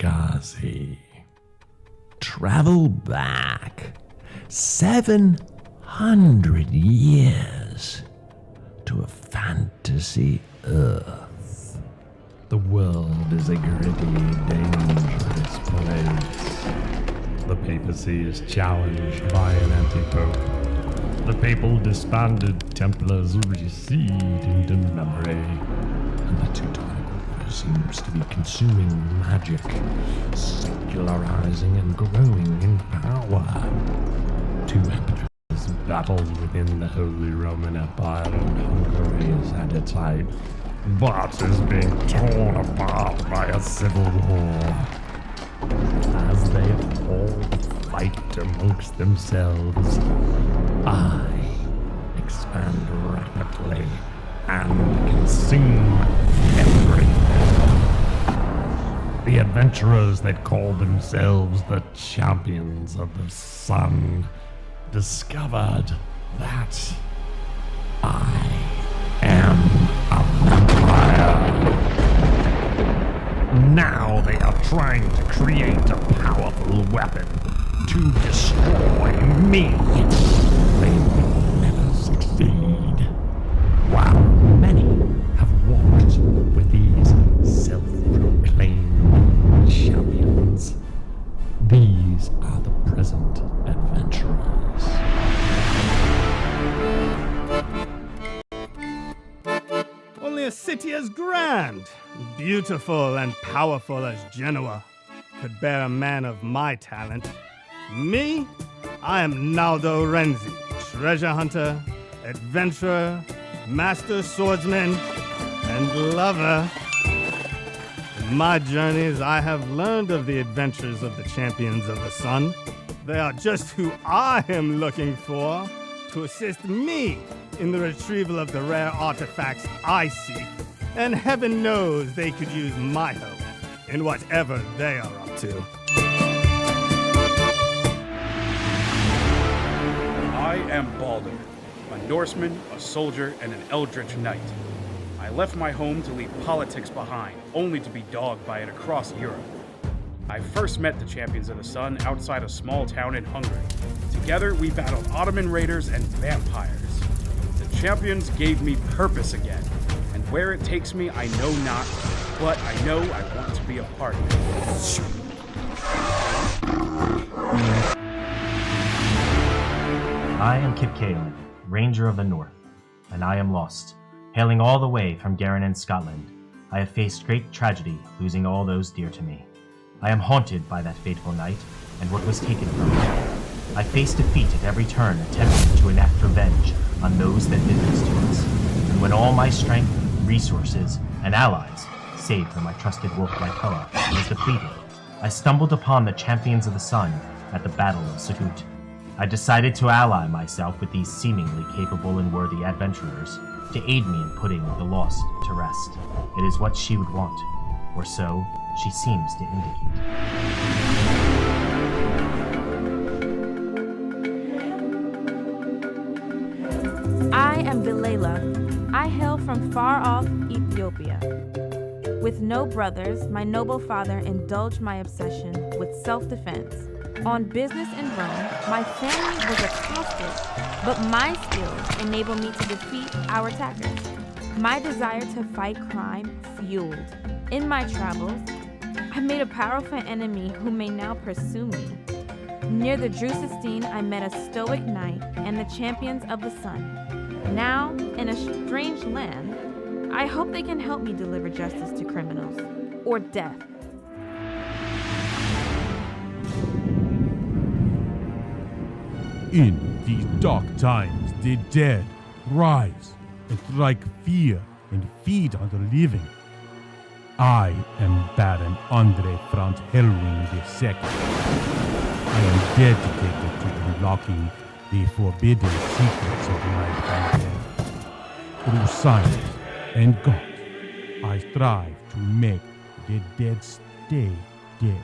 Kamikaze. Travel back 700 years to a fantasy Earth. The world is a gritty, dangerous place. The papacy is challenged by an anti-pope. The papal disbanded Templars recede into memory, and the Teutonic Order seems to be consuming magic, secularizing and growing in power. Two emperors battle within the Holy Roman Empire, and Hungary is at its height, but is being torn apart by a civil war. As they all fight amongst themselves, I expand rapidly and consume everything. The adventurers that call themselves the Champions of the Sun discovered that I am a vampire. Now they are trying to create a powerful weapon to destroy me. They will never succeed. While many have walked with these self-proclaimed champions, these are the present adventurers. Only a city as grand, beautiful, and powerful as Genoa could bear a man of my talent. Me? I am Naldo Renzi, treasure hunter, adventurer, master swordsman, and lover. In my journeys, I have learned of the adventures of the Champions of the Sun. They are just who I am looking for to assist me in the retrieval of the rare artifacts I seek, and heaven knows they could use my help in whatever they are up to. I am Baldur, a Norseman, a soldier, and an eldritch knight. I left my home to leave politics behind, only to be dogged by it across Europe. I first met the Champions of the Sun outside a small town in Hungary. Together, we battled Ottoman raiders and vampires. The Champions gave me purpose again, and where it takes me, I know not, but I know I want to be a part of it. I am Kip Caelan, Ranger of the North, and I am lost. Hailing all the way from Garin in Scotland, I have faced great tragedy, losing all those dear to me. I am haunted by that fateful night, and what was taken from me. I face defeat at every turn, attempting to enact revenge on those that did this to us. And when all my strength, resources, and allies, save for my trusted wolf Lycoa, was depleted, I stumbled upon the Champions of the Sun at the Battle of Sagut. I decided to ally myself with these seemingly capable and worthy adventurers to aid me in putting the lost to rest. It is what she would want, or so she seems to indicate. I am Vilela. I hail from far-off Ethiopia. With no brothers, my noble father indulged my obsession with self-defense. On business in Rome, my family was accosted, but my skills enable me to defeat our attackers. My desire to fight crime fueled. In my travels, I made a powerful enemy who may now pursue me. Near the Drusistine, I met a stoic knight and the Champions of the Sun. Now, in a strange land, I hope they can help me deliver justice to criminals, or death. In these dark times, the dead rise and strike fear and feed on the living. I am Baron Andre Franz Hellwing II. I am dedicated to unlocking the forbidden secrets of my family. Through science and God, I strive to make the dead stay dead.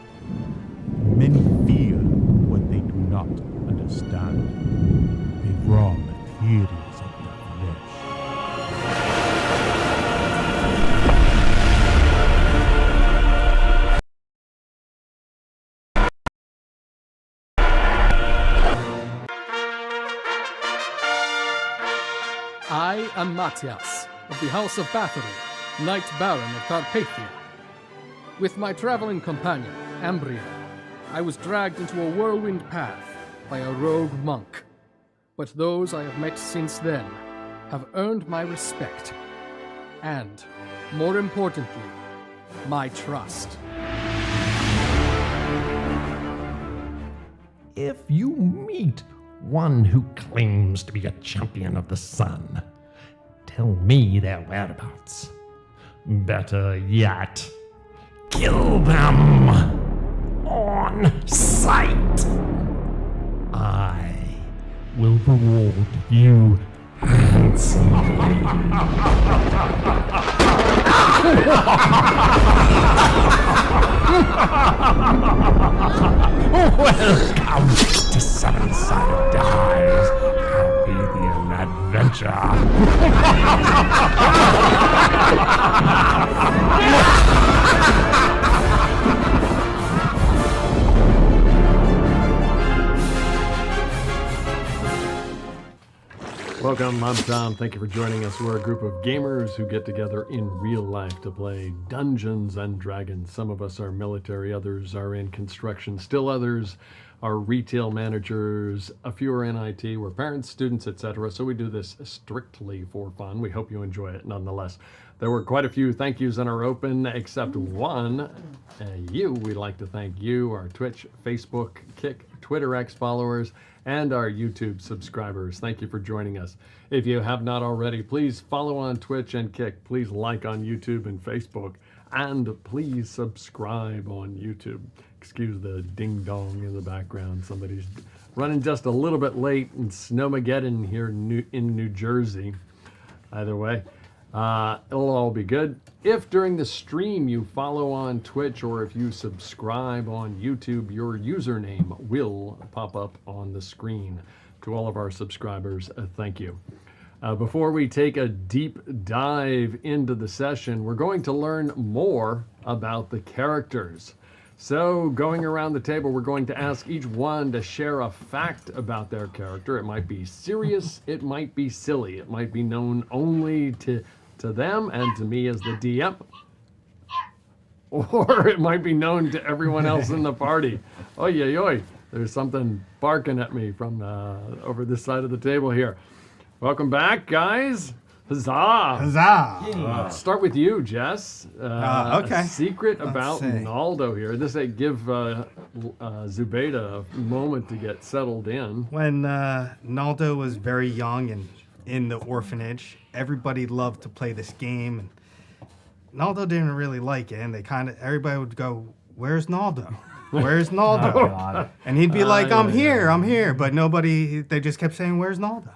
Many fear what they do not understand. The raw materials of the flesh. I am Matthias, of the House of Bathory, Knight Baron of Carpathia. With my traveling companion, Ambria, I was dragged into a whirlwind path by a rogue monk. But those I have met since then have earned my respect. And, more importantly, my trust. If you meet one who claims to be a champion of the sun, tell me their whereabouts. Better yet, kill them on sight. I will reward you handsomely. Welcome to Seven-Sided Dice Carpathian Welcome, I'm Tom. Thank you for joining us. We're a group of gamers who get together in real life to play Dungeons and Dragons. Some of us are military, others are in construction, still others are retail managers, a few are in IT, we're parents, students, etc. So we do this strictly for fun. We hope you enjoy it nonetheless. There were quite a few thank yous in our open, except one. We'd like to thank you, our Twitch, Facebook, Kick, Twitter X followers, and our YouTube subscribers. Thank you for joining us. If you have not already, please follow on Twitch and Kick. Please like on YouTube and Facebook. And please subscribe on YouTube. Excuse the ding dong in the background. Somebody's running just a little bit late in Snowmageddon here in New Jersey. Either way, it'll all be good. If during the stream you follow on Twitch or if you subscribe on YouTube, your username will pop up on the screen. To all of our subscribers, thank you. Before we take a deep dive into the session, we're going to learn more about the characters. So going around the table, we're going to ask each one to share a fact about their character. It might be serious, it might be silly, it might be known only to them and to me as the DM, or it might be known to everyone else in the party. Oy, oy, oy. There's something barking at me from over this side of the table here. Welcome back, guys. Huzzah! Huzzah! Let's start with you, Jess. Okay. A secret Let's about see. Naldo here. This give Zubaida a moment to get settled in. When Naldo was very young and in the orphanage, everybody loved to play this game, and Naldo didn't really like it, and everybody would go, "Where's Naldo? Where's Naldo?" Oh, God. And he'd be like, I'm here, but they just kept saying, "Where's Naldo?"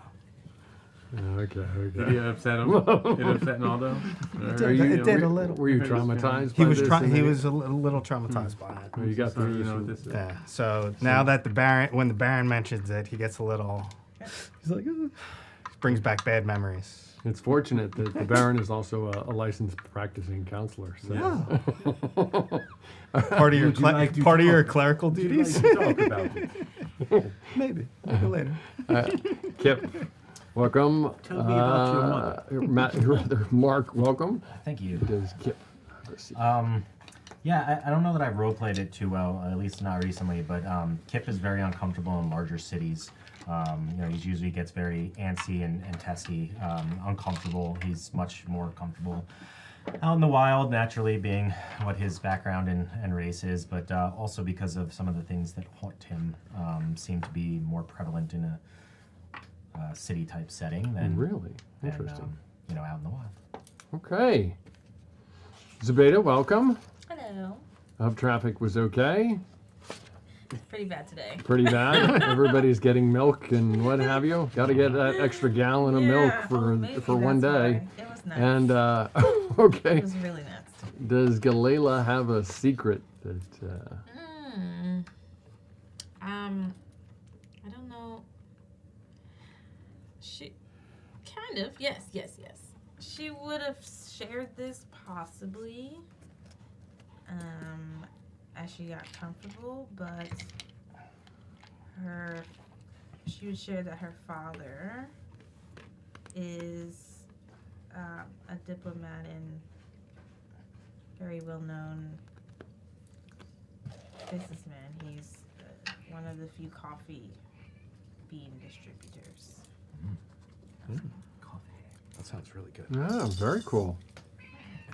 Okay. Did you upset him? Did it upset Naldo? It did a little. Were you traumatized He by was this? he was a little traumatized by it. You got So through you know this. what this is. Yeah. So now that when the Baron mentions it, he gets a little. He's like, "Ugh." Brings back bad memories. It's fortunate that the Baron is also a licensed practicing counselor. So. Part of your Would you like to part of your talk- clerical Would you duties. like to talk about it? Maybe later. Kip, welcome. Tell me about your mother. Mark, welcome. Thank you. Does Kip have a secret? Yeah, I don't know that I've roleplayed it too well, at least not recently, but Kip is very uncomfortable in larger cities. He usually gets very antsy and testy, uncomfortable. He's much more comfortable out in the wild, naturally being what his background and race is, but also because of some of the things that haunt him seem to be more prevalent in a city-type setting than Really? Interesting. out in the wild. Okay. Zubaida, welcome. Hello. I hope traffic was okay. Pretty bad today. Pretty bad. Everybody's getting milk and what have you. Got to get that extra gallon of milk for one day. It was nice. And okay. It was really nice. Does Galila have a secret that? I don't know. She kind of yes. She would have shared this possibly. As she got comfortable, but she would share that her father is a diplomat and very well-known businessman. He's one of the few coffee bean distributors. That sounds really good. Yeah, very cool.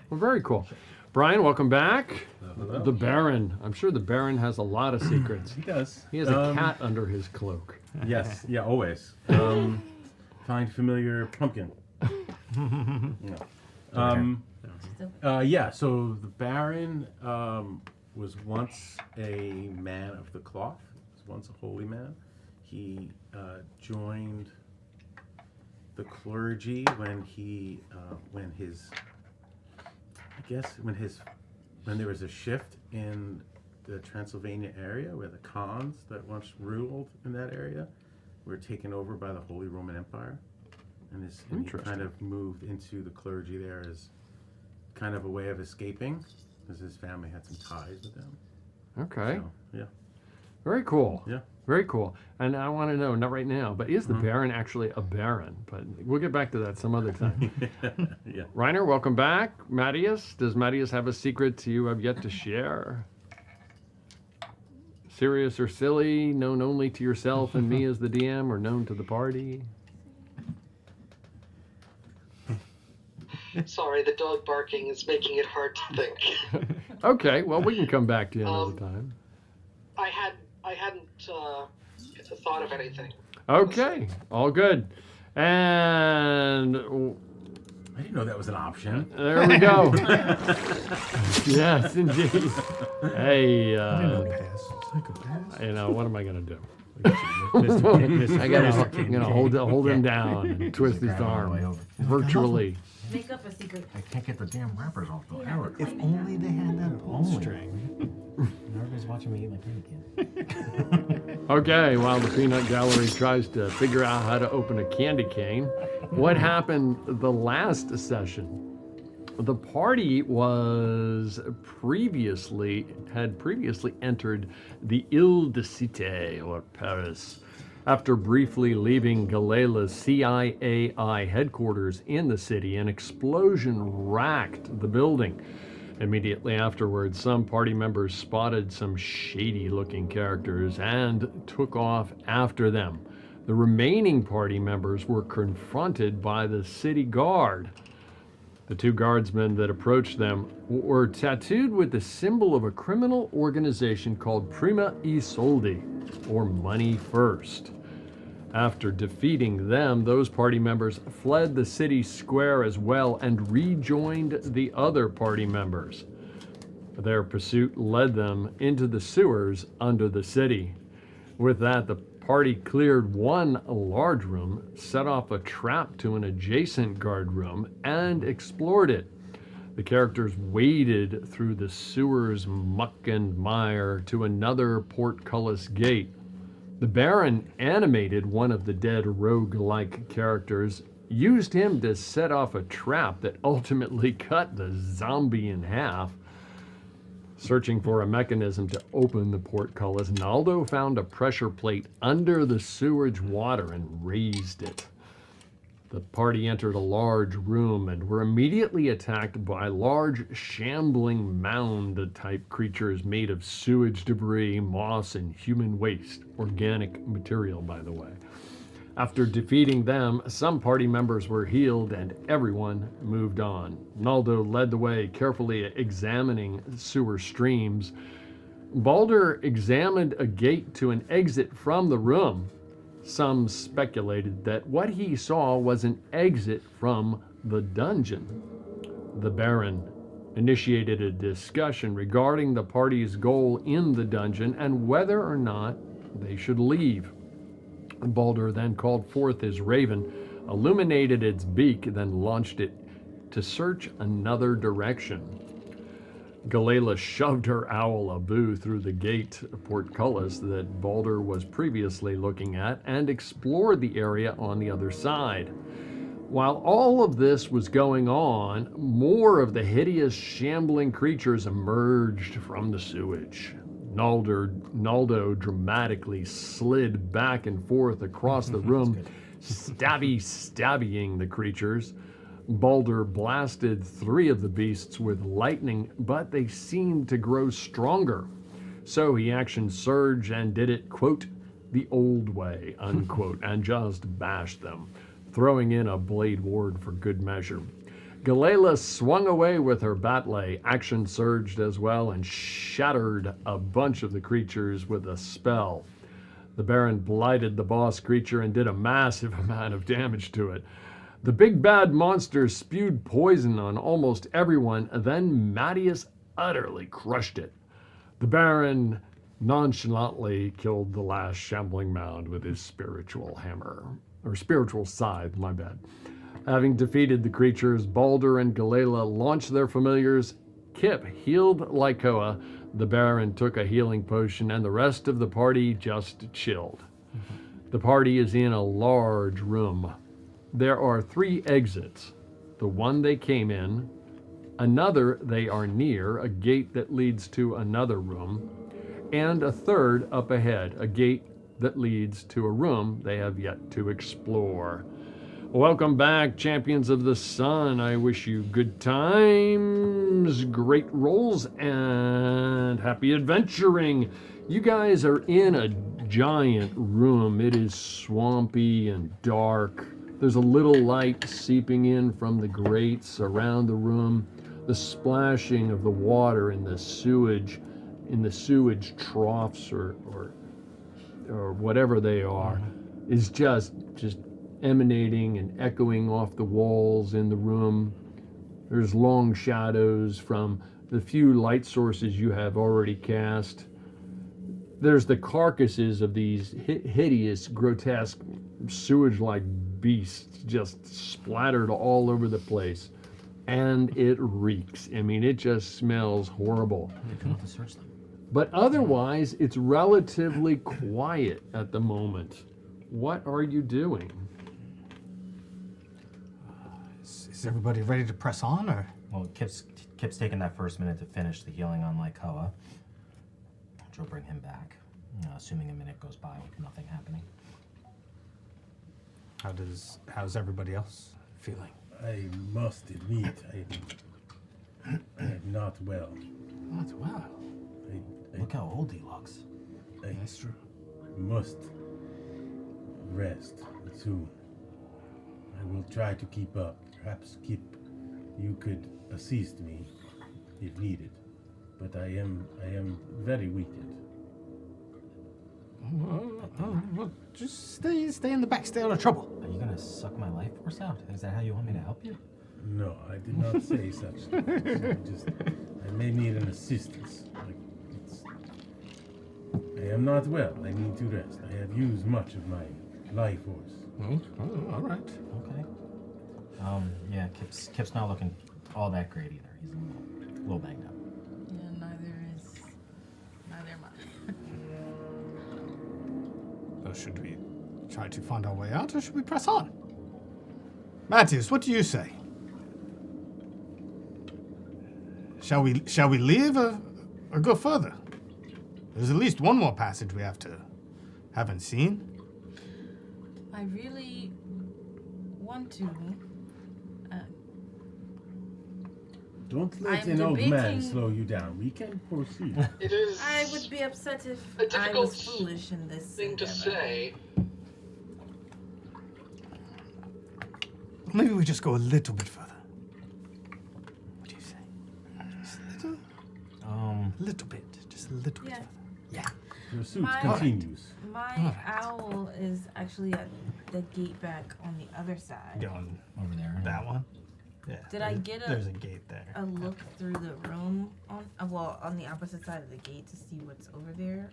Well, very cool. Brian, welcome back. Hello. The Baron. I'm sure the Baron has a lot of secrets. He does. He has a cat under his cloak. Yes. Yeah. Always. Find familiar pumpkin. No. Yeah. So the Baron was once a man of the cloth. Was once a holy man. He joined the clergy when there was a shift in the Transylvania area where the Khans that once ruled in that area were taken over by the Holy Roman Empire, and he kind of moved into the clergy there as kind of a way of escaping, because his family had some ties with them. Okay. So, yeah. Very cool. Yeah. Very cool. And I want to know, not right now, but is the Baron actually a Baron? But we'll get back to that some other time. Yeah. Reiner, welcome back. Matthias, does Matthias have a secret you have yet to share? Serious or silly, known only to yourself and me as the DM, or known to the party? Sorry, the dog barking is making it hard to think. Okay, well, we can come back to you another time. I hadn't thought of anything. Okay, all good. And I didn't know that was an option. there we go. Yes, indeed. Hey, you know, what am I going to do? I gotta hold him down and twist his arm virtually. Make up a secret. I can't get the damn wrappers off the Yeah. If only they had that ball string. Everybody's watching me eat my candy cane. Okay, while the peanut gallery tries to figure out how to open a candy cane, what happened the last session? The party had previously entered the Ile-de-Cité, or Paris, after briefly leaving Galeila's CIAI headquarters in the city. An explosion racked the building. Immediately afterwards, some party members spotted some shady-looking characters and took off after them. The remaining party members were confronted by the city guard. The two guardsmen that approached them were tattooed with the symbol of a criminal organization called Prima I Soldi, or Money First. After defeating them, those party members fled the city square as well and rejoined the other party members. Their pursuit led them into the sewers under the city. With that, the party cleared one large room, set off a trap to an adjacent guard room, and explored it. The characters waded through the sewer's muck and mire to another portcullis gate. The Baron animated one of the dead rogue-like characters, used him to set off a trap that ultimately cut the zombie in half. Searching for a mechanism to open the portcullis, Naldo found a pressure plate under the sewage water and raised it. The party entered a large room and were immediately attacked by large, shambling mound-type creatures made of sewage debris, moss, and human waste. Organic material, by the way. After defeating them, some party members were healed and everyone moved on. Naldo led the way, carefully examining sewer streams. Balder examined a gate to an exit from the room. Some speculated that what he saw was an exit from the dungeon. The Baron initiated a discussion regarding the party's goal in the dungeon and whether or not they should leave. Balder then called forth his raven, illuminated its beak, then launched it to search another direction. Galaela shoved her owl Abu through the gate portcullis that Balder was previously looking at and explored the area on the other side. While all of this was going on, more of the hideous, shambling creatures emerged from the sewage. Naldo dramatically slid back and forth across the room, stabbying the creatures. Balder blasted 3 of the beasts with lightning, but they seemed to grow stronger. So he action surged and did it, quote, the old way, unquote, and just bashed them, throwing in a blade ward for good measure. Galela swung away with her batlay, action surged as well, and shattered a bunch of the creatures with a spell. The Baron blighted the boss creature and did a massive amount of damage to it. The big bad monster spewed poison on almost everyone, then Mattias utterly crushed it. The Baron nonchalantly killed the last shambling mound with his spiritual hammer, or spiritual scythe, my bad. Having defeated the creatures, Balder and Galela launched their familiars. Kip healed Lycoa, the Baron took a healing potion, and the rest of the party just chilled. The party is in a large room. There are 3 exits. The one they came in, another they are near, a gate that leads to another room, and a third up ahead, a gate that leads to a room they have yet to explore. Welcome back, champions of the sun. I wish you good times, great rolls, and happy adventuring. You guys are in a giant room. It is swampy and dark. There's a little light seeping in from the grates around the room. The splashing of the water in the sewage troughs or whatever they are is just emanating and echoing off the walls in the room. There's long shadows from the few light sources you have already cast. There's the carcasses of these hideous, grotesque, sewage-like beasts just splattered all over the place. And it reeks. I mean, it just smells horrible. You can have to search them. But otherwise, it's relatively quiet at the moment. What are you doing? Is everybody ready to press on, or? Well, Kip's taking that first minute to finish the healing on Lycoa, which will bring him back, assuming a minute goes by with nothing happening. How's everybody else feeling? I must admit, I am not well. Not well. Look how old he looks. That's true. Must rest soon. I will try to keep up. Perhaps, Kip, you could assist me if needed. But I am very weakened. Well, just stay in the back. Stay out of trouble. Are you gonna suck my life force out? Is that how you want me to help you? No, I did not say such things. I may need an assistance. I am not well. I need to rest. I have used much of my life force. All right. Okay. Yeah, Kip's not looking all that great either. He's a little banged up. Yeah, neither am I. So should we try to find our way out, or should we press on? Mattias, what do you say? Shall we leave or go further? There's at least one more passage we haven't seen. I really want to. Don't let an old man slow you down. We can proceed. It is. I would be upset if a I difficult was foolish in this thing to endeavor. say. Maybe we just go a little bit further. What do you say? Just a little bit. Just a little bit further. Yeah. Pursuit continues. My owl is actually at the gate back on the other side. Going over there. That one? Yeah. Did I get There's a gate there. a look through the room on the opposite side of the gate to see what's over there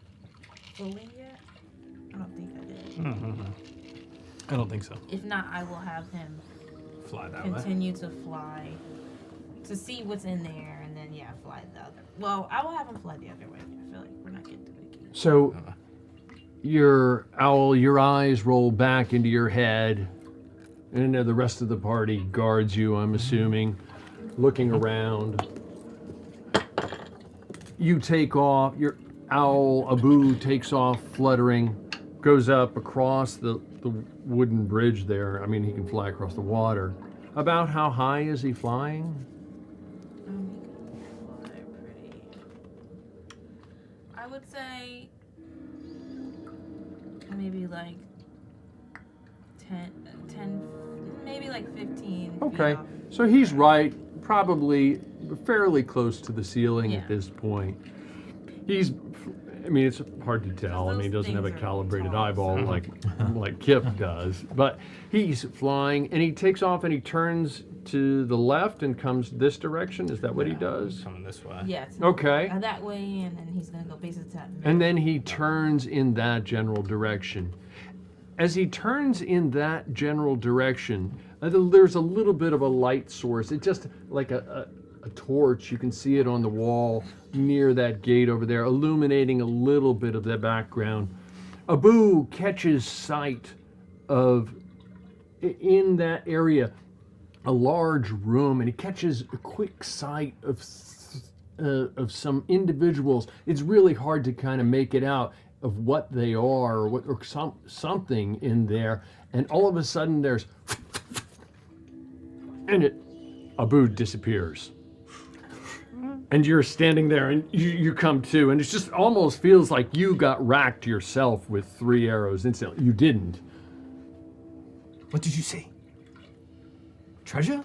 fully yet? I don't think I did. Mm-hmm. I don't think so. If not, I will have him Fly that way. continue to fly to see what's in there, and then fly the other. Well, I will have him fly the other way. I feel like we're not getting to the gate. So, your owl, your eyes roll back into your head, and the rest of the party guards you, I'm assuming, looking around. You take off, your owl, Abu, takes off fluttering, goes up across the the wooden bridge there. I mean, he can fly across the water. About how high is he flying? He can fly pretty. I would say maybe like 10, maybe like 15. Okay, feet off. so he's right, probably fairly close to the ceiling Yeah. at this point. I mean, it's hard to tell. I mean, he doesn't have a calibrated eyeball like Kip does. But he's flying, and he takes off, and he turns to the left and comes this direction. Is that what he does? Coming this way. Yes. Okay. That way, and then he's gonna go basically to that. And then he turns in that general direction. As he turns in that general direction, there's a little bit of a light source. It's just like a torch. You can see it on the wall near that gate over there, illuminating a little bit of the background. Abu catches sight of, in that area, a large room, and he catches a quick sight of some individuals. It's really hard to kind of make it out of what they are, or something in there. And all of a sudden, there's, and Abu disappears. And you're standing there, and you come to, and it just almost feels like you got racked yourself with 3 arrows instantly. You didn't. What did you say? Treasure?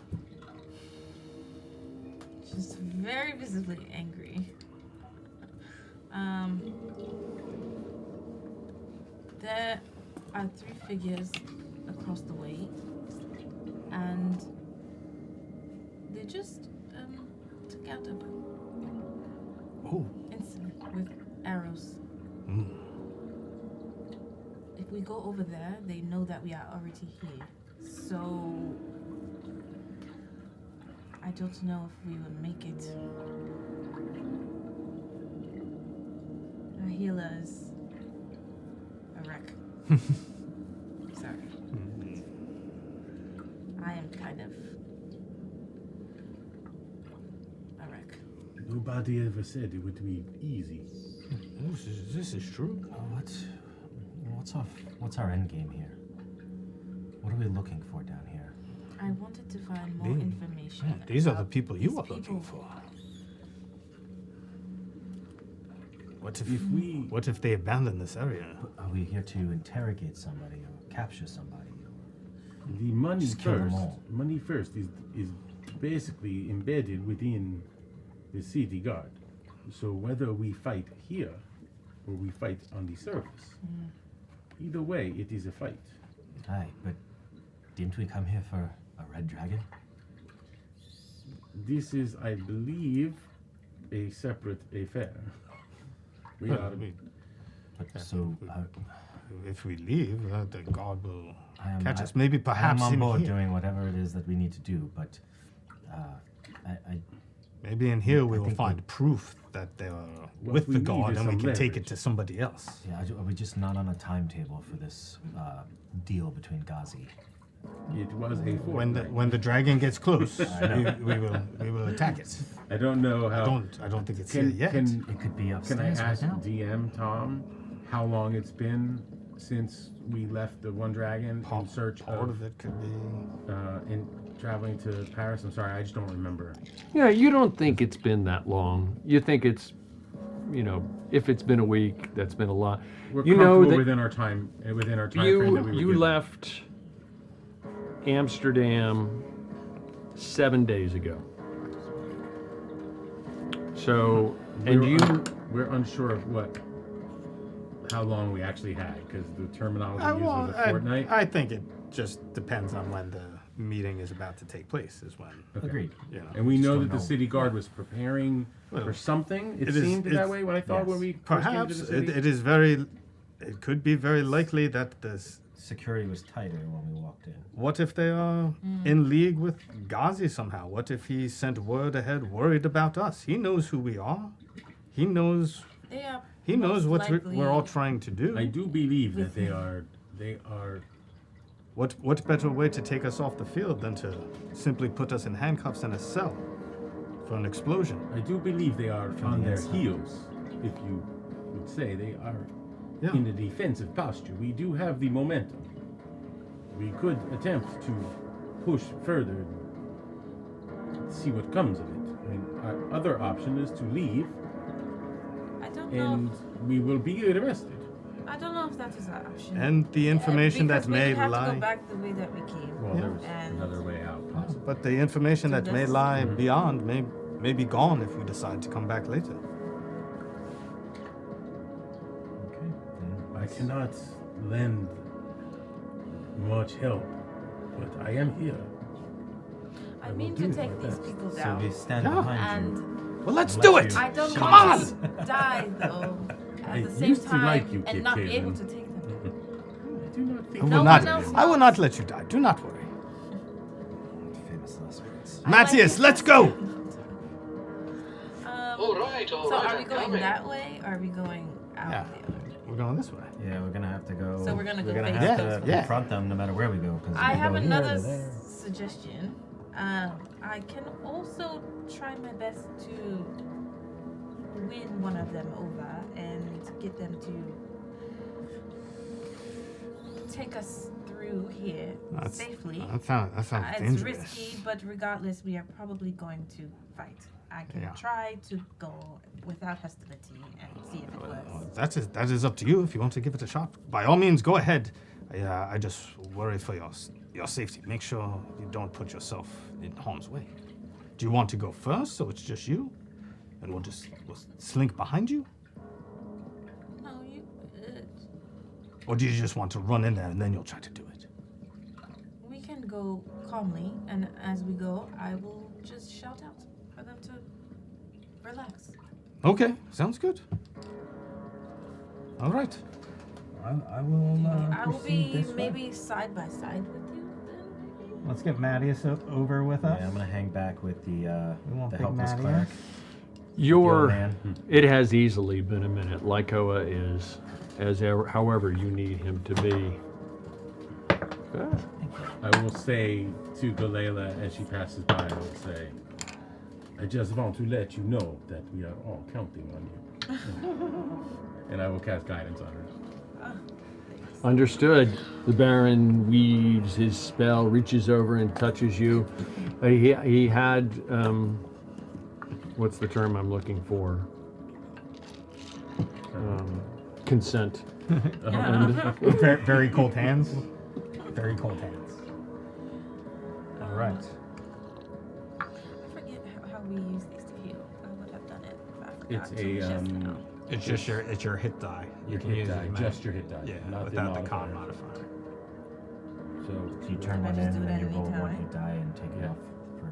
Just very visibly angry. There are 3 figures across the way, and they just took out a bow. Oh. Instantly, with arrows. If we go over there, they know that we are already here. So I don't know if we will make it. Our healer is a wreck. Sorry. I am kind of a wreck. Nobody ever said it would be easy. This is true. What's our end game here? What are we looking for down here? I wanted to find more information. Yeah, these are the about people you these are looking people. for. What if they abandon this area? Are we here to interrogate somebody or capture somebody? The money Just kill them first. all. Money first is basically embedded within the city guard. So whether we fight here or we fight on the surface, either way, it is a fight. Aye, but didn't we come here for a red dragon? This is, I believe, a separate affair. We are. So, if we leave, the guard will I catch us. Maybe perhaps I'm on in board here. doing whatever it is that we need to do, but Maybe in here we I will think find proof that they are What with we the need guard, is and we some can take leverage. it to somebody else. Yeah, are we just not on a timetable for this deal between Ghazi? It was a fortnight. When the dragon gets close, I know. we will attack it. I don't know how. I don't think it's Can- here yet. can- It could be Can I upstairs right ask now. DM Tom how long it's been since we left the One Dragon in search Part of it could be. in traveling to Paris? I'm sorry, I just don't remember. Yeah, you don't think it's been that long. You think it's, if it's been a week, that's been a lot. We're You know comfortable that within our time frame that we were you given. left Amsterdam 7 days ago. So, and We're unsure of how long we actually had, because the terminology used was a fortnight. I think it just depends on when the meeting is about to take place. Is when. Okay. Agreed. And we Just know don't that the know. city guard was preparing for something. It seemed that way when I thought when we first came to Perhaps the city. it is very. It could be very likely that this. Security was tighter when we walked in. What if they are in league with Ghazi somehow? What if he sent word ahead, worried about us? He knows who we are. He knows. They are. He knows most what likely we're all trying to do. I do believe that they are. What better way to take us off the field than to simply put us in handcuffs in a cell for an explosion? I do believe they are on their heels, if you would say. They are in the defensive posture. We do have the momentum. we could attempt to push further and see what comes of it. I mean, our other option is to leave, I don't and know. we will be arrested. I don't know if that is an option. And the information because that we may would have to lie. go back the way that we came. Well, there was And- another way out, possibly. But the information So that may that's- lie beyond may be gone if we decide to come back later. Okay. I cannot lend much help, but I am here. I will mean do to my take these best. people So down. we stand Yeah. behind you. And Well, let's Unless do it. you- I don't Come want on! to die though. I At the same used to time, like you, and Kid not be Caitlin. able to take them. I do not think I No will one not. else I will knows. not let you die. Do not worry. Famous last words. I like Matthias, to let's have go. them. All right, So are we I'm going coming. that way, or are we going out Yeah. the other way? We're going this way. Yeah, we're gonna have to go. So we're gonna go face have to to face. Yeah. confront them no matter where we go. 'Cause I if we have go here, another they're there. suggestion. I can also try my best to win one of them over and get them to take us through here safely. That sounds It's dangerous. risky, but regardless, we are probably going to fight. I can Yeah. try to go without hostility and see if it works. That is up to you. If you want to give it a shot, by all means, go ahead. I just worry for your safety. Make sure you don't put yourself in harm's way. Do you want to go first, so it's just you, and we'll slink behind you, No, you. or do you just want to run in there and then you'll try to do it? We can go calmly, and as we go, I will just shout out for them to relax. Okay, sounds good. All right. I will I will proceed be this way. maybe side by side with you then. Let's get Matthias over with us. Yeah, I'm gonna hang back with the won't the pick helpless Matty cleric. Your, man. it has easily been a minute. Lycoa is, however you need him to be. I will say to Galela as she passes by, I will say, I just want to let you know that we are all counting on you. And I will cast guidance on her. Understood. The Baron weaves his spell, reaches over and touches you. He had, what's the term I'm looking for? Consent. very, very cold hands. Very cold hands. All right. I forget how we use these to heal. I would have done it. But I forgot It's till a, just now. It's your hit die. You Your can hit use die, it. just your hit die, Yeah, not the without the con modifier. modifier. So You turn Can I one just in, do and that then you roll one anytime? hit die and take it Yeah. off for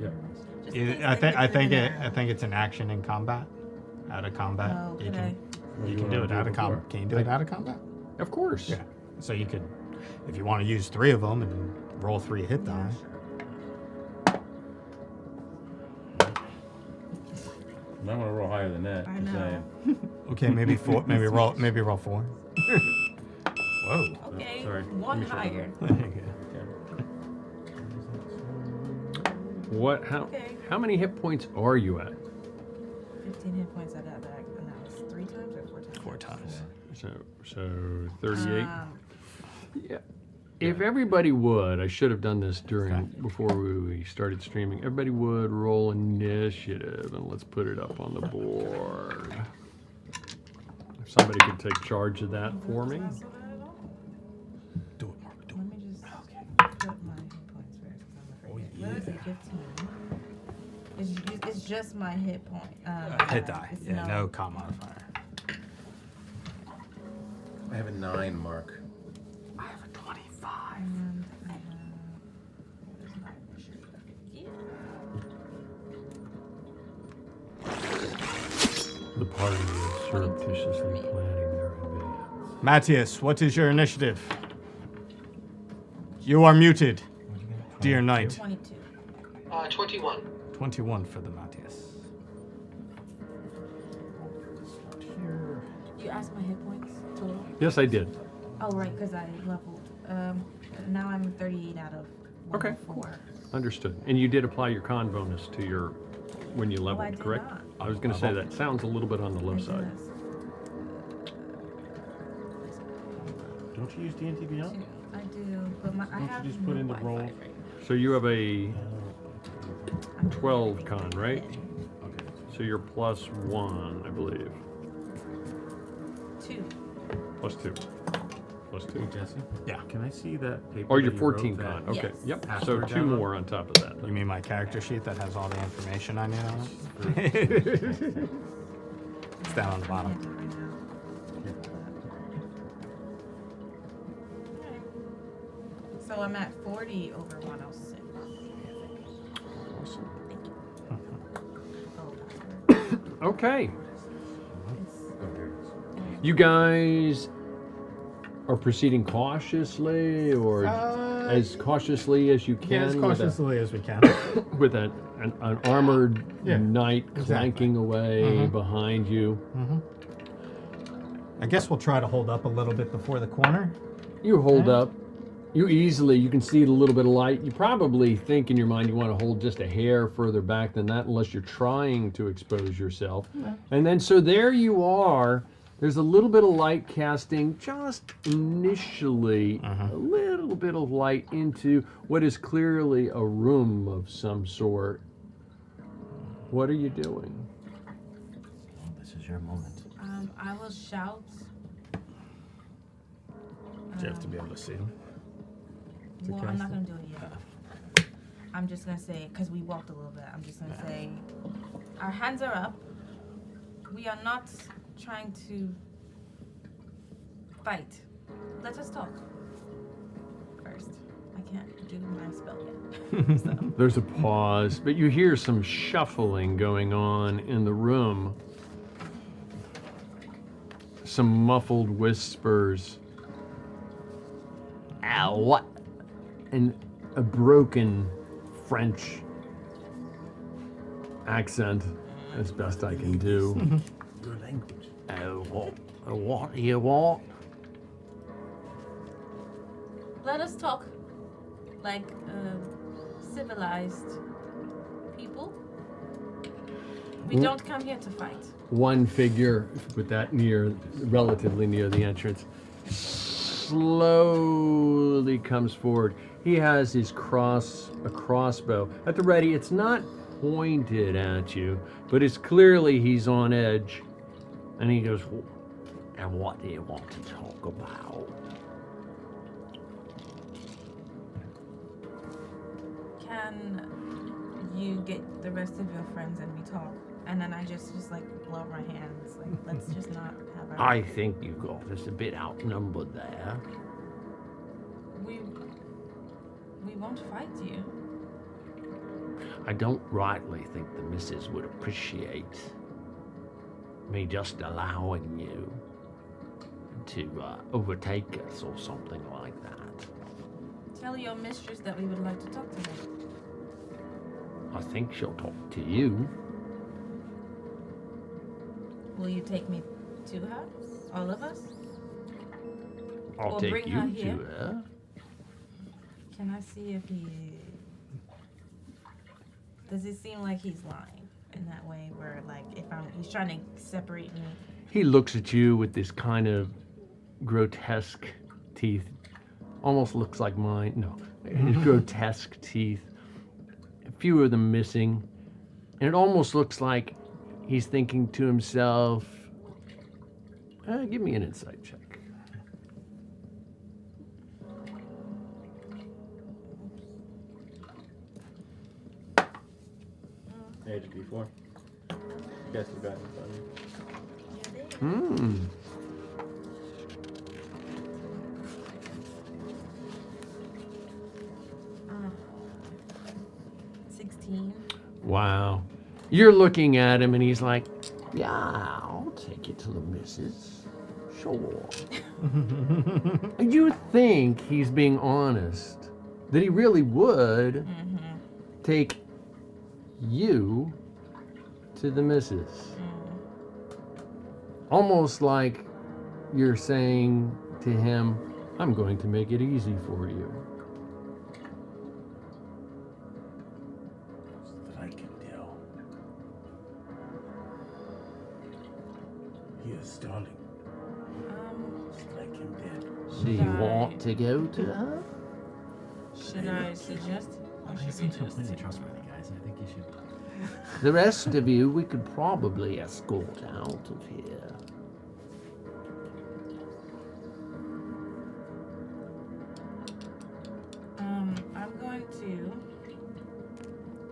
Yeah. everyone else. Just Yeah, in case I they think get I think in it and I think it's an action in combat. Out of combat, Oh, you could can Well, you you can do wanna it out of before? combat. Can you do it out of combat? Of course. Yeah. So you could, if you want to use 3 of them and roll 3 hit Yeah, die. sure. I want to roll higher than that. I just know. saying. Okay, maybe 4. Maybe roll 4. Whoa. Okay, sorry. one Let me show higher. What? Okay. How many hit points are you at? 15 hit points I got back, and that was 3 times or 4 times? 4 times. So 38. Yeah. Yeah. If everybody would, I should have done this before we started streaming. Everybody would roll initiative, and let's put it up on the board. If somebody could take charge of that for me. Do it, Mark. Do Let me just put my hit points first, because I'm afraid. What is it, 15? It's just my hit point. hit die. It's Yeah, no con modifier. I have a 9 mark. I have a 25. And I have. Where's my initiative? Yeah. The party is surreptitiously planning their invasion. Matthias, what is your initiative? You are muted, dear knight. 22. 21. 21 for the Matthias. You asked my hit points total? Yes, I did. Oh, right, because I leveled. Now I'm 38 out of Okay, 4. Understood. And you did apply your con bonus to your when you I leveled, did correct? not. I was going to say that sounds a little bit on the low I side. guess. Don't you use D&D Beyond? I do, but I have just put no in the Wi-Fi roll. right So you have a 12 con, right? Okay. So you're +1, I believe. 2. +2. +2. Hey, Jesse? Yeah. Can I see that paper? Oh, you're that you wrote 14 that con. Okay. Yes. Yep. So password 2 down on? more on top of that. You mean my character sheet that has all the information I need on it? It's down on the bottom. Can't do it right now. Alright. So I'm at 40 over 106. Awesome. Oh, password. Okay. It's- You guys are proceeding cautiously, or as cautiously as you can, Yeah, as cautiously as we can. with an armored Yeah, knight exactly. clanking away behind you. I guess we'll try to hold up a little bit before the corner. You hold up. You can see a little bit of light. You probably think in your mind you want to hold just a hair further back than that, unless you're trying to expose yourself. And then, so there you are. There's a little bit of light casting, just initially, a little bit of light into what is clearly a room of some sort. What are you doing? Oh, this is your moment. I will shout. Do you have to be able to see them? Well, I'm not gonna do it yet. I'm just gonna say, because we walked a little bit, I'm just gonna say, our hands are up. We are not trying to fight. Let us talk first. I can't do my spell yet. So. There's a pause, but you hear some shuffling going on in the room. Some muffled whispers. What? And a broken French accent, as best I can do. Your language. What do you want? Let us talk like civilized people. We don't come here to fight. One figure, put that relatively near the entrance, slowly comes forward. He has his crossbow at the ready. It's not pointed at you, but it's clearly he's on edge. And he goes, and what do you want to talk about? Can you get the rest of your friends and we talk? And then I just like blow my hands. Like, let's just not have our... I think you got us a bit outnumbered there. We won't fight you. I don't rightly think the missus would appreciate me just allowing you to overtake us or something like that. Tell your mistress that we would like to talk to her. I think she'll talk to you. Will you take me to her? All of us? I'll Or take bring you her to here? her. Can I see if he... Does it seem like he's lying in that way where, like, he's trying to separate me? He looks at you with this kind of grotesque teeth. Almost looks like mine. No, his grotesque teeth. A few of them missing. And it almost looks like he's thinking to himself, give me an insight check. Age D4. Guess you got it on you. 16. Wow. You're looking at him and he's like, yeah, I'll take you to the missus. Sure. You think he's being honest, that he really would take you to the missus. Almost like you're saying to him, I'm going to make it easy for you. That I can tell. He is stalling. Strike him dead. So you want to go to her? Should I suggest? He seems completely trustworthy, guys. I think you should. The rest of you, we could probably escort out of here. I'm going to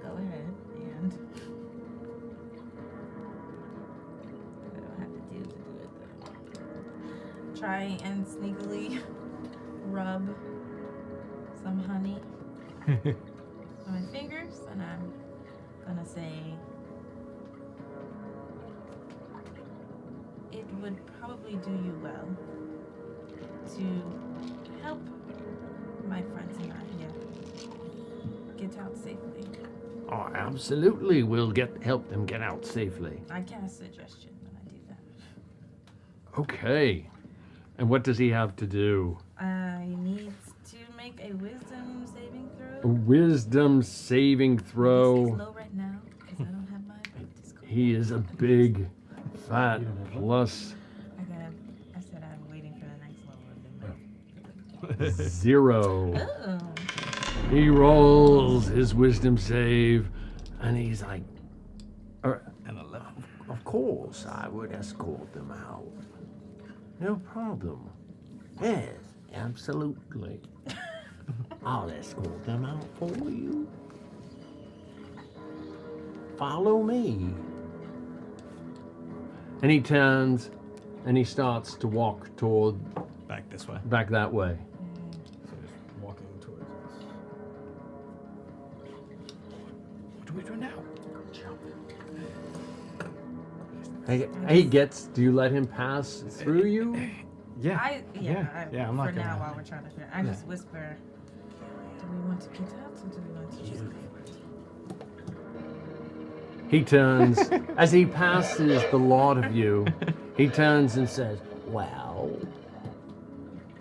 go ahead and I don't have to do it though. Try and sneakily rub some honey on my fingers, and I'm gonna say it would probably do you well to help my friends and I here get out safely. Oh, absolutely. We'll help them get out safely. I cast suggestion when I do that. Okay. And what does he have to do? I need to make a wisdom saving throw. A wisdom saving throw. He's low right now because I don't have my practice card. He is a big, fat plus I said I'm waiting for the next level. 0. Oh. He rolls his wisdom save, and he's like, An 11. Of course, I would escort them out. No problem. Yes, absolutely. I'll escort them out for you. Follow me. and he turns, and he starts to walk toward back this way. Back that way. So just walking towards us. What do we do now? He gets. Do you let him pass through you? Yeah. Yeah, I'm not for gonna. now, while we're trying to figure, I just whisper. Do we want to get out, or do we want to just go for it? He turns as he passes the lot of you. He turns and says, "Well,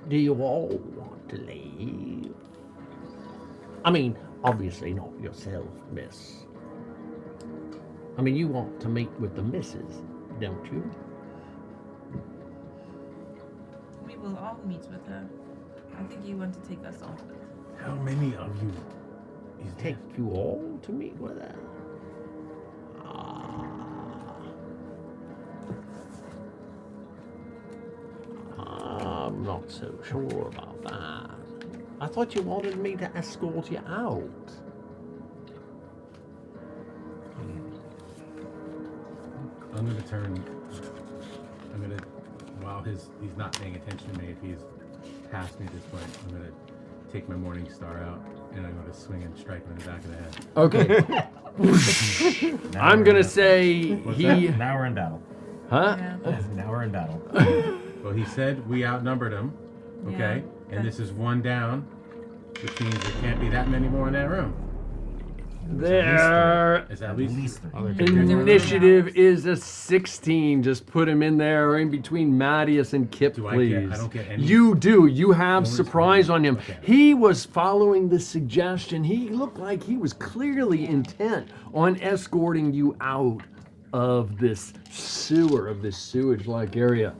do you all want to leave? I mean, obviously not yourself, miss. I mean, you want to meet with the missus, don't you?" We will all meet with her. I think you want to take us all. How many of you is Take you all to meet with her? I'm not so sure about that. I thought you wanted me to escort you out. I'm gonna turn. I'm gonna, while he's not paying attention to me, if he's past me at this point, I'm gonna take my morning star out and I'm gonna swing and strike him in the back of the head. "Okay." I'm gonna say he. Now we're in battle. Huh? Now we're in battle. Well, he said we outnumbered him, okay? Yeah, And this is one down, which means there can't be that many more in that room. There. It's at least Initiative is a 16. Just put him in there, in between Mattias and Kip, Do please. I don't get any. You do. You have Bonus surprise points. on him. Okay. He was following the suggestion. He looked like he was clearly intent on escorting you out of this sewer, of this sewage-like area.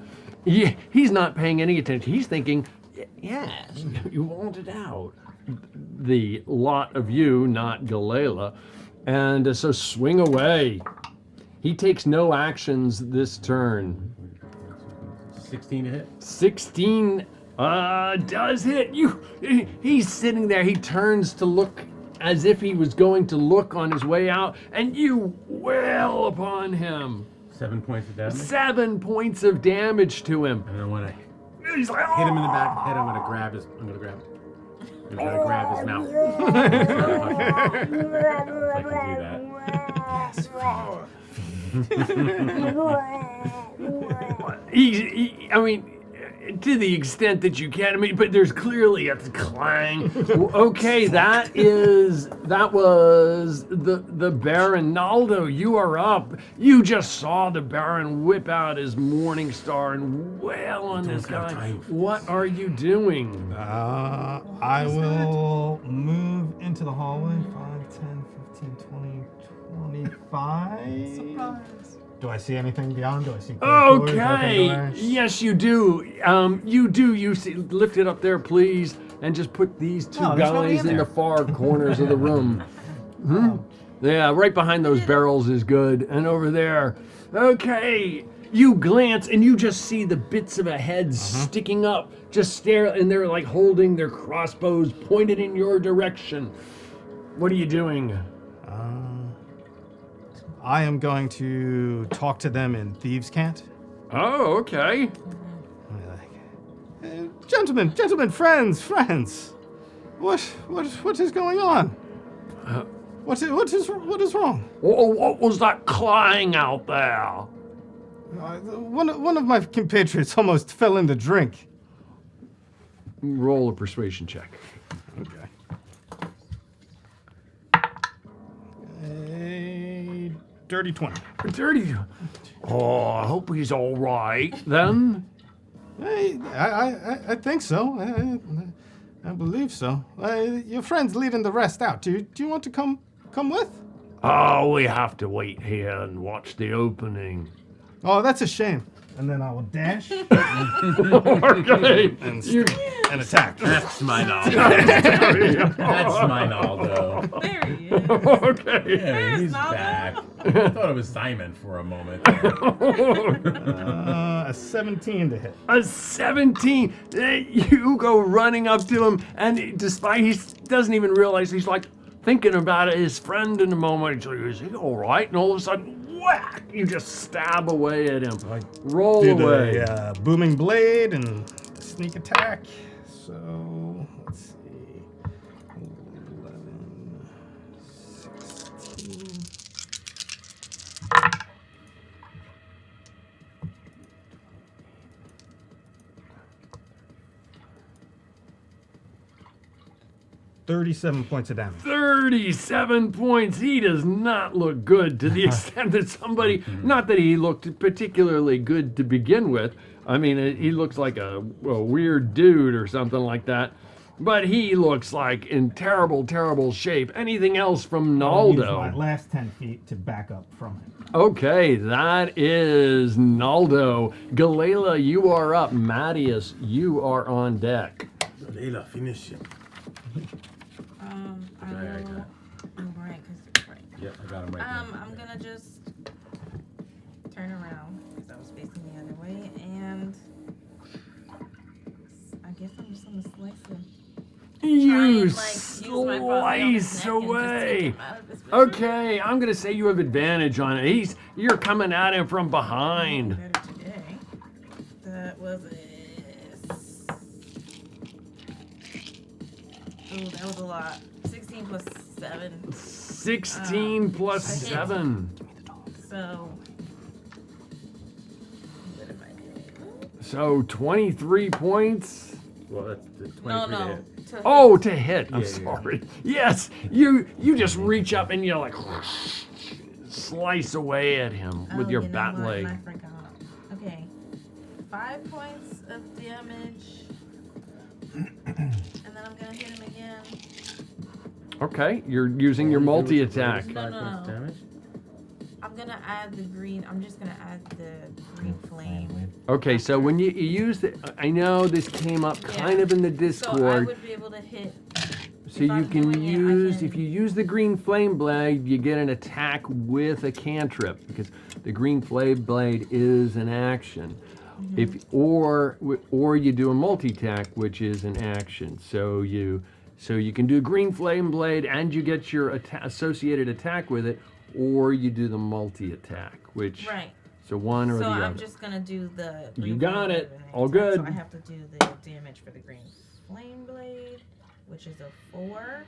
He's not paying any attention. He's thinking, yes, you want it out. The lot of you, not Galela. And so swing away. He takes no actions this turn. 16 to hit. 16 does hit. He's sitting there. He turns to look as if he was going to look on his way out, and you wail upon him. 7 points of damage. 7 points of damage to him. And then when I He's like, hit him in the back of the head, I'm gonna grab his mouth. I'm gonna grab his mouth. If I can do that. I mean, to the extent that you can. I mean, but there's clearly a clang. Okay, that was the Baron. Naldo, you are up. You just saw the Baron whip out his morning star and wail on this guy. What are you doing? I will move into the hallway. 5, 10, 15, 20, 25. Surprise. Do I see anything beyond? Do I see closed doors, open Okay. doors? Yes, you do. You do. You see, lift it up there, please, and just put these two No, there's nobody guys in in the there. far corners of the room. Yeah, right behind those barrels is good, and over there. Okay. You glance and you just see the bits of a head sticking up. Just stare, and they're like holding their crossbows pointed in your direction. What are you doing? I am going to talk to them in Thieves' Cant. Oh, okay. Gentlemen, friends. What is going on? What is wrong? What was that crying out there? One of my compatriots almost fell in the drink. Roll a persuasion check. Okay. A dirty 20. Dirty. Oh, I hope he's all right then. Hey, I think so. I believe so. Your friend's leading the rest out. Do you want to come with? Oh, we have to wait here and watch the opening. Oh, that's a shame. And then I will dash. Okay. And attack. That's my Naldo. That's my Naldo. There he is. Okay. Yeah, There's he's Naldo. back. I thought it was Simon for a moment. A 17 to hit. A 17. You go running up to him, and despite he doesn't even realize, he's like thinking about it, his friend in a moment. He's like, is he all right? And all of a sudden, whack! You just stab away at him. Roll Did away. a booming blade and sneak attack. So let's see. 11, 16. $37 points of damage. 37 points. He does not look good to the extent that somebody, not that he looked particularly good to begin with. I mean, he looks like a weird dude or something like that. But he looks like in terrible, terrible shape. Anything else from I'll use Naldo? my last 10 feet to back up from him. Okay, that is Naldo. Galila, you are up. Mattias, you are on deck. Layla, finish it. I will. Oh, right, right. Yep, I got him right now. I'm gonna just turn around because I was facing the other way, and I guess I'm just gonna slice him. You slice slice away. Okay, I'm gonna say you have advantage on it. You're coming at him from behind. Better today. That was it. Ooh, that was a lot. 16 plus 7. 16 plus 7. So, what am I doing? So 23 points. Well, that's the 23 No. to hit. Oh, to hit. I'm Yeah, sorry. Yes, you just reach up and you like slice away at him with your bat leg. I forgot. Okay. 5 points of damage. And then I'm gonna hit him again. Okay, you're using your multi-attack. No. Damage? I'm gonna add the green. I'm just gonna add the green flame. Okay, so when you use the, I know this came up kind of in the Discord. So I would be able to hit. So you can use, if you use the green flame blade, you get an attack with a cantrip because the green flame blade is an action. If or you do a multi-attack, which is an action. So you can do green flame blade and you get your associated attack with it, or you do the multi-attack, which Right. so one or the other. So I'm just gonna do the. You got it. All attack, good. So I have to do the damage for the green flame blade, which is a 4.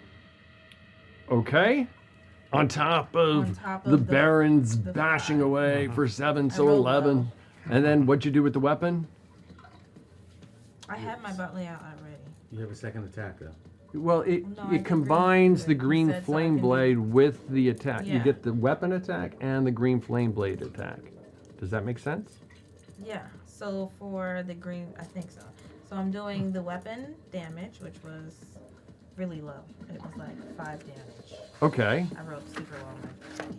Okay. On top of, the Baron's bashing away for 7, so 11. And then what'd you do with the weapon? I had my butt layout already. You have a second attack, though. Well, No, I it did combines the green green blade. You said so I flame can do- blade with the attack. You Yeah. get the weapon attack and the green flame blade attack. Does that make sense? Yeah. So for the green, I think so. So I'm doing the weapon damage, which was really low. It was like 5 damage. Okay. I wrote super low on my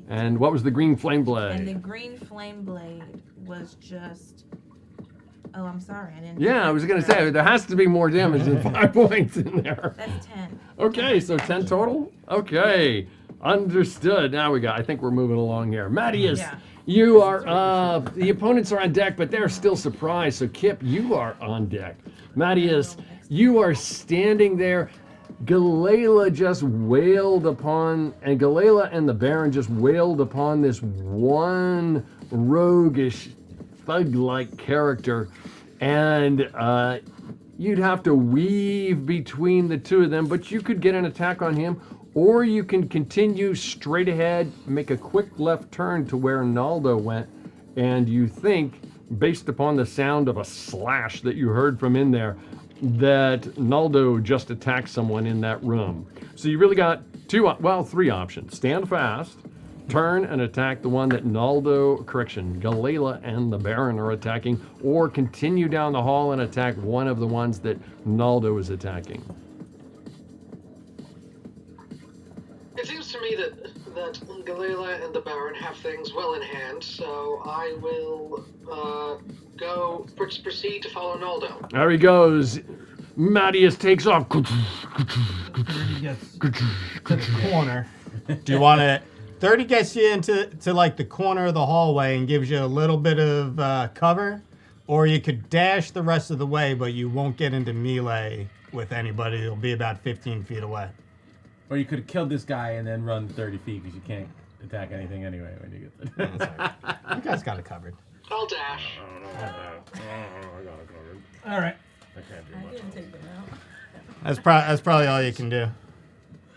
And what was the green flame blade? And the green flame blade was just. Oh, I'm sorry, I didn't. Yeah, I was going to say, there has to be more damage than 5 points in there. That's 10. Okay, so 10 total? Okay, understood. Now I think we're moving along here. Mattias, you are, the opponents are on deck, but they're still surprised. So Kip, you are on deck. Mattias, you are standing there. Galela just wailed upon, and Galela and the Baron just wailed upon this one roguish, thug-like character, and you'd have to weave between the two of them, but you could get an attack on him, or you can continue straight ahead, make a quick left turn to where Naldo went, and you think, based upon the sound of a slash that you heard from in there, that Naldo just attacked someone in that room. So you really got 3 options. Stand fast, turn and attack the one that Galela and the Baron are attacking, or continue down the hall and attack one of the ones that Naldo is attacking. It seems to me that Galela and the Baron have things well in hand, so I will proceed to follow Naldo. There he goes. Mattias takes off. He gets to the corner. Do you want to... 30 gets you into like the corner of the hallway and gives you a little bit of cover, or you could dash the rest of the way, but you won't get into melee with anybody. It'll be about 15 feet away. Or you could have killed this guy and then run 30 feet because you can't attack anything anyway when you get there. You guys got it covered. I'll dash. I got it covered. All right. I can't do I much. didn't take them out. That's probably all you can do.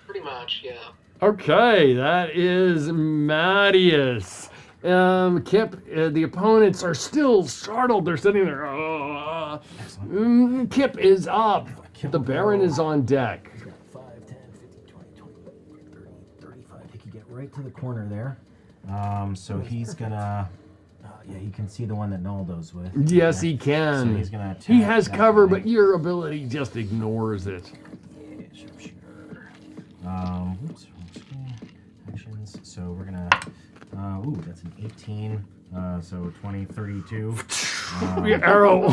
Pretty much, yeah. Okay, that is Mattias. Kip, the opponents are still startled. They're sitting there. Kip is up. The Baron is on deck. 5, 10, 15, 20, 30, 35. He could get right to the corner there. So he's gonna... he can see the one that Naldo's with. Yes, he can. So he's gonna attack. He has that cover, guy. but your ability just ignores it. Yeah, sure. Oops. Actions. So we're gonna... that's an 18. So 20, 32. Your arrow.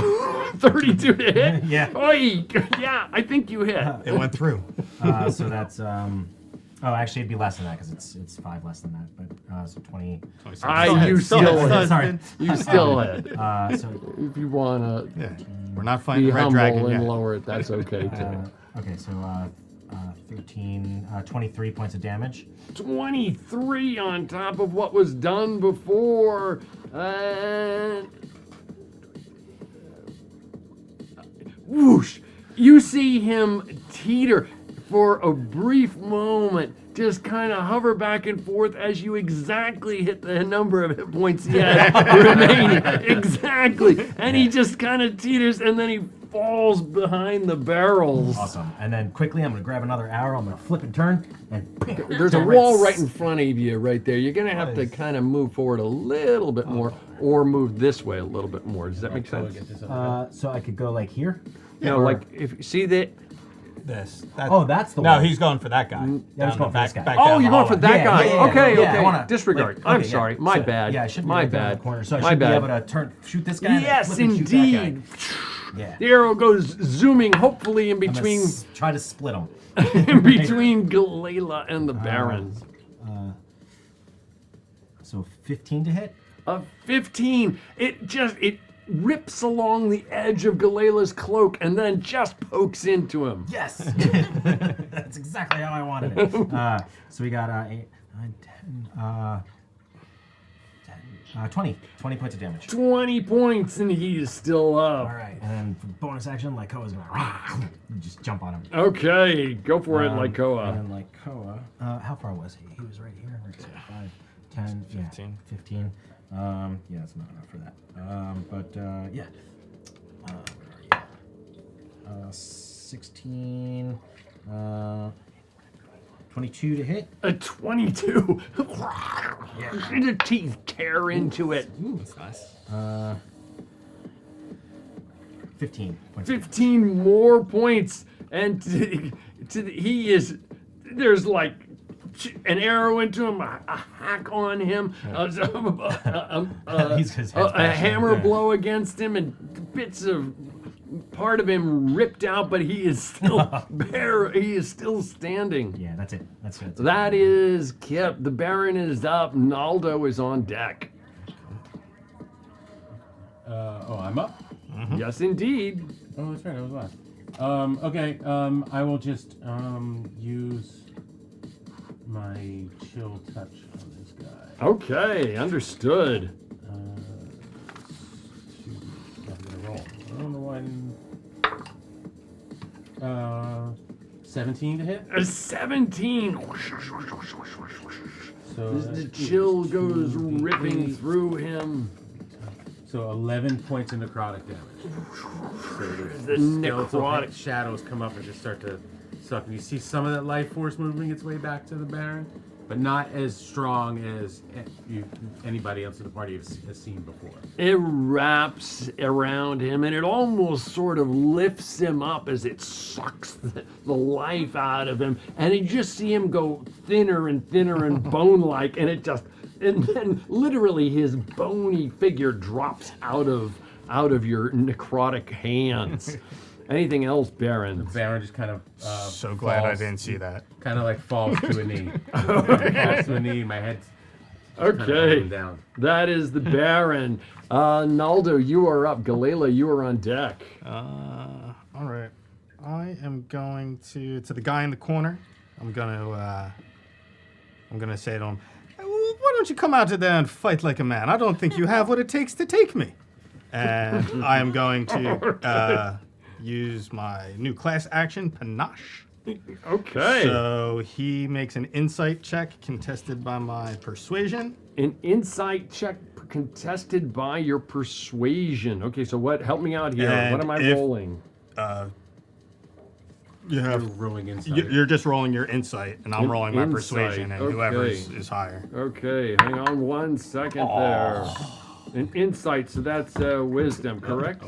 32 to hit? Yeah. Oy, yeah, I think you hit. It went through. So that's... actually, it'd be less than that because it's 5 less than that. But so 20. You still hit. Sorry. You still hit. So if you wanna, we're not be fighting Red humble Dragon and yet. lower it. That's okay too. Okay, so 13, 23 points of damage. 23 on top of what was done before. Whoosh! You see him teeter for a brief moment, just kind of hover back and forth as you exactly hit the number of hit points he had remaining. Exactly. And he just kind of teeters and then he falls behind the barrels. Awesome. And then quickly, I'm going to grab another arrow. I'm going to flip and turn. And there's a wall right in front of you right there. You're going to have to kind of move forward a little bit more or move this way a little bit more. Does that make sense? So I could go like here? No, like if you see that. This. That's the No, one. he's going for that guy. Yeah, he's going for this guy. Oh, you're going for that guy. Okay. I wanna, Disregard. like, I'm okay, sorry. yeah. My So, bad. Yeah, I shouldn't My be right there in bad. the corner. So I My should bad. be able to shoot this guy. Yes, and flip and shoot that indeed. guy. Yeah. The arrow goes zooming, hopefully in between. Try to split them. In between Galela and the Baron. So 15 to hit. A 15. It rips along the edge of Galela's cloak and then just pokes into him. Yes. That's exactly how I wanted it. So we got 8, 9, 10, 20 points of damage. 20 points and he is still up. All right, and then for bonus action, Lykoa's gonna just jump on him. Okay, go for it, Lykoa. And then Lykoa, how far was he? He was right here. Right, so 5, 10, 15. 15. Yeah, it's not enough for that. Yeah. Where are you? 16. 22 to hit. A 22. The teeth tear into it. Ooh, that's nice. 15 points. 15 more points, and he is. There's like an arrow into him, a hack on him, His head's a bashing. hammer blow against him, and bits of part of him ripped out, but he is still bare. He is still standing. Yeah, that's it. That's it. That is Kip. The Baron is up. Naldo is on deck. I'm up? Yes, indeed. Oh, that's right, I was last. Okay, I will just use my chill touch on this guy. Okay, understood. I'm gonna roll. On the one. 17 to hit? A 17. So The chill goes ripping through him. So 11 points of necrotic damage. So The skeletal necrotic shadows come up and just start to suck. And you see some of that life force moving its way back to the Baron, but not as strong as anybody else in the party has seen before. It wraps around him and it almost sort of lifts him up as it sucks the life out of him. And you just see him go thinner and thinner and bone-like, and and then literally his bony figure drops out of your necrotic hands. Anything else, Baron? The Baron just kind of So glad I didn't see that. Kind of like falls to a knee. Falls to a knee. My head's okay. kind of going down. That is the Baron. Naldo, you are up. Galila, you are on deck. All right. I am going to the guy in the corner. I'm gonna say to him, "Hey, why don't you come out there and fight like a man? I don't think you have what it takes to take me." And I am going to use my new class action, Panache. Okay. So he makes an insight check contested by my persuasion. An insight check contested by your persuasion. Okay, so what? Help me out here. And what am I if, rolling? You're rolling insight. You're just rolling your insight, and I'm rolling my Insight, persuasion, and whoever is higher. Okay, hang on 1 second there. An insight, so that's wisdom, correct?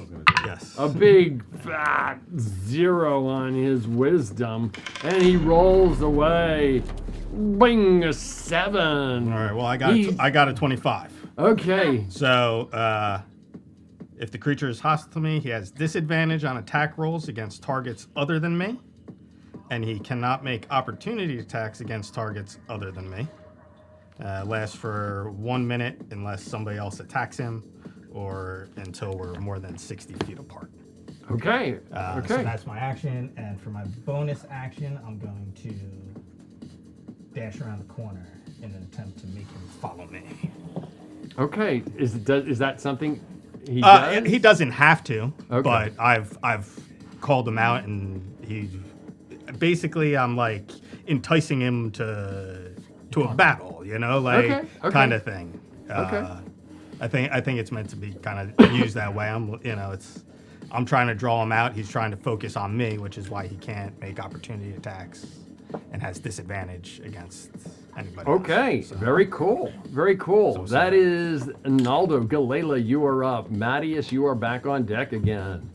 Yes. A big fat 0 on his wisdom, and he rolls away. Bing, a 7. All right. Well, I got a 25. Okay. So, if the creature is hostile to me, he has disadvantage on attack rolls against targets other than me, and he cannot make opportunity attacks against targets other than me. Lasts for 1 minute unless somebody else attacks him, or until we're more than 60 feet apart. Okay. So that's my action, and for my bonus action, I'm going to dash around the corner in an attempt to make him follow me. Okay. Is that something he does? He doesn't have to, Okay. but I've called him out, and he basically I'm like enticing him to a battle, Okay. kind of thing. Okay. I think it's meant to be kind of used that way. I'm trying to draw him out. He's trying to focus on me, which is why he can't make opportunity attacks and has disadvantage against anybody else. Okay, very cool. Very cool. That is Naldo. Galila, you are up. Mattias, you are back on deck again.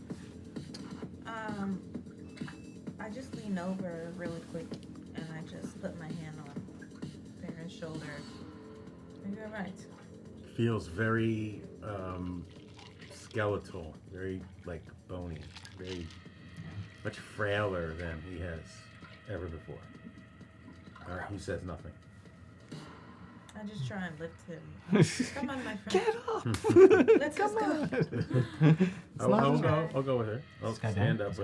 I just lean over really quick and I just put my hand on Baron's shoulder. Are you alright? Feels very skeletal, very bony, very much frailer than he has ever before. He says nothing. I just try and lift him. Come on, my friend. Get up! Let's just go. I'll go with her. I'll stand up.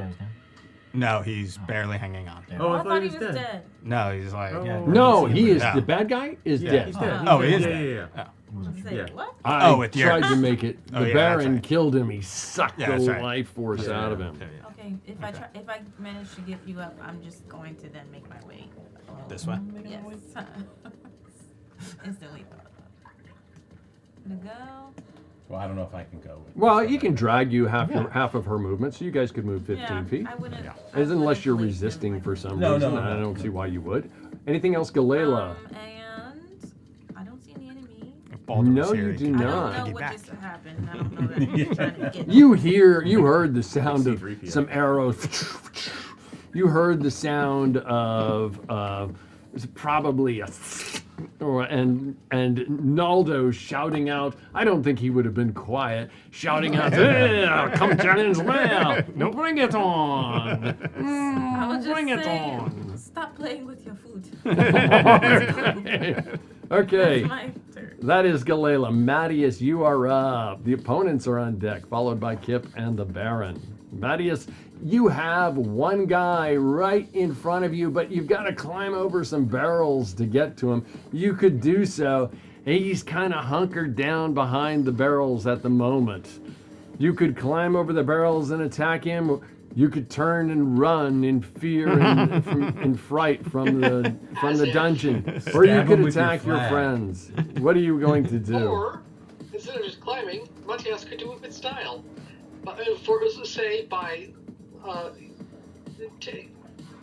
No, he's barely hanging on. Oh, I thought he was dead. No, he's like... No, he is. No. The bad guy is dead. He's dead. Oh, he is Yeah, dead. yeah. Say, what? I at the end. tried to make it. The Oh, yeah, Baron that's right. killed him. He sucked Yeah, the that's right. life force out of him. Okay, if I manage to get you up, I'm just going to then make my way. This way? Yes. Instantly thought. Gonna go. Well, I don't know if I can go. Well, you can drag you half of her movement, so you guys could move 15 feet. I wouldn't. As unless you're resisting for some reason. No, I don't see why you would. Anything else, Galila? And I don't see any enemy. No, you do I not. don't know what just happened. I don't know that I'm trying to get. You heard the sound of some arrows. You heard the sound of There's probably a and Naldo shouting out. I don't think he would have been quiet, shouting out, "Hey, come challenge well. No, bring it on. I was just Bring it saying, on." stop playing with your food. Okay. That's my turn. That is Galela. Mattias, you are up. The opponents are on deck, followed by Kip and the Baron. Mattias, you have one guy right in front of you, but you've got to climb over some barrels to get to him. You could do so. He's kind of hunkered down behind the barrels at the moment. You could climb over the barrels and attack him. You could turn and run in fear and in fright from the dungeon, or you could attack your friends. What are you going to do? Or, instead of just climbing, Matthias could do it with style. For say by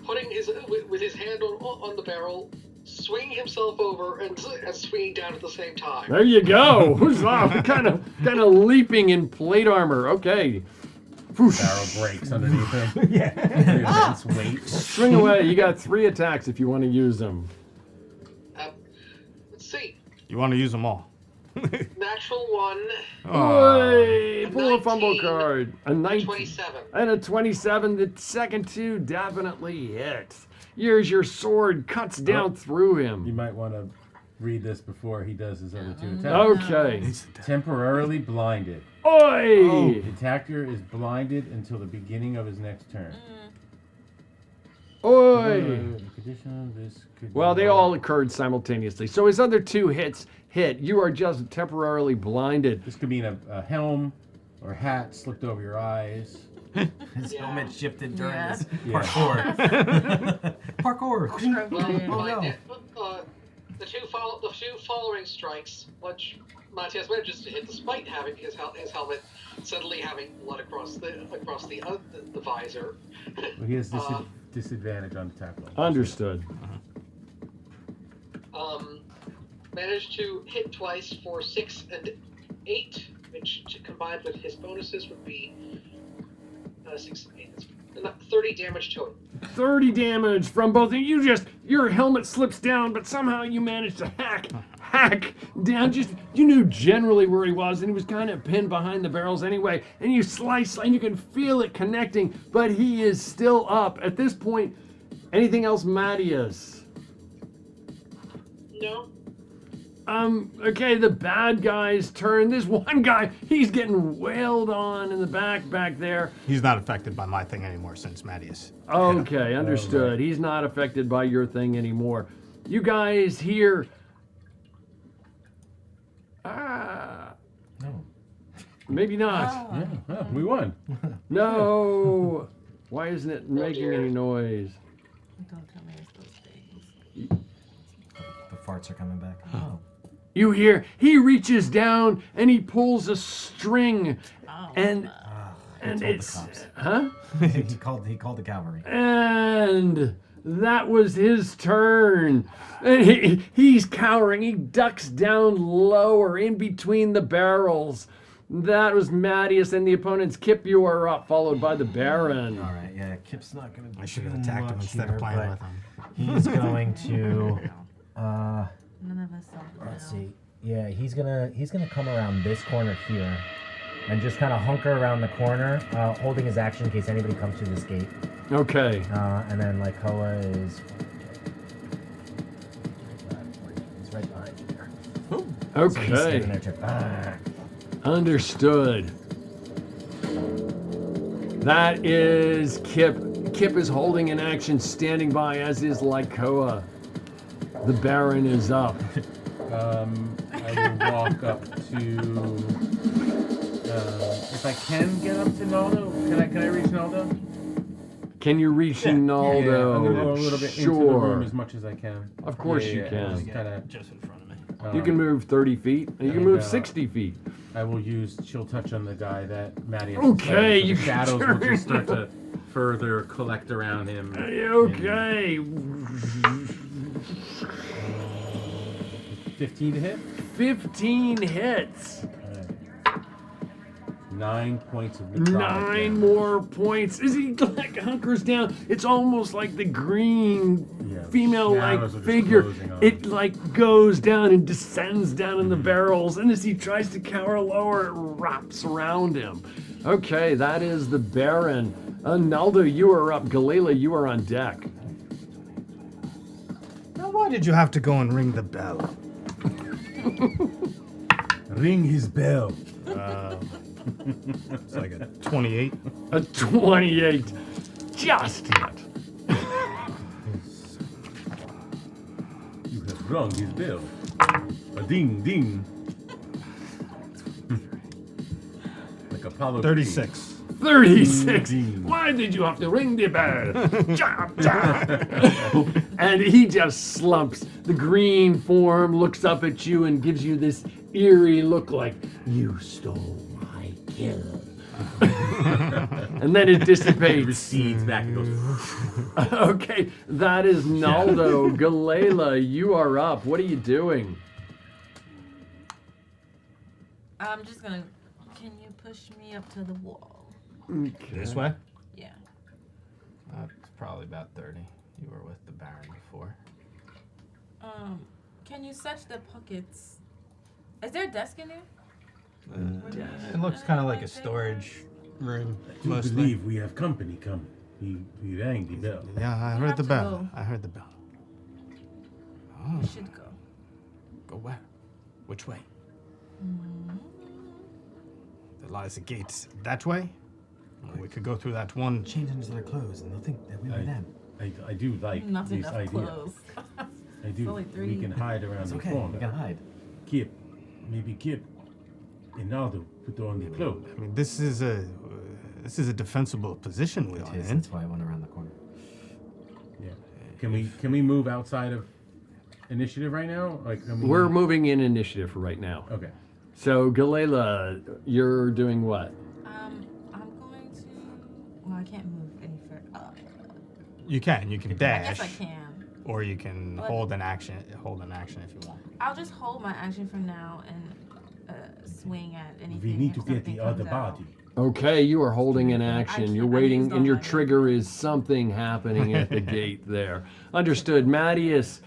putting with his hand on the barrel, swinging himself over and swinging down at the same time. There you go. Who's off? kind of leaping in plate armor. Okay. Barrel breaks underneath him. Yeah. Immense weight. Swing away. You got 3 attacks if you want to use them. Let's see. You want to use them all. Natural 1. Hey, pull a fumble card. A 19. 27. And a 27. The second 2 definitely hits. Here's your sword. Cuts down through him. You might want to read this before he does his other 2 attacks. Okay. Temporarily blinded. Oi! The attacker is blinded until the beginning of his next turn. Oi! This could Well, they all occurred simultaneously. So his other 2 hits hit. You are just temporarily blinded. This could mean a helm or hat slipped over your eyes. His helmet shifted during this Yeah. parkour. Parkour. Well, the two following strikes, which Matthias manages to hit despite having his helmet suddenly having blood across the visor. Well, he has disadvantage on attack roll. Understood. Managed to hit twice for 6 and 8, which combined with his bonuses would be 6 and 8. That's 30 damage to him. 30 damage from both of you. Your helmet slips down, but somehow you manage to hack down. You knew generally where he was, and he was kind of pinned behind the barrels anyway. And you slice, and you can feel it connecting, but he is still up. At this point, anything else, Mattias? No. Okay, the bad guy's turn. This one guy, he's getting wailed on in the back there. He's not affected by my thing anymore since Mattias. Okay, understood. right. He's not affected by your thing anymore. You guys here. No. Maybe not. Yeah, well, we won. No. Why isn't it making dear. any noise? Don't tell me it's those things. The farts are coming back. Oh. You hear he reaches down and he pulls a string, and told it's the cops. huh? he called the cavalry. And that was his turn. And he's cowering. He ducks down lower in between the barrels. That was Mattias, and the opponent's Kip. You are up, followed by the Baron. All right, yeah, Kip's not going to do I should have too attacked him much instead here, of playing but with him. He's going to. None of us saw. Let's see. Yeah, he's gonna come around this corner here, and just kind of hunker around the corner, holding his action in case anybody comes through this gate. Okay. And then Lycoa is. He's right behind you there. So he's Okay. standing there to. Understood. That is Kip. Kip is holding an action, standing by, as is Lycoa. The Baron is up. I will walk up to. If I can get up to Naldo, can I reach Naldo? Can you reach Naldo? Yeah, I'm gonna go a little bit into the room as much as I can. Of course you can. Just in front of me. You can move 30 feet, and you can and, move 60 feet. I will use Chill Touch on the guy that Mattias. Okay, so you the shadows turn. will just start to further collect around him. Okay. 15 to hit. 15 hits. 9 points of necrotic 9 damage. more points. As he like hunkers down, it's almost like the green female-like shadows are just figure. closing on It like goes down and descends down in the barrels, and as he tries to cower lower, it wraps around him. Okay, that is the Baron. Naldo, you are up. Galila, you are on deck. Now, why did you have to go and ring the bell? Ring his bell. It's like a 28. A 28. Just hit. You have rung his bell. A ding ding. Like Apollo 36. 36. Why did you have to ring the bell? Chop, chop. And he just slumps. The green form looks up at you and gives you this eerie look like, you stole my kill. And then it dissipates. It recedes back and goes. Okay, that is Naldo. Galila, you are up. What are you doing? I'm just gonna. Can you push me up to the wall? Okay. This way? Yeah. It's probably about 30. You were with the Baron before. Can you search the pockets? Is there a desk in there? It looks kind of like a storage room. I do Mostly. believe we have company come. He rang the bell. Yeah, I You heard have the to bell. go. I heard the bell. Oh, We should go. go where? Which way? There lies a gate that way. We could go through that one. Change into their clothes and they'll think that we were them. I do like Not this enough idea. clothes. I do. only 3. We can hide around It's the okay, corner. we can hide. Kip, maybe Kip and Naldo put on the cloak. I mean, this is a defensible position we are It is, in. that's why I went around the corner. Yeah. Can we move outside of initiative right now? Like We're moving in initiative for right now. Okay. So, Galila, you're doing what? I'm going to. Well, I can't move any further. You can I dash, guess I can. or you can But- hold an action. Hold an action if you want. I'll just hold my action for now and swing at anything. We need to if get something the other comes out. body. Okay, you are holding an action. You're I waiting, used all and your my trigger is something happening at the gate there. Understood. Mattias,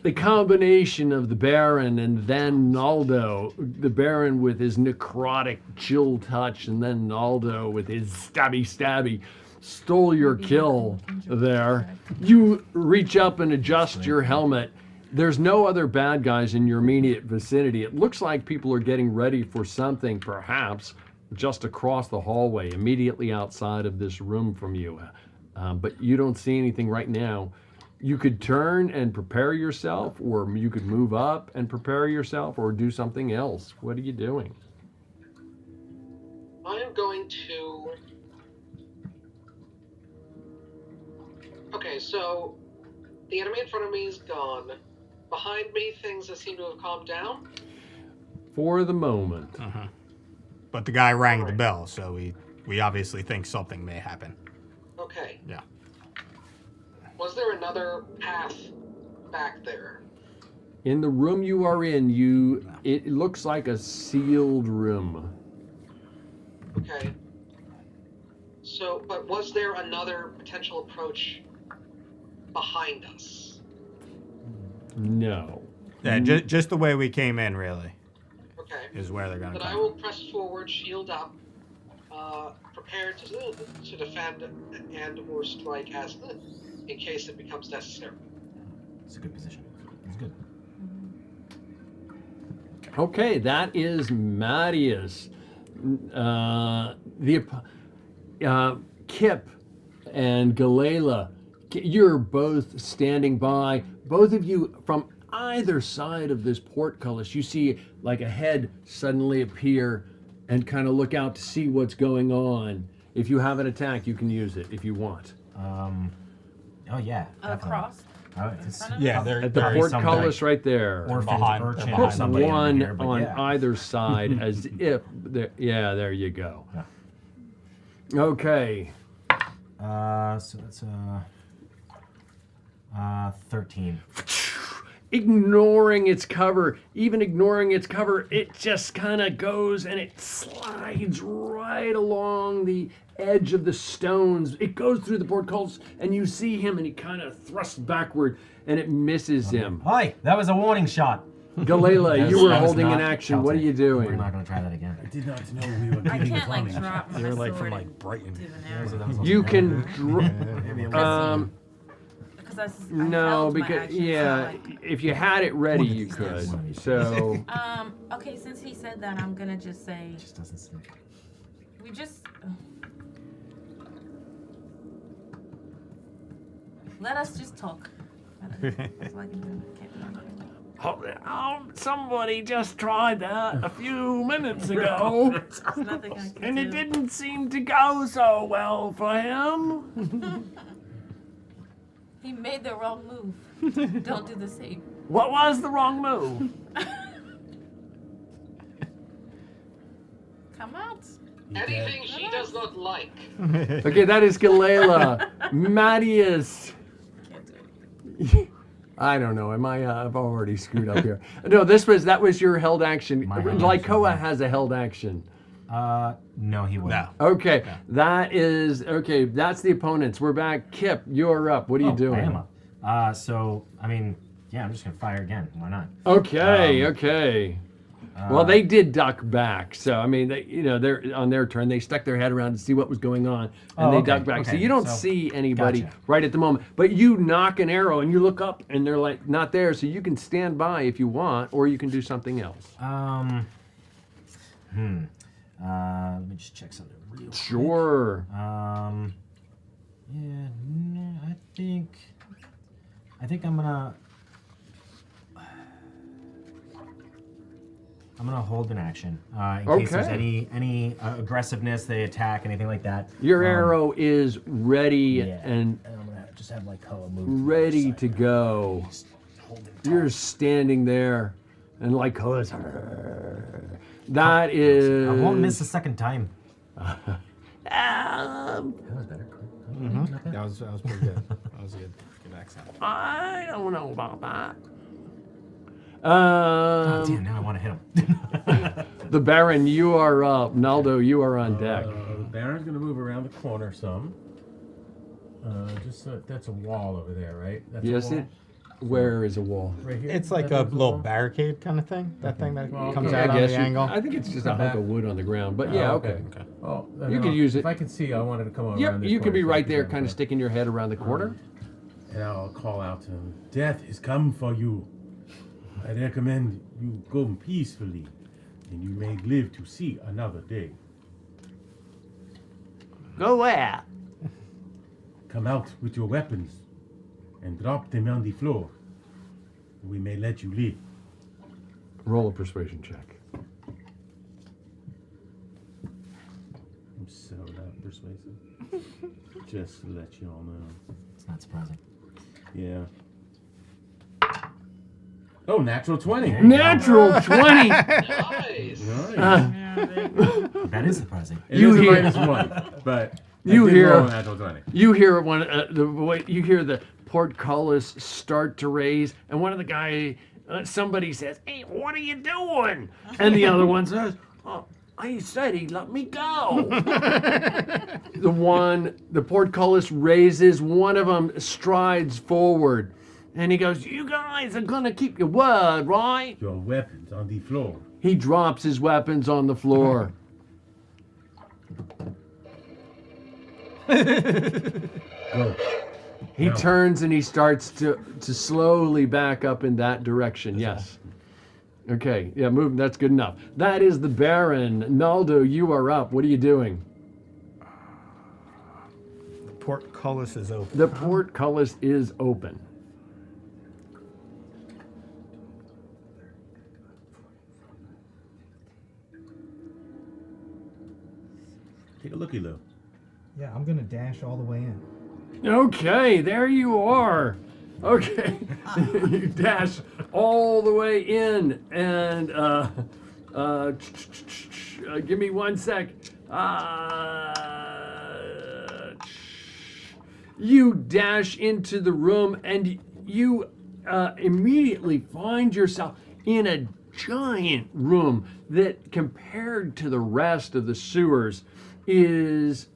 the combination of the Baron and then Naldo, the Baron with his necrotic chill touch, and then Naldo with his stabby, stole your kill there. You reach up and adjust your helmet. There's no other bad guys in your immediate vicinity. It looks like people are getting ready for something, perhaps just across the hallway, immediately outside of this room from you. But you don't see anything right now. You could turn and prepare yourself, or you could move up and prepare yourself, or do something else. What are you doing? I am going to. Okay, so the enemy in front of me is gone. Behind me, things that seem to have calmed down. For the moment. But the guy rang the bell, so we obviously think something may happen. Okay. Yeah. Was there another path back there? In the room you are in, it looks like a sealed room. Okay. So, but was there another potential approach behind us? No. Yeah, just the way we came in, really. Okay. Is where they're gonna Then come. I will press forward, shield up, prepared to defend and/or strike as in case it becomes necessary. It's a good position. It's good. Okay, that is Mattias. Kip and Galila, you're both standing by. Both of you, from either side of this portcullis, you see like a head suddenly appear and kind of look out to see what's going on. If you have an attack, you can use it if you want. Oh yeah. Across. Yeah, at the portcullis right there. Or Put one on either side as if. There you go. Yeah. Okay. So that's 13. Ignoring its cover, it just kind of goes and it slides right along the edge of the stones. It goes through the portcullis, and you see him, and he kind of thrusts backward, and it misses him. Hi, that was a warning shot. Galela, you were holding an action. What are you doing? We're not going to try that again. I did not know we were I getting can't like coming. drop my They were like sword from like and Brighton. do an arrow. You can. Because I No, held my because action, so, yeah, like- if you had it ready, you could. So Okay, since he said that, I'm gonna just say. Just doesn't stick. We just. Let us just talk. That's all I can do. Can't do anything. somebody just tried that a few minutes ago, There's nothing I can and do. it didn't seem to go so well for him. He made the wrong move. Don't do the same. What was the wrong move? Come out. Anything she does not like. Okay, that is Galela. Mattias. I don't know. I've already screwed up here. No, that was your held action. Lycoa has a held action. No, he wouldn't. Okay, that's the opponents. We're back. Kip, you're up. What are you doing? I am up. So, I mean, yeah, I'm just going to fire again. Why not? Okay. Well, they did duck back, so I mean, they're on their turn. They stuck their head around to see what was going on, and they ducked back. So you don't see anybody right at the moment. But you knock an arrow, and you look up, and they're like not there. So you can stand by if you want, or you can do something else. Let me just check something real quick. Sure. I think I'm gonna hold an action in case there's any aggressiveness, they attack, anything like that. Your arrow is ready, and I'm gonna just have Lycoa move. ready to go. You're standing there, and Lycoa's. That is. I won't miss a second time. That was better. That was pretty good. That was good. Good accent. I don't know about that. Oh, damn, now I want to hit him. The Baron, you are up. Naldo, you are on deck. The Baron's going to move around the corner some. That's a wall over there, right? That's Yes, a wall? Where is a wall? Right here? It's like a little barricade kind of thing. That thing that comes I out on guess the angle. I think it's just a hunk of wood on the ground, but yeah, okay. Oh, You could use it. If I can see, I wanted to come around Yep, this you could be corner, right so there, I can kind of sticking your head around the corner. And I'll call out to him, "Death has come for you. I recommend you go peacefully, and you may live to see another day. Go where? Come out with your weapons and drop them on the floor. We may let you live." Roll a persuasion check. I'm so not persuasive. Just to let you all know. It's not surprising. Yeah. Oh, natural 20. Natural 20. Nice. That is surprising. It You is a hear- -1, but You I did hear roll a natural 20. You hear you hear the portcullis start to raise, and one of the guy, somebody says, "Hey, what are you doing?" And the other one says, "Oh, I said he let me go." The portcullis raises. One of them strides forward, and he goes, "You guys are gonna keep your word, right?" Your weapons on the floor. He drops his weapons on the floor. Go. He No. turns and he starts to slowly back up in that direction. Yes. Okay. Yeah, move. That's good enough. That is the Baron. Naldo, you are up. What are you doing? The portcullis is open. The portcullis is open. Take a looky, Lou. Yeah, I'm gonna dash all the way in. Okay, there you are. Okay, you dash all the way in, and give me 1 sec. You dash into the room, and you immediately find yourself in a giant room that, compared to the rest of the sewers, is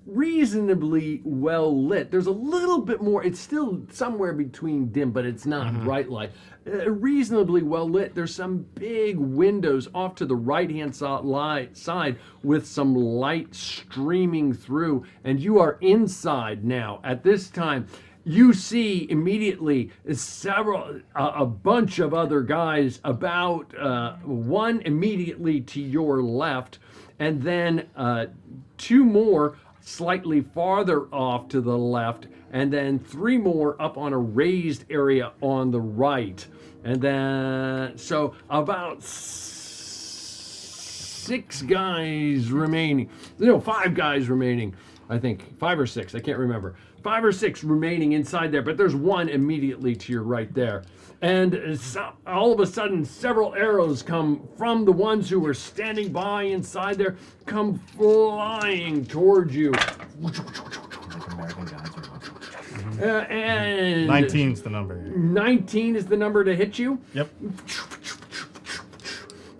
reasonably well lit. There's a little bit more. It's still somewhere between dim, but it's not bright light. Reasonably well lit. There's some big windows off to the right-hand side with some light streaming through, and you are inside now. At this time, you see immediately a bunch of other guys, about one immediately to your left, and then 2 more slightly farther off to the left, and then 3 more up on a raised area on the right. And then, so about 6 guys remaining. No, 5 guys remaining, I think. 5 or 6, I can't remember. 5 or 6 remaining inside there, but there's 1 immediately to your right there. And all of a sudden, several arrows come from the ones who were standing by inside there, come flying towards you. And 19's the number. 19 is the number to hit you? Yep.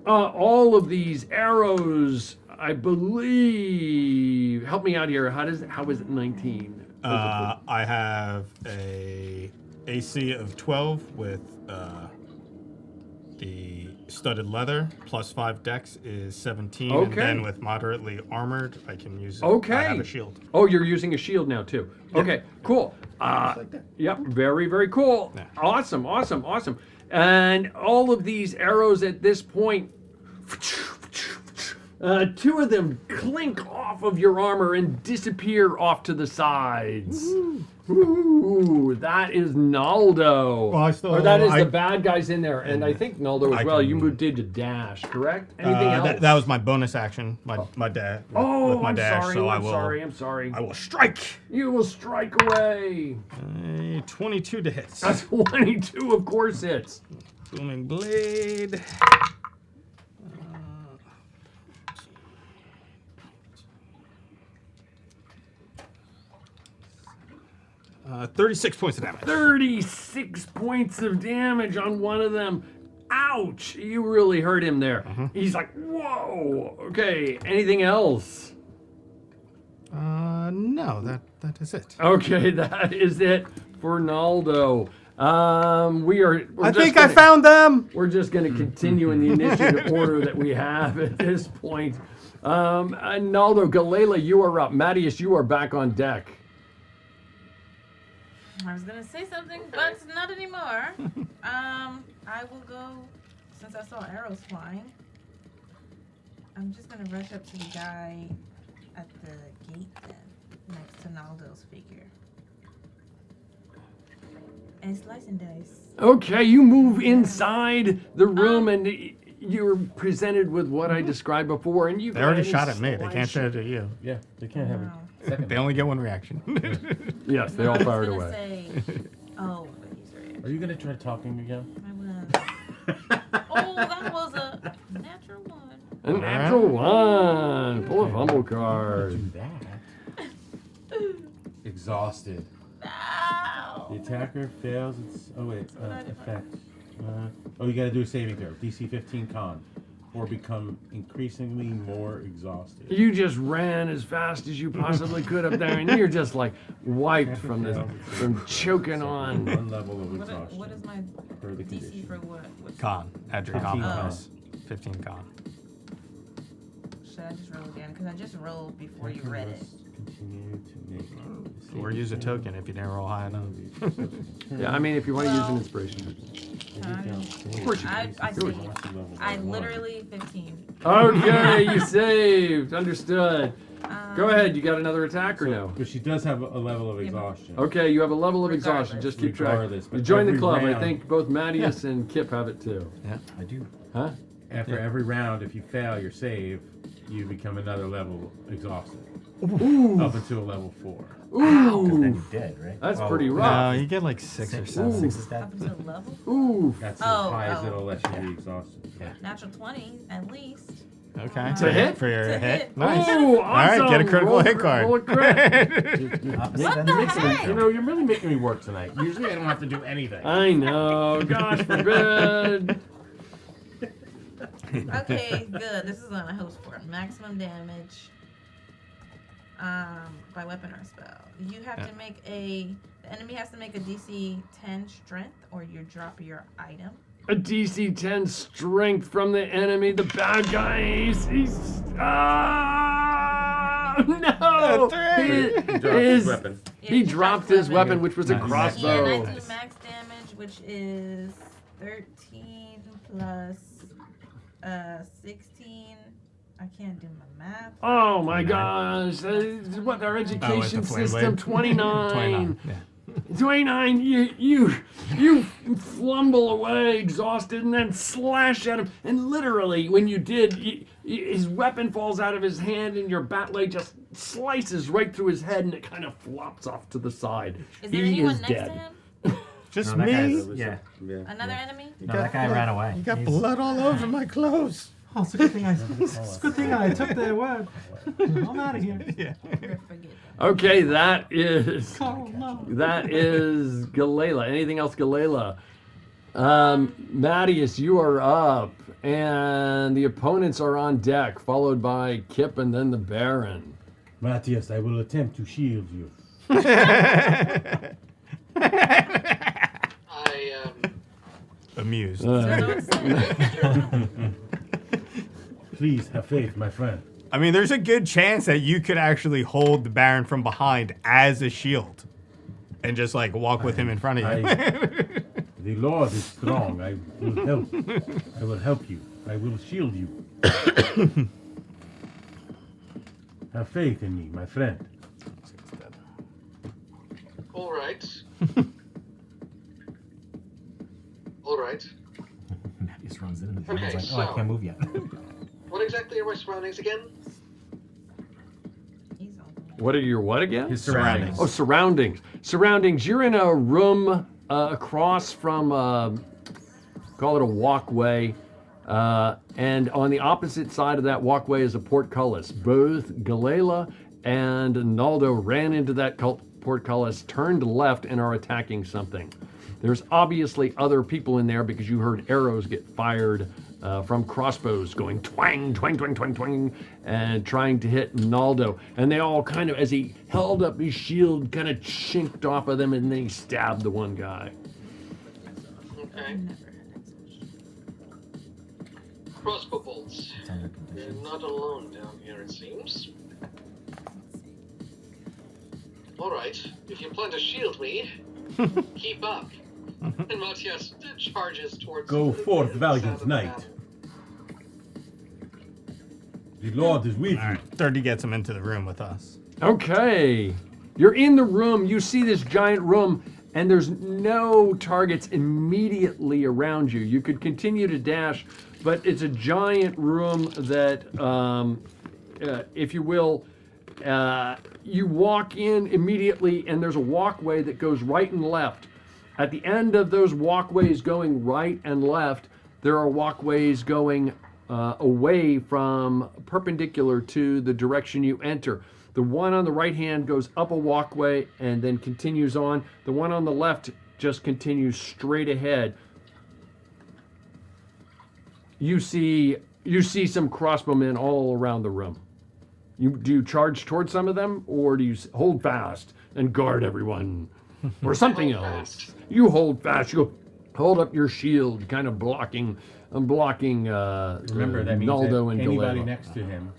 All of these arrows, I believe. Help me out here. How is it 19? I have a AC of 12 with the studded leather, plus 5 dex is 17. Okay. And then with moderately armored, I can use it. Okay. I have a shield. Oh, you're using a shield now too. Yep. Okay, cool. Yep, very, very cool. Yeah. Awesome, awesome, awesome. And all of these arrows at this point, 2 of them clink off of your armor and disappear off to the sides. Ooh, that is Naldo. Well, that is the bad guys in there, and I think Naldo as well. You did to dash, correct? Anything else? That was my bonus action. My dad. Oh, with my I'm dash, sorry. so I'm sorry. I will strike. You will strike away. 22 to hit. That's 22, of course hits. Booming blade. 36 points of damage. 36 points of damage on one of them. Ouch! You really hurt him there. He's like, whoa! Okay, anything else? No, that is it. Okay, that is it for Naldo. I found them! We're just going to continue in the initiative order that we have at this point. Naldo, Galila, you are up. Mattias, you are back on deck. I was gonna say something, but not anymore. I will go, since I saw arrows flying. I'm just gonna rush up to the guy at the gate then, next to Naldo's figure. And slice and dice. Okay, you move inside the room and you're presented with what I described before, and you. They already shot at me. They can't shoot at you. Yeah, they can't have it. They only get 1 reaction. Yes, they all fired I was away. gonna say, oh, but he's right. Are you gonna try talking again? I was. Oh, that was a natural 1. A natural 1. Pull a fumble card. Do that. Exhausted. No. The attacker fails its. Oh wait, effect. You gotta do a saving throw. DC 15 con, or become increasingly more exhausted. You just ran as fast as you possibly could up there, and you're just like wiped from choking on. 1 level of exhaustion. What is my per the DC condition. for what? Con. Add your 15 con con. bonus. 15 con. Should I just roll again? Because I just rolled before you read it. Continue to make. Or use a token if you didn't roll high enough. Yeah, I mean, if you want to use an inspiration. Of course you I can. saved. I literally 15. Okay, you saved. Understood. Go ahead. You got another attack or no? But she does have a level of exhaustion. Okay, you have a level of exhaustion. Just keep track. Regardless, but You join the every club. I round- think both Mattias and Kip have it too. Yeah. I do. Huh? After every round, if you fail your save, you become another level exhausted. Ooh. Up until level 4. Ooh. Then you're dead, right? That's Oh, pretty No, rough. you get like 6 or Six. 7. Six is that. Up until level? Ooh. That's as Oh, high as oh. it'll let you be exhausted. Yeah. Natural 20 at least. Okay. To hit? For your To hit. hit. Nice. Ooh, All right, get a awesome. critical Roll hit card. roll a crit. What the heck? You know, you're really making me work tonight. Usually I don't have to do anything. I know. Gosh forbid. Okay, good. This is what I hope for. Maximum damage. by weapon or spell. You have to make the enemy has to make a DC 10 strength, or you drop your item. A DC 10 strength from the enemy. The bad guy. No! He dropped his weapon, which was a crossbow. Yeah, and I do max damage, which is 13 plus 16. I can't do my math. Oh my gosh. What our education system, 29. 29. Yeah. 29, you flumble away exhausted and then slash at him. And literally, when you did, his weapon falls out of his hand and your bat blade just slices right through his head and it kind of flops off to the side. Is there anyone next dead. to him? Just No, that me? guy's- yeah. Another enemy? No, that guy ran away. You got blood all over my clothes. Oh, it's a good thing I took their word. I'm out of here. Yeah. Okay, that is Carl, no. Galela. Anything else, Galela? Mattias, you are up, and the opponents are on deck, followed by Kip and then the Baron. Matthias, I will attempt to shield you. I Amused. Please have faith, my friend. I mean, there's a good chance that you could actually hold the Baron from behind as a shield and just like walk with him in front of you. The Lord is strong. I will help. I will help you. I will shield you. Have faith in me, my friend. all right. All right. Mattias runs in and the Okay, Baron's like, oh, I can't move yet. What exactly are my surroundings again? What are your what again? His surroundings. Oh, surroundings. Surroundings. You're in a room across from, call it a walkway, and on the opposite side of that walkway is a portcullis. Both Galela and Naldo ran into that portcullis, turned left, and are attacking something. There's obviously other people in there because you heard arrows get fired from crossbows going twang, twang, twang, twang, twang, and trying to hit Naldo. And they all kind of, as he held up his shield, kind of chinked off of them, and then he stabbed the one guy. Okay. Crossbow bolts. You're not alone down here, it seems. Alright, if you plan to shield me, keep up. And Matthias charges towards Go forth, the valiant sound of the knight. battle. The Lord is with you. 30 gets him into the room with us. Okay. You're in the room. You see this giant room, and there's no targets immediately around you. You could continue to dash, but it's a giant room that, if you will, you walk in immediately, and there's a walkway that goes right and left. At the end of those walkways going right and left, there are walkways going away from perpendicular to the direction you enter. The one on the right hand goes up a walkway and then continues on. The one on the left just continues straight ahead. You see some crossbowmen all around the room. Do you charge towards some of them, or do you hold fast and guard everyone? Or something else. You hold fast. You hold up your shield, kind of blocking. Remember, that means Naldo that and anybody Galeva. next to him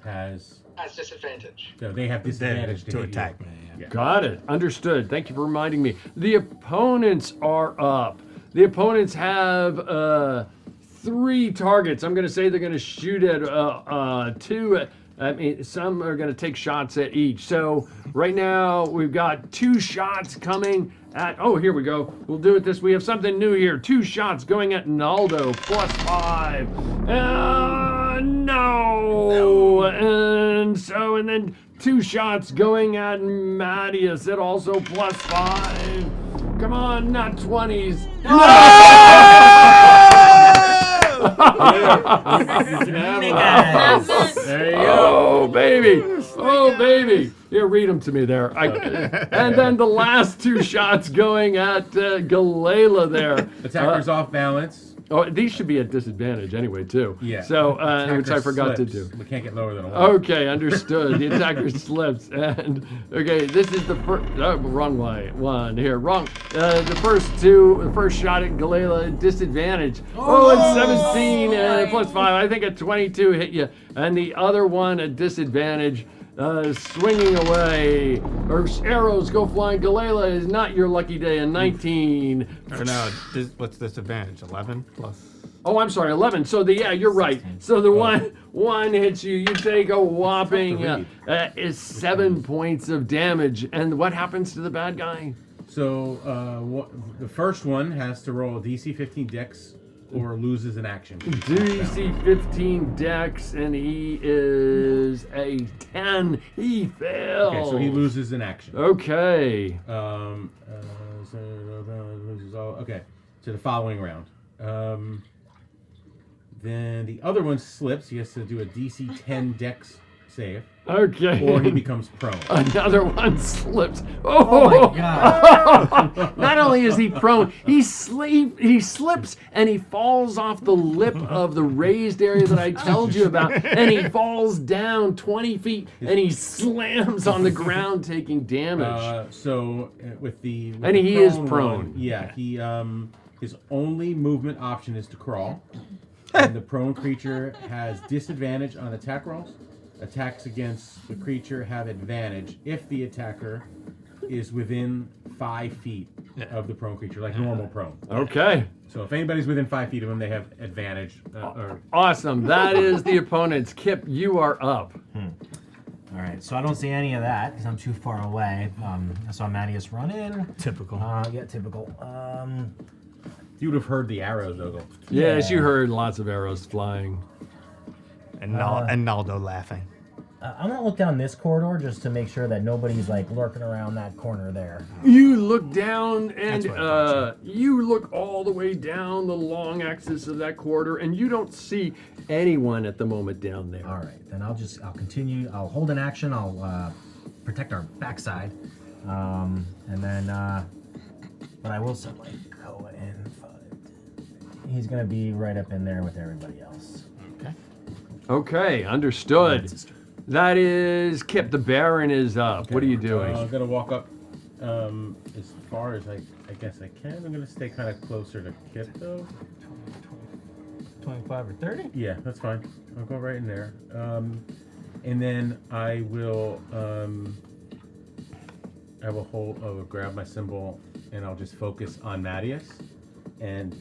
has disadvantage. So they have disadvantage to hit attack you. me. Yeah. Got it. Understood. Thank you for reminding me. The opponents are up. The opponents have 3 targets. I'm going to say they're going to shoot at 2. I mean, some are going to take shots at each. So right now we've got 2 shots coming at. Oh, here we go. We'll do it this. We have something new here. 2 shots going at Naldo +5. No. And then 2 shots going at Mattias at also +5. Come on, not 20s. There you go. Oh, baby. Oh, baby. Yeah, read them to me there. And then the last 2 shots going at Galela there. Attacker's off balance. Oh, these should be at disadvantage anyway, too. Yeah. So, which I forgot to do. We can't get lower than a 1. Okay, understood. The attacker slips. And, okay, this is the first, wrong way. 1 here, wrong. The first shot at Galela, disadvantage. Oh, it's 17 plus 5. I think a 22 hit you. And the other one, a disadvantage. Swinging away, or arrows go flying. Galela is not your lucky day. A 19. Or no, what's this advantage? 11 plus. Oh, I'm sorry, 11. So you're right. So the one hits you. You take a whopping is 7 points of damage. And what happens to the bad guy? So the first one has to roll a DC 15 Dex or loses an action. DC 15 Dex, and he is a 10. He fails. Okay, so he loses an action. Okay. Okay, to the following round. Then the other one slips. He has to do a DC 10 Dex save. Okay. Or he becomes prone. Another one slips. Oh my God. Not only is he prone, he slips and he falls off the lip of the raised area that I told you about, and he falls down 20 feet and he slams on the ground, taking damage. With the he is prone. Yeah, he his only movement option is to crawl. And the prone creature has disadvantage on attack rolls. Attacks against the creature have advantage if the attacker is within 5 feet of the prone creature, like normal prone. Okay. So if anybody's within 5 feet of him, they have advantage. Awesome. That is the opponents. Kip, you are up. All right, so I don't see any of that because I'm too far away. I saw Mattias run in. Typical. Yeah, typical. You would have heard the arrows, though. Yes, you heard lots of arrows flying. And Naldo laughing. I'm gonna look down this corridor just to make sure that nobody's like lurking around that corner there. You look down and you look all the way down the long axis of that corridor, and you don't see anyone at the moment down there. All right, then I'll continue. I'll hold an action. I'll protect our backside, and then but I will set like go in. He's gonna be right up in there with everybody else. Okay. Okay, understood. That is Kip. The Baron is up. Okay. What are you doing? I'm gonna walk up as far as I guess I can. I'm gonna stay kind of closer to Kip though. 25 or 30? Yeah, that's fine. I'll go right in there. And then I will grab my symbol and I'll just focus on Mattias. And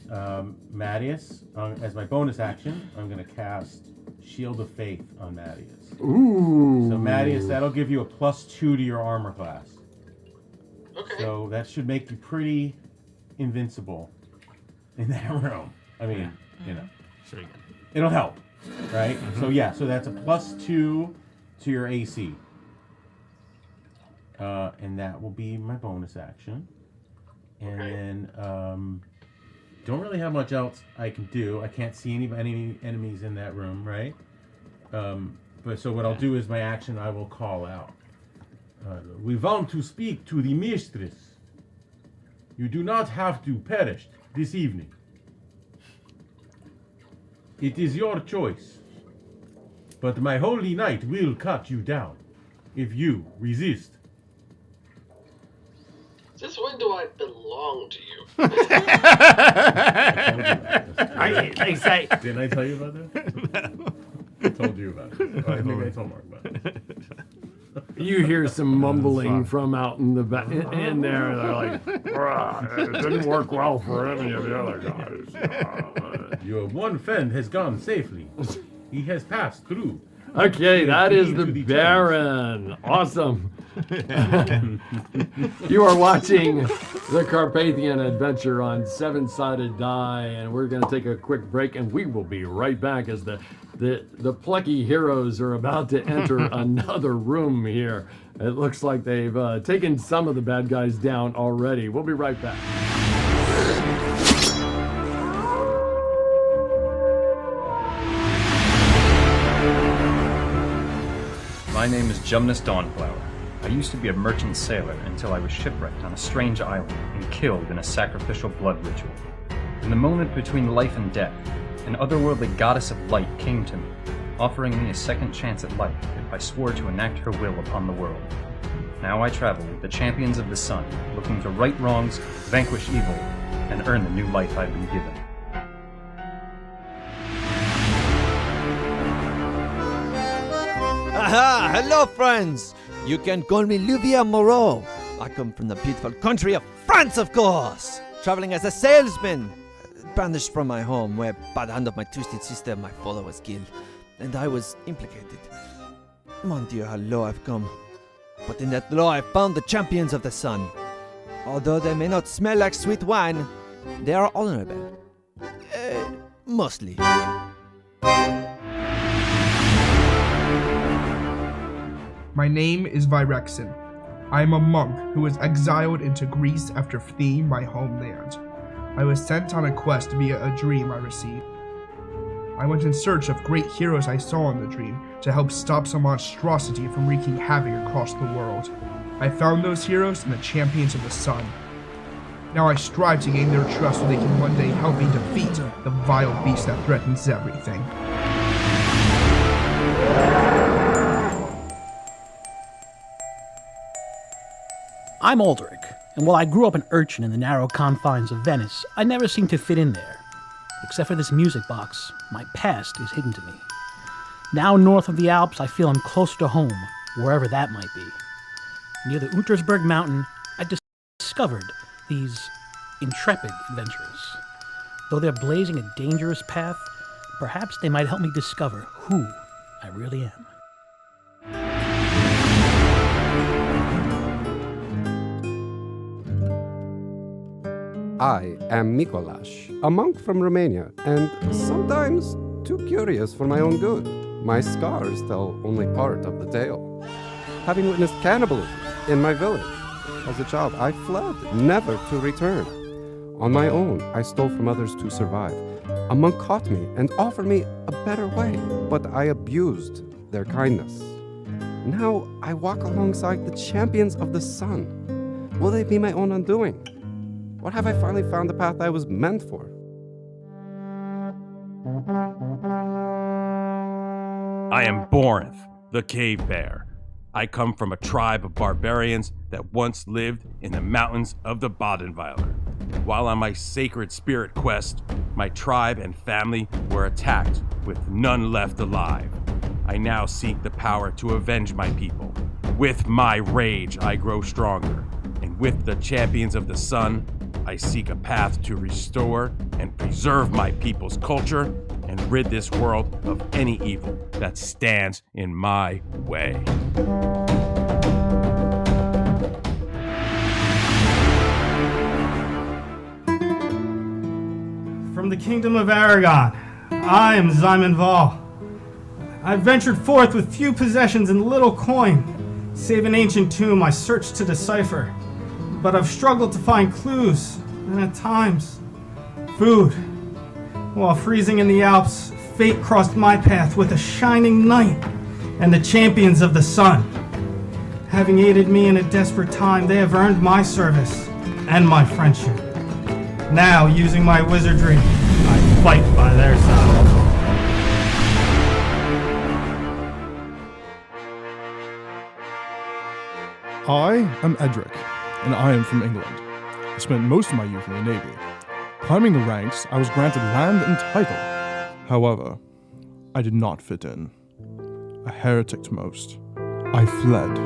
Mattias, as my bonus action, I'm going to cast Shield of Faith on Mattias. Ooh. So Mattias, that'll give you a +2 to your armor class. Okay. So that should make you pretty invincible in that room. I mean, you know, it'll help, right? So yeah, so that's a +2 to your AC. And that will be my bonus action. And then don't really have much else I can do. I can't see any enemies in that room, right? But so what I'll do is my action I will call out. We want to speak to the mistress. You do not have to perish this evening. It is your choice. But my holy knight will cut you down if you resist. Since when do I belong to you? I say. Didn't I tell you about that? No. I told you about it. Oh, I think I told Mark about it. You hear some mumbling from out in the back, in there. They're like, it didn't work well for any of the other guys. Your one friend has gone safely. He has passed through. Okay, that is the Baron. Awesome. You are watching the Carpathian Adventure on 7-Sided Die, and we're going to take a quick break, and we will be right back as the plucky heroes are about to enter another room here. It looks like they've taken some of the bad guys down already. We'll be right back. My name is Jumnus Dawnflower. I used to be a merchant sailor until I was shipwrecked on a strange island and killed in a sacrificial blood ritual. In the moment between life and death, an otherworldly goddess of light came to me, offering me a second chance at life if I swore to enact her will upon the world. Now I travel with the champions of the sun, looking to right wrongs, vanquish evil, and earn the new life I've been given. Aha! Hello, friends! You can call me Louvier Moreau. I come from the beautiful country of France, of course! Traveling as a salesman, banished from my home, where by the hand of my twisted sister, my father was killed, and I was implicated. Mon Dieu, how low I've come. But in that low I found the champions of the sun. Although they may not smell like sweet wine, they are honorable. Mostly. My name is Virexin. I am a monk who was exiled into Greece after fleeing my homeland. I was sent on a quest via a dream I received. I went in search of great heroes I saw in the dream to help stop some monstrosity from wreaking havoc across the world. I found those heroes in the champions of the sun. Now I strive to gain their trust so they can one day help me defeat the vile beast that threatens everything. I'm Aldrich, and while I grew up an urchin in the narrow confines of Venice, I never seemed to fit in there. Except for this music box, my past is hidden to me. Now north of the Alps, I feel I'm closer to home, wherever that might be. Near the Untersberg mountain, I discovered these intrepid adventurers. Though they're blazing a dangerous path, perhaps they might help me discover who I really am. I am Mikolash, a monk from Romania, and sometimes too curious for my own good. My scars tell only part of the tale. Having witnessed cannibalism in my village, as a child I fled, never to return. On my own, I stole from others to survive. A monk caught me and offered me a better way, but I abused their kindness. Now I walk alongside the champions of the sun. Will they be my own undoing? Or have I finally found the path I was meant for? I am Borinth, the cave bear. I come from a tribe of barbarians that once lived in the mountains of the Badenweiler. While on my sacred spirit quest, my tribe and family were attacked with none left alive. I now seek the power to avenge my people. With my rage, I grow stronger. And with the champions of the sun, I seek a path to restore and preserve my people's culture and rid this world of any evil that stands in my way. From the kingdom of Aragon, I am Zyman Val. I've ventured forth with few possessions and little coin, save an ancient tomb I searched to decipher. But I've struggled to find clues, and at times, food. While freezing in the Alps, fate crossed my path with a shining night and the champions of the sun. Having aided me in a desperate time, they have earned my service and my friendship. Now, using my wizardry, I fight by their side. I am Edric, and I am from England. I spent most of my youth in the Navy. Climbing the ranks, I was granted land and title. However, I did not fit in. A heretic to most. I fled,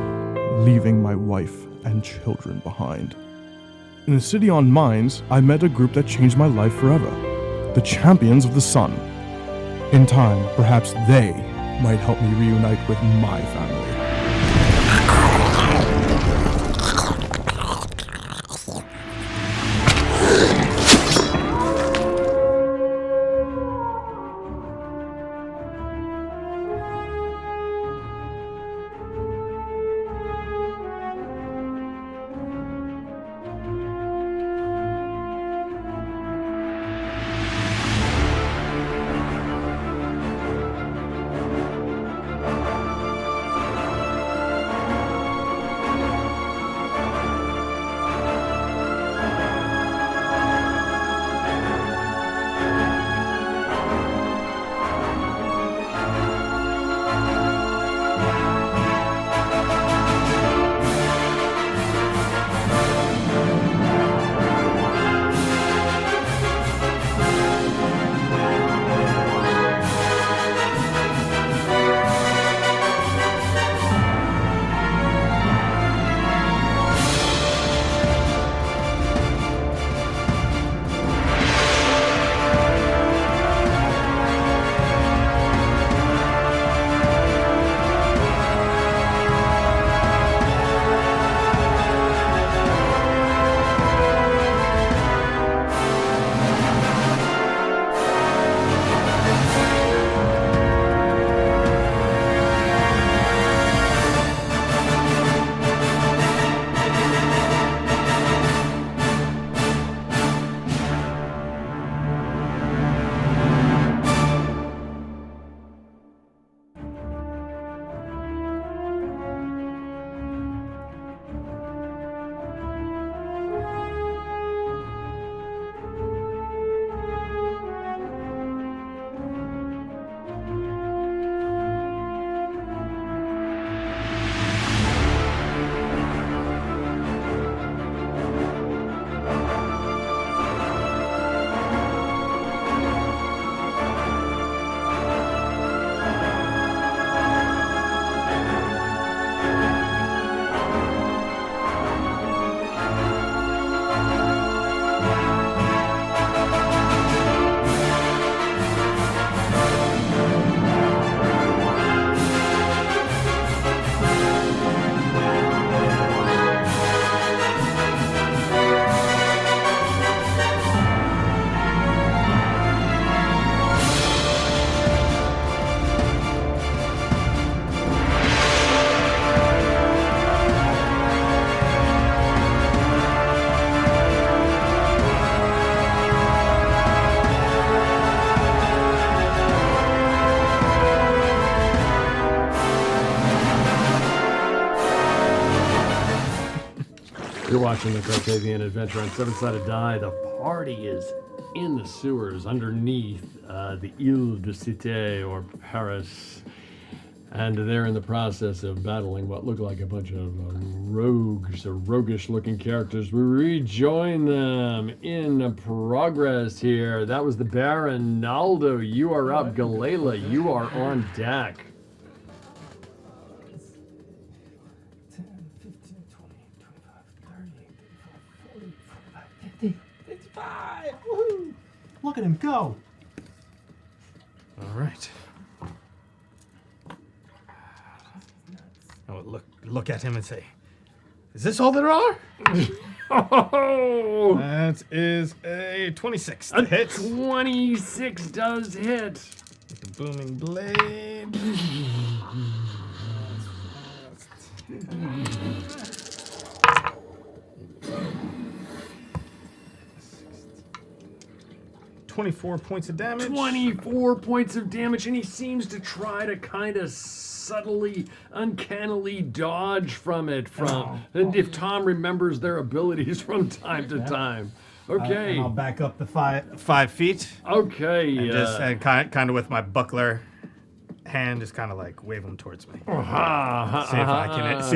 leaving my wife and children behind. In a city on mines, I met a group that changed my life forever. The Champions of the Sun. In time, perhaps they might help me reunite with my family. You're watching the Carpathian Adventure on 7-Sided Die. The party is in the sewers underneath the Ile de Cité, or Paris. And they're in the process of battling what look like a bunch of rogues or roguish-looking characters. We rejoin them in progress here. That was the Baron. Naldo, you are up. Galela, you are on deck. 10, 15, 20, 25, 30, 55. Woohoo! Look at him go. All right. I would look at him and say, "Is this all there are?" Oh! That is a 26 to A hit. 26 does hit. With the booming blade. 24 points of damage. 24 points of damage, and he seems to try to kind of subtly, uncannily dodge from it. And if Tom remembers their abilities from time to time. Okay. And I'll back up the 5 feet. Okay. And just kind of with my buckler hand, just kind of like wave them towards me. See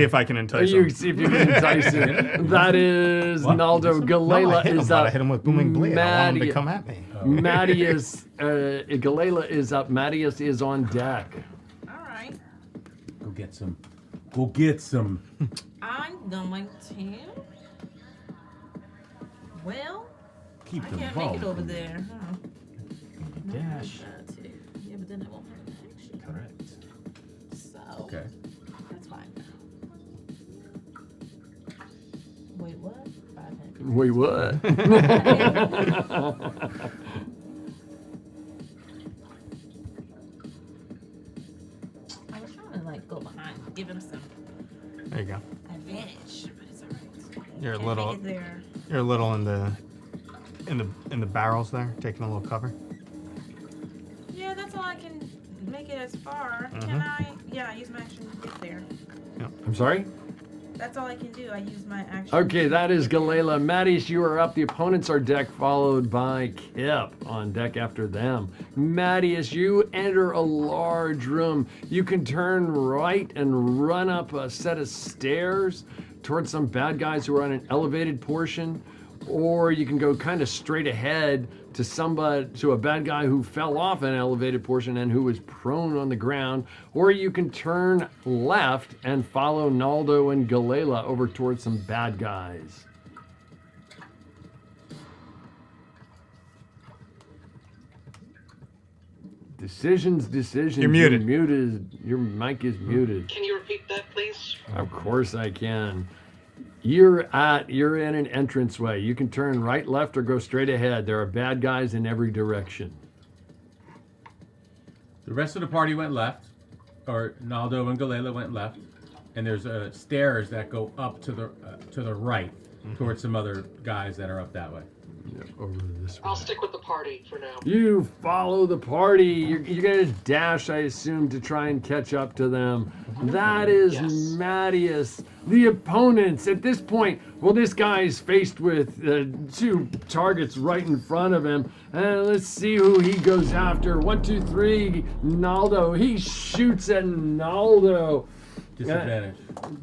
if I can entice him. See if you can entice him. That is Naldo. Galela is up. I hit him with booming blade. I want him to come at me. Mattias, Galela is up. Mattias is on deck. Go get some. Go get some. I'm going to. Well, Keep I them can't bomb make it over from there. Huh? Dash. Yeah, but then I won't have an action. Correct. So. Okay. That's fine. Wait, what? 500. Wait, what? I was trying to like go behind, give him some There you go. advantage, but it's alright. You're a Can't little. make it there. You're a little in the barrels there, taking a little cover. Yeah, that's all I can make it as far. Can I? Yeah, I use my action to get there. I'm sorry? That's all I can do. I use my action. Okay, that is Galela. Mattias, you are up. The opponents are deck, followed by Kip on deck after them. Mattias, you enter a large room. You can turn right and run up a set of stairs towards some bad guys who are on an elevated portion, or you can go kind of straight ahead to a bad guy who fell off an elevated portion and who was prone on the ground, or you can turn left and follow Naldo and Galela over towards some bad guys. Decisions. You're muted. Your mic is muted. Can you repeat that, please? Of course I can. You're in an entranceway. You can turn right, left, or go straight ahead. There are bad guys in every direction. The rest of the party went left, or Naldo and Galela went left, and there's stairs that go up to the right, towards some other guys that are up that way. Yeah, over this way. I'll stick with the party for now. You follow the party. You're gonna dash, I assume, to try and catch up to them. That is Mattias. The opponents at this point, well, this guy is faced with 2 targets right in front of him. And let's see who he goes after. 1, 2, 3. Naldo. He shoots at Naldo. Disadvantage.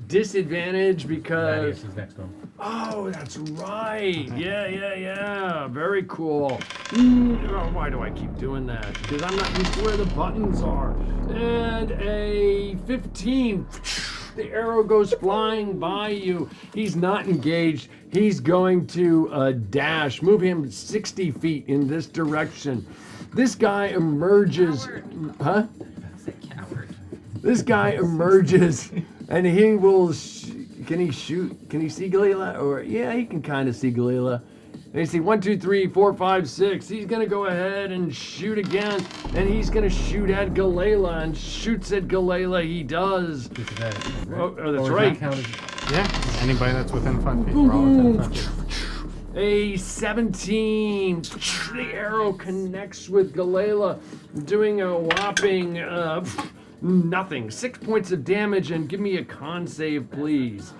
Disadvantage because. Mattias is next to him. Oh, that's right. Yeah. Very cool. Oh, why do I keep doing that? Because I'm not used to where the buttons are. And a 15. The arrow goes flying by you. He's not engaged. He's going to dash. Move him 60 feet in this direction. This guy emerges. Coward. Huh? I said coward. This guy emerges, and he will. Can he shoot? Can he see Galela? Or yeah, he can kind of see Galela. And you see 1, 2, 3, 4, 5, 6. He's gonna go ahead and shoot again, and he's gonna shoot at Galela, and shoots at Galela. He does. Disadvantage. Right? Oh, that's Or right. does that count Yeah. Anybody that's within 5 feet. Boom, We're all within boom. 5 feet. A 17. The arrow connects with Galela, doing a whopping nothing. 6 points of damage, and give me a con save, please.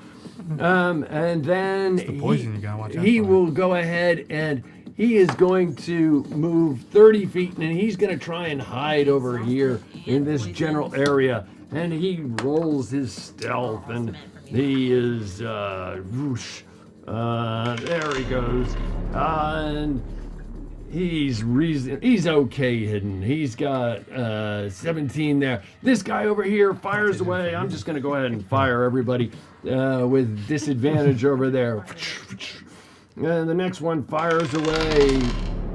And then the poison you gotta watch out he for. will go ahead and he is going to move 30 feet and he's going to try and hide over here in this general area. And he rolls his stealth and he is, whoosh. There he goes. And he's okay hidden. He's got 17 there. This guy over here fires away. I'm just going to go ahead and fire everybody with disadvantage over there. And the next one fires away.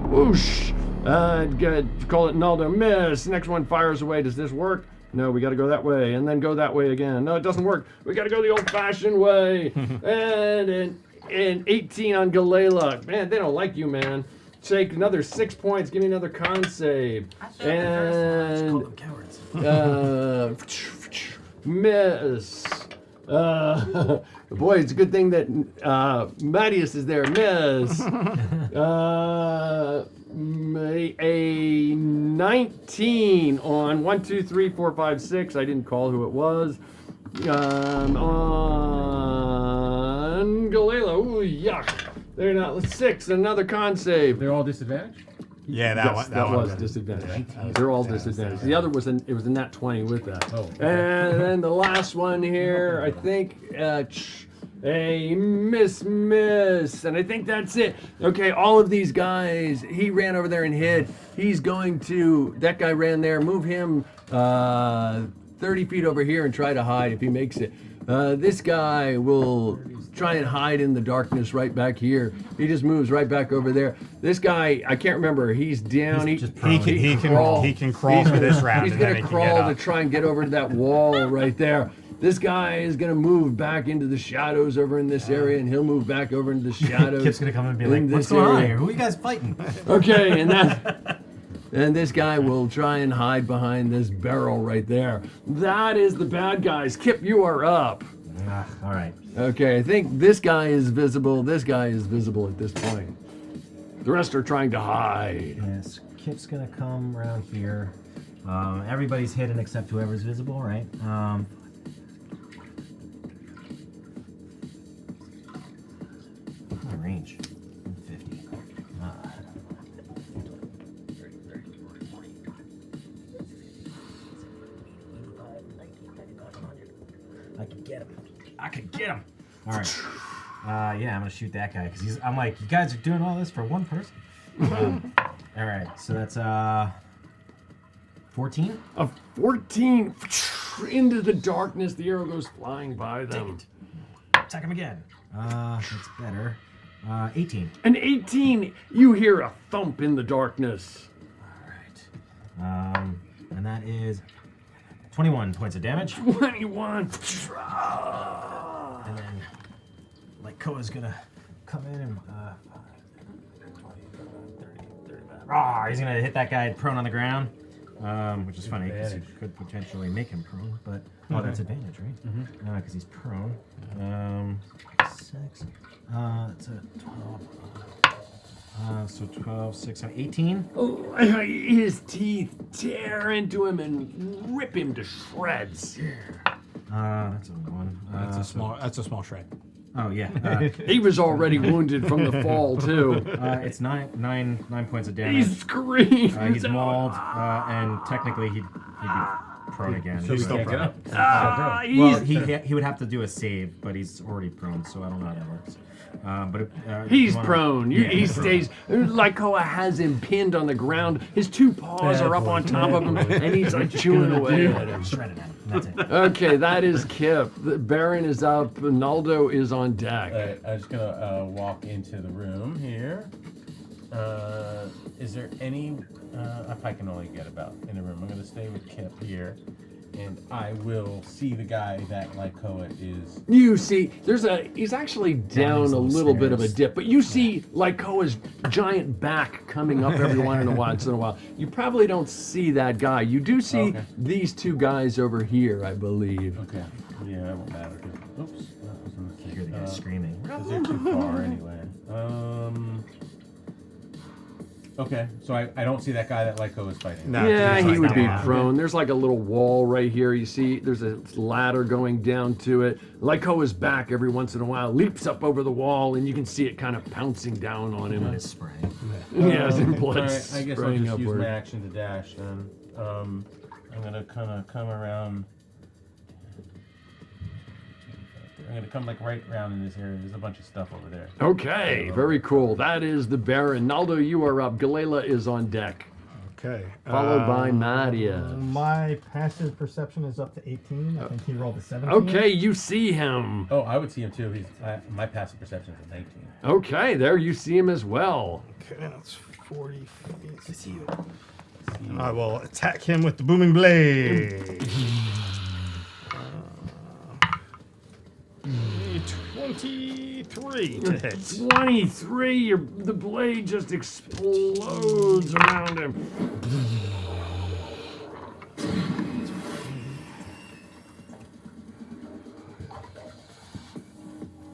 Whoosh. Call it Naldo. Miss. Next one fires away. Does this work? No, we got to go that way and then go that way again. No, it doesn't work. We got to go the old-fashioned way. and 18 on Galela. Man, they don't like you, man. Take another 6 points. Give me another con save. And miss. Boy, it's a good thing that Mattias is there. Miss. A 19 on 1, 2, 3, 4, 5, 6. I didn't call who it was. On Galela. Ooh, yuck. They're not 6. Another con save. They're all disadvantaged? Yeah, that was disadvantage. They're all disadvantaged. The other was it was a nat 20 with that. Oh, okay. And then the last one here, I think a miss, and I think that's it. Okay, all of these guys, he ran over there and hid. He's going to, that guy ran there, move him 30 feet over here and try to hide if he makes it. This guy will try and hide in the darkness right back here. He just moves right back over there. This guy, I can't remember. He's down. He can crawl for this round. He's gonna crawl to try and get over to that wall right there. This guy is gonna move back into the shadows over in this area, and he'll move back over into the shadows. Kip's gonna come and be like, "What's going on here? Who are you guys fighting?" Okay, and this guy will try and hide behind this barrel right there. That is the bad guys. Kip, you are up. All right. Okay, I think this guy is visible. This guy is visible at this point. The rest are trying to hide. Yes, Kip's gonna come around here. Everybody's hidden except whoever's visible, right? My range, 50. I could get him. All right. Yeah, I'm gonna shoot that guy because I'm like, you guys are doing all this for one person. All right, so that's 14. A 14 into the darkness. The arrow goes flying by them. Attack him again. That's better. 18. An 18. You hear a thump in the darkness. All right. And that is 21 points of damage. 21. And then, like, Koa's gonna come in and 30, he's gonna hit that guy prone on the ground, which is funny because he could potentially make him prone, but that's advantage, right? Because he's prone. 6. It's a 12. So 12, 6, 18. Oh, his teeth tear into him and rip him to shreds. That's a 1. That's a small shred. Oh yeah. He was already wounded from the fall too. It's 9 points of damage. He screams. He's mauled, and technically he'd be prone again. So he's still prone. Well, he would have to do a save, but he's already prone, so I don't know how that works. He's prone. He stays. Like Koa has him pinned on the ground. His two paws are up on top of him, and he's like chewing away at him. Shredded at him. That's it. Okay, that is Kip. The Baron is up. Naldo is on deck. I'm just gonna walk into the room here. Is there any? If I can only get about in the room, I'm gonna stay with Kip here. And I will see the guy that Lycoa is. You see, he's actually down a little bit of a dip, but you see Lycoa's giant back coming up every once in a while. You probably don't see that guy. You do see these two guys over here, I believe. Okay. Yeah, that won't matter. Oops. You hear the guy screaming. Because they're too far anyway. Okay, so I don't see that guy that Lyko is fighting. Yeah, he would be prone. There's like a little wall right here. You see, there's a ladder going down to it. Lyko is back every once in a while, leaps up over the wall, and you can see it kind of pouncing down on him. Blood is spraying. Yeah, his blood Alright, I guess I'll spraying just use upward. my action to dash then. I'm gonna kind of come around. I'm gonna come like right around in this area. There's a bunch of stuff over there. Okay, very cool. That is the Baron. Naldo, you are up. Galila is on deck. Okay. Followed by Madia. My passive perception is up to 18. I think he rolled a 17. Okay, you see him. Oh, I would see him too. My passive perception is a 19. Okay, there you see him as well. Okay, that's 40 feet. I see you. I will attack him with the booming blade. 23 to hit. 23, the blade just explodes around him.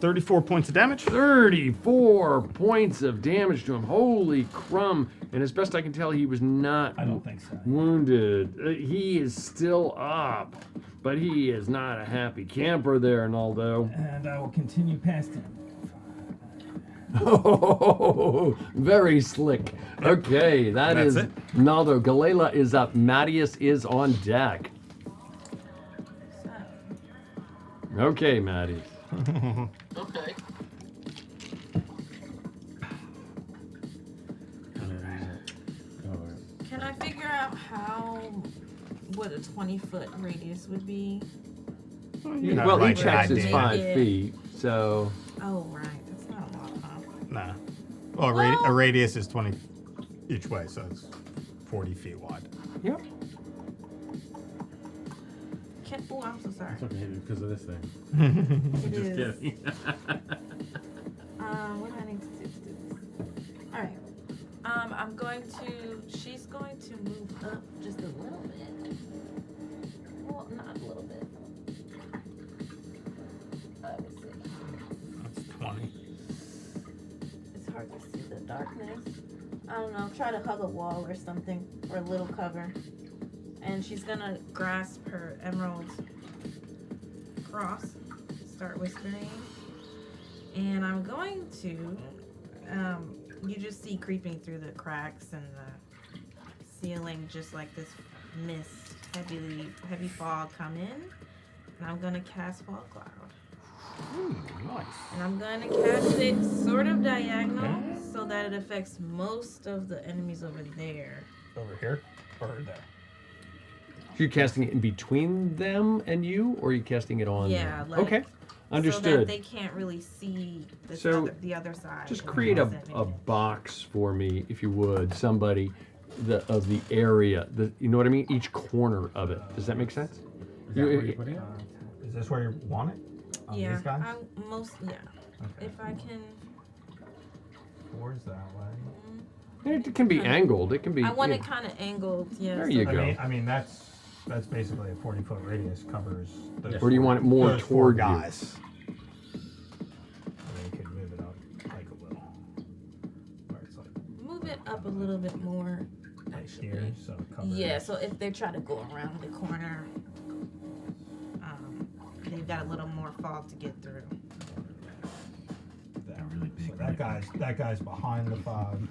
34 points of damage. 34 points of damage to him. Holy crumb. And as best I can tell, he was not wounded. He is still up. But he is not a happy camper there, Naldo. And I will continue past him. Oh, very slick. Okay, that's it. Naldo. Galila is up. Mattias is on deck. Okay, Matty. Okay. Can I figure out what a 20-foot radius would be? Well, each hex is 5 feet, so. Oh, right. That's not a lot, huh? Nah. Well, a radius is 20 each way, so it's 40 feet wide. Yep. Oh, I'm so sorry. It's okay because of this thing. It Just is. kidding. What do I need to do this? Alright. I'm going to. She's going to move up just a little bit. Well, not a little bit. Let me see. That's 20. It's hard to see the darkness. I don't know. Try to hug a wall or something, or a little cover. And she's gonna grasp her emerald cross, start whispering, and I'm going to, you just see creeping through the cracks and the ceiling, just like this mist, heavy fog come in, and I'm gonna cast Fog Cloud. Nice. And I'm gonna cast it sort of diagonal so that it affects most of the enemies over there. Over here or there? So you're casting it in between them and you, or are you casting it on Yeah, them? like, Okay, so understood. that they can't really see the other side. Just and create cause a box for me, if you would, somebody of the area. You know what I mean? Each corner of it. Does that make sense? Is that where you're putting it? Is this where you want it? Yeah, These guys? Okay. If I can. 4's that way. It can be angled. It can be. I want yeah. it kind of angled. Yeah. There you go. I mean that's basically a 40-foot radius covers. Those Or do you want it more those toward you? guys? And then you could move it up like a little. Where it's like Move it up a little bit more. here, so it covers. Yeah. So if they try to go around the corner, they've got a little more fog to get through. That guy's behind the fog.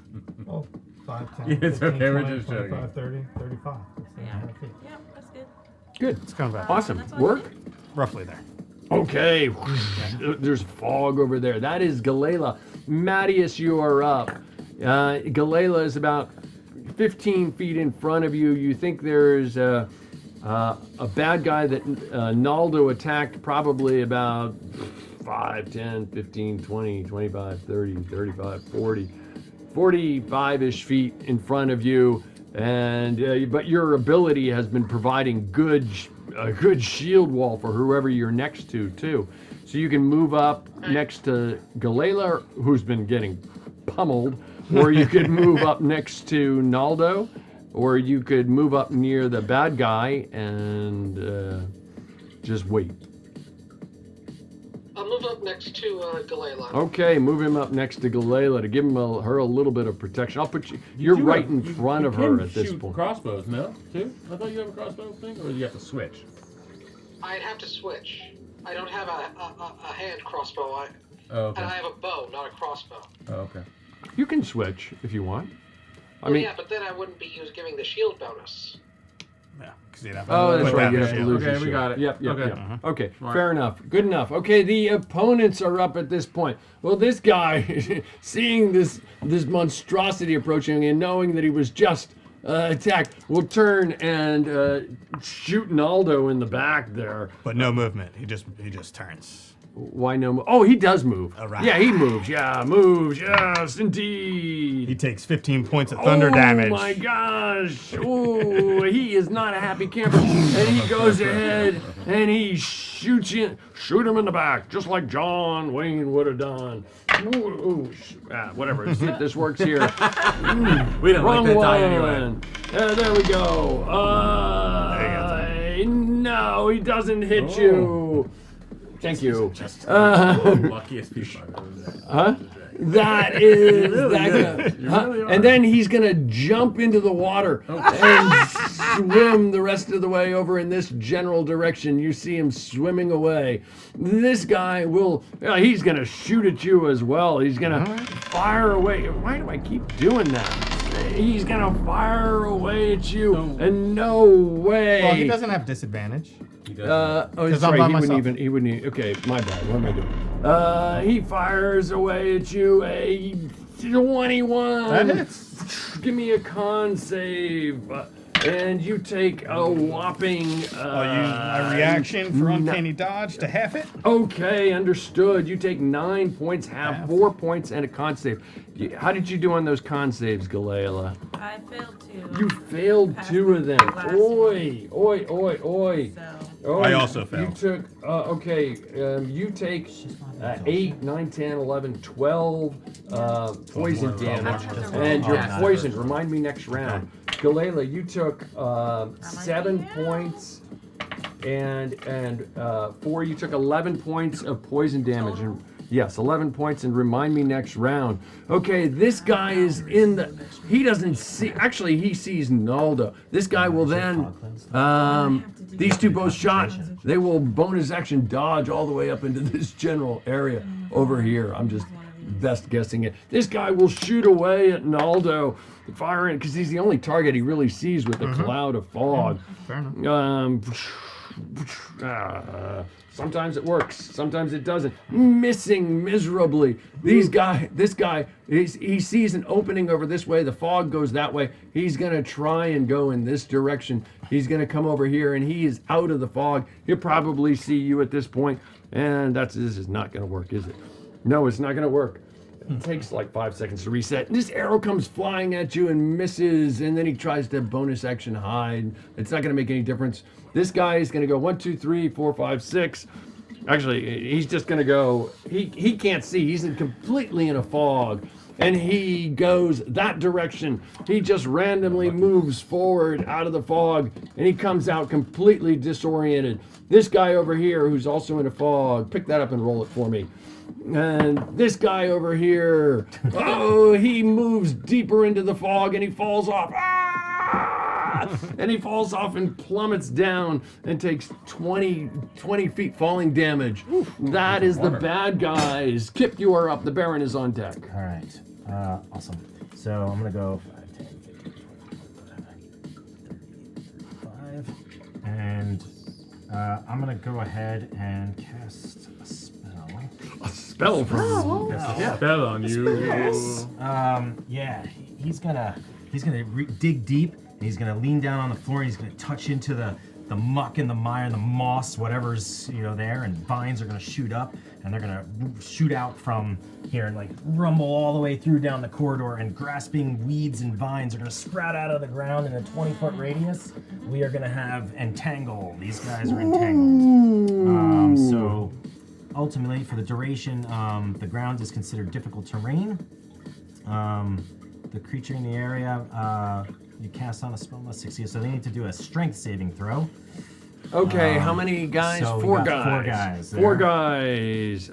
Oh, 5, 10, Yeah, it's 15, okay, we're 20, just joking. 25, 30, 35. That's Yeah. 100 feet. Yeah, that's good. Good. It's kind of Awesome. That's all you Work. did? roughly there. Okay. There's fog over there. That is Galila. Mattias, you are up. Galila is about 15 feet in front of you. You think there's a bad guy that Naldo attacked probably about 5, 10, 15, 20, 25, 30, 35, 40, 45-ish feet in front of you. And but your ability has been providing a good shield wall for whoever you're next to too. So you can move up next to Galila, who's been getting pummeled, or you could move up next to Naldo, or you could move up near the bad guy and just wait. I'll move move up next to Galela. Okay, move him up next to Galela to give her a little bit of protection. I'll put you. You're right in front of her at this point. Crossbows, no? Too? I thought you have a crossbow thing, or do you have to switch? I'd have to switch. I don't have a hand crossbow. Okay. And I have a bow, not a crossbow. Oh, okay. You can switch if you want. I Well, mean, yeah, but then I wouldn't be giving the shield bonus. Yeah, because you'd have oh, that's put right. that You in have to shield. lose your Okay, we shield. got it. Yep. Okay. Yep. Okay. Smart. Fair enough. Good enough. Okay. The opponents are up at this point. Well, this guy, seeing this monstrosity approaching and knowing that he was just attacked, will turn and shoot Naldo in the back there. But no movement. He just turns. Why no? Oh, he does move. Right. Yeah, he moves. Yeah, moves. Yes, indeed. He takes 15 points of thunder damage. Oh my gosh! Oh, he is not a happy camper, and he goes ahead and he shoots you. Shoot him in the back, just like John Wayne would have done. Whatever. Let's see if this works here. We don't Wrong like that die one. anyway. There we go. No, he doesn't hit you. Thank you. Luckiest people I've ever met. Huh? That is Really that good. guy. You Huh? really are. And then he's gonna jump into the water and swim the rest of the way over in this general direction. You see him swimming away. This guy will. He's gonna shoot at you as well. He's gonna fire away. Why do I keep doing that? He's gonna fire away at you, and no way. Well, he doesn't have disadvantage. Oh, that's I'm right. by He myself. wouldn't even. Okay, my bad. What am I doing? He fires away at you a 21. That hits. Give me a con save, and you take a whopping. I'll use my reaction for uncanny dodge to half it. Okay, understood. You take 9 points, half 4 points, and a con save. How did you do on those con saves, Galela? I failed to. You failed 2 of them. Oi, oi, oi, oi. Oh, I also failed. You took, you take 8, 9, 10, 11, 12 poison damage. And you're poisoned. Remind me next round. Galela, you took 7 points and 4. You took 11 points of poison damage. And yes, 11 points, and remind me next round. Okay, this guy is in the. He doesn't see. Actually, he sees Naldo. This guy will then. These two both shot. They will bonus action dodge all the way up into this general area over here. I'm just best guessing it. This guy will shoot away at Naldo, firing because he's the only target he really sees with the cloud of fog. Fair enough. Sometimes it works, sometimes it doesn't. Missing miserably. This guy, he sees an opening over this way. The fog goes that way. He's gonna try and go in this direction. He's gonna come over here, and he is out of the fog. He'll probably see you at this point, and this is not gonna work, is it? No, it's not gonna work. It takes like 5 seconds to reset. This arrow comes flying at you and misses, and then he tries to bonus action hide. It's not going to make any difference. This guy is going to go 1, 2, 3, 4, 5, 6. Actually, he's just going to go. He can't see. He's completely in a fog, and he goes that direction. He just randomly moves forward out of the fog, and he comes out completely disoriented. This guy over here, who's also in a fog, pick that up and roll it for me. And this guy over here, he moves deeper into the fog and he falls off. And he falls off and plummets down and takes 20 feet falling damage. That is the bad guys. Kip, you are up. The Baron is on deck. All right. Awesome. So I'm going to go 5, 10, 15, 20, 25. And I'm going to go ahead and cast a spell. A spell from Spell on you. Yes. Yeah. He's gonna dig deep. And he's gonna lean down on the floor. And he's gonna touch into the muck and the mire and the moss, whatever's there. And vines are gonna shoot up, and they're gonna shoot out from here and like rumble all the way through down the corridor. And grasping weeds and vines are gonna sprout out of the ground in a 20-foot radius. We are gonna have entangle. These guys are entangled. So. Ultimately, for the duration, the ground is considered difficult terrain. The creature in the area you cast on a spell must succeed, so they need to do a strength saving throw. Okay, how many guys? So we Four got guys. Four guys. Four there. guys.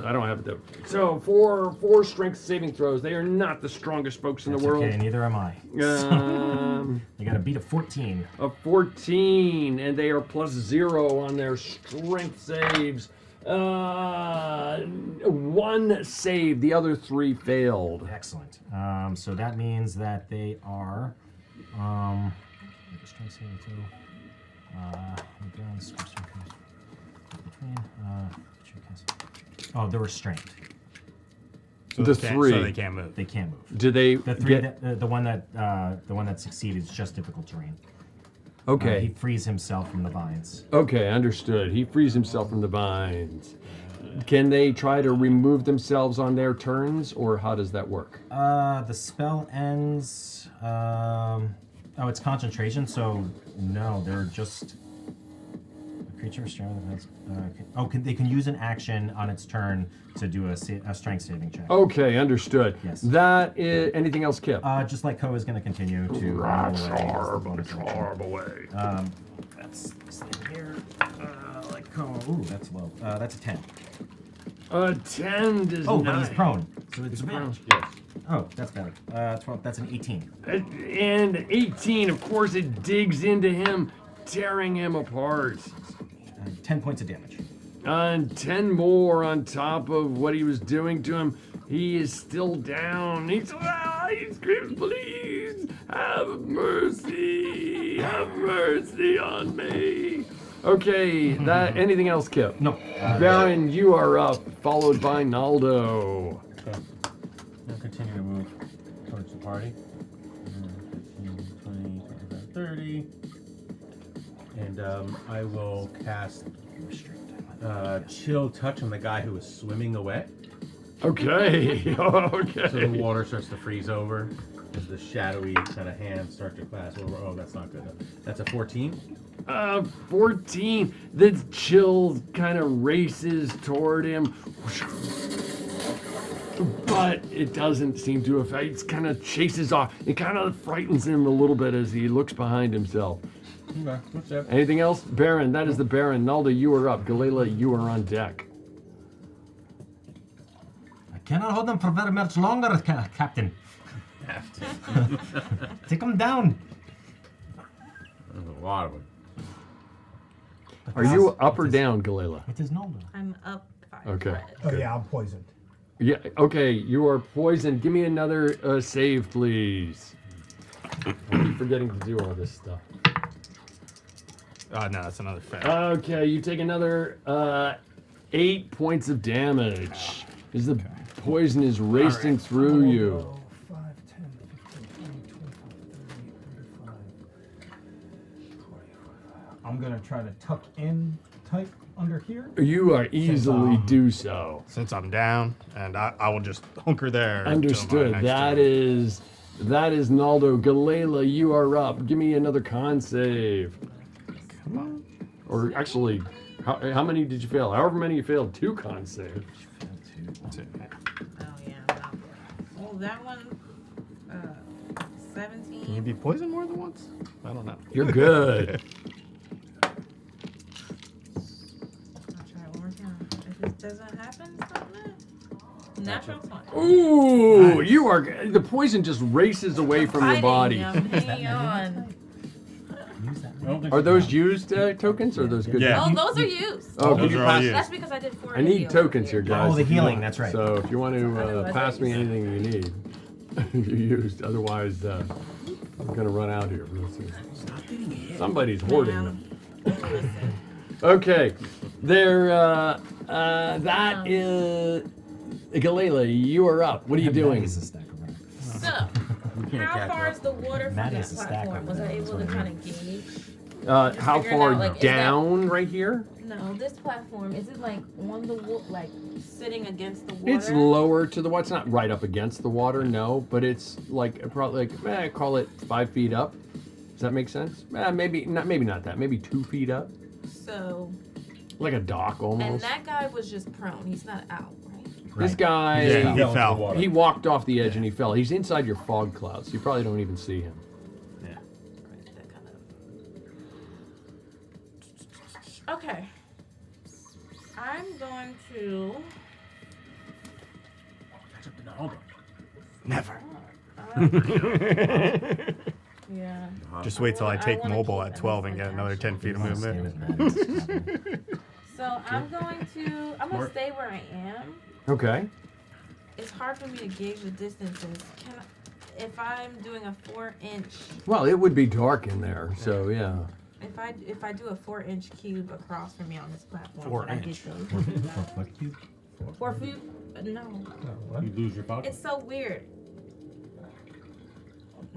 I don't have it though. So four strength saving throws. They are not the strongest folks in That's the world. okay, neither am I. You gotta beat a 14. A 14, and they are +0 on their strength saves. One save, the other 3 failed. Excellent. So that means that they are. Strength saving throw. Oh, they're restrained. So the they 3. So they can't move. They can't move. Do they The 3. get... The one that succeeded is just difficult terrain. Okay. He frees himself from the vines. Okay, understood. He frees himself from the vines. Can they try to remove themselves on their turns, or how does that work? The spell ends. Oh, it's concentration, so no, they're just a creature restrained. They can use an action on its turn to do a strength saving check. Okay, understood. Yes. That is anything else, Kip? Just like Ko is going to continue to charb away. That's this thing here. Like Ko. Ooh, that's low. That's a 10. 10 does Oh, not. but he's prone. So it's prone. advantage. Yes. Oh, that's better. 12. That's an 18. And 18, of course, it digs into him, tearing him apart. 10 points of damage. And 10 more on top of what he was doing to him. He is still down. He screams, please, have mercy on me. Okay, that. Anything else, Kip? No. Baron, you are up, followed by Naldo. Okay. I'll continue to move towards the party. 15, 20, 25, 30. And I will cast Chill Touch on the guy who was swimming away. Okay. Okay. So the water starts to freeze over as the shadowy kind of hands start to class over. Oh, that's not good. That's a 14. 14. The chill kind of races toward him, but it doesn't seem to affect. It kind of chases off. It kind of frightens him a little bit as he looks behind himself. Okay, what's that? Anything else? Baron, that is the Baron. Nalda, you are up. Galila, you are on deck. I cannot hold them for very much longer, Captain. Take them down. There's a lot of them. Are you up or down, Galila? It is Nalda. I'm up 5. Okay. Oh yeah, I'm poisoned. Yeah. Okay. You are poisoned. Give me another save, please. I keep forgetting to do all this stuff. Oh no, that's another fail. Okay, you take another 8 points of damage. As the poison is racing through you. 5, 10, 15, 20, 25, 30, 35, 40. I'm gonna try to tuck in tight under here. You are easily do so. Since I'm down, and I will just hunker there. Understood. That is Naldo. Galila, you are up. Give me another con save. Come on. Or actually, how many did you fail? However many you failed, 2 con saves. Two. Oh yeah, I'm not. Oh, that one. 17. Can you be poisoned more than once? I don't know. You're good. I'll try it one more time. If it doesn't happen, something. Natural 20. Ooh, you are. The poison just races away from your Fighting, body. I'm hanging on. Are those used tokens or are those good? Oh, tokens? those are used. Oh, could you pass? That's because I did 4. I need tokens here, guys. Oh, the if you healing, want. that's right. So if you want to pass me anything you need, you used. Otherwise, I'm gonna run out here real soon. Somebody's hoarding them. Okay, there. That is Galila. You are up. What are you doing? So, how far is the water from that platform? Was I able to kind of gauge? How Figuring far out, like, is down? Right here? No, this platform, is it like on the like sitting against the water? It's lower to the water. It's not right up against the water, no, but it's like probably call it 5 feet up. Does that make sense? Maybe not that. Maybe 2 feet up. So. Like a dock almost. And that guy was just prone. He's not out, right? This guy, he fell. He walked off the edge and he fell. He's inside your fog clouds. So you probably don't even see him. Okay. I'm going to. Never. Yeah. Just wait till I take wanna mobile keep at 12 and get another 10 feet of movement. So I'm going to. I'm gonna stay where I am. Okay. It's hard for me to gauge the distances. If I'm doing a 4-inch. Well, it would be dark in there, so yeah. If I do a 4-inch cube across from me on this platform, 4 would I get inch. those? What cube? 4 feet? No. You lose your pocket. It's so weird.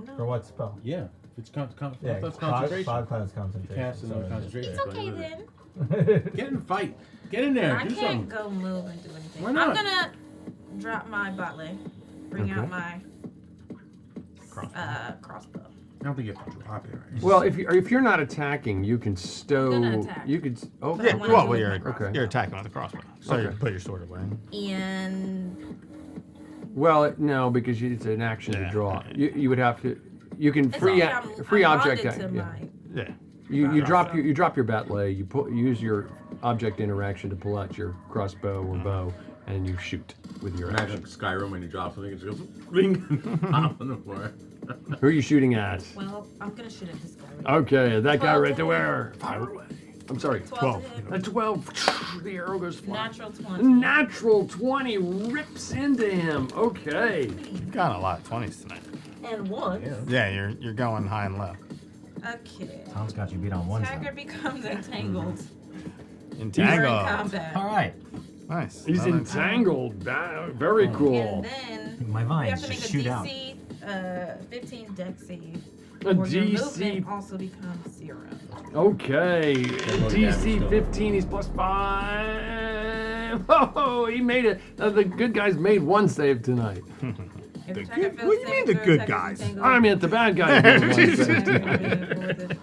No. For what spell? Yeah. It's that's five concentration. classes concentration. Cast in so concentration. It's okay then. Get in the fight. Get in there. I Do can't something. go move and do anything. Why not? I'm gonna drop my botley, bring out Okay. my crossbow. I don't think you have to drop it. Right? Well, if you're not attacking, you can stow. I'm gonna attack. You could. Oh, Yeah, well, you're, okay. you're attacking with a crossbow. So you Okay. put your sword away. And Well, no, because it's an action to draw. You would have to. You can It's free okay, I'm free object. bonded to yeah. my- Yeah. You drop your batley. You use your object interaction to pull out your crossbow or bow, and you shoot with your Imagine action. Skyrim when you drop something, it just goes ring pop on the floor. Who are you shooting at? well, I'm gonna shoot at this guy. Okay, that guy 12 right to there. hit. Fire away. I'm sorry. 12 to hit. A 12. The arrow goes flying. Natural 20. Natural 20 rips into him. Okay. You've got a lot of 20s tonight. And 1. Yeah, you're going high and low. Okay. Tom's got you beat on one Attacker becomes entangled. Entangled. During combat. All right. Nice. He's entangled. Very cool. And then My you vines have to make just a shoot out. DC 15 dex save. A or your DC movement also becomes 0. Okay. low DC damage, 15. He's plus 5. Oh, he made it. The good guys made one save tonight. If The attacker good- fails what do you saving mean the throw, good attacker's guys? entangled. I meant the bad guys made one save.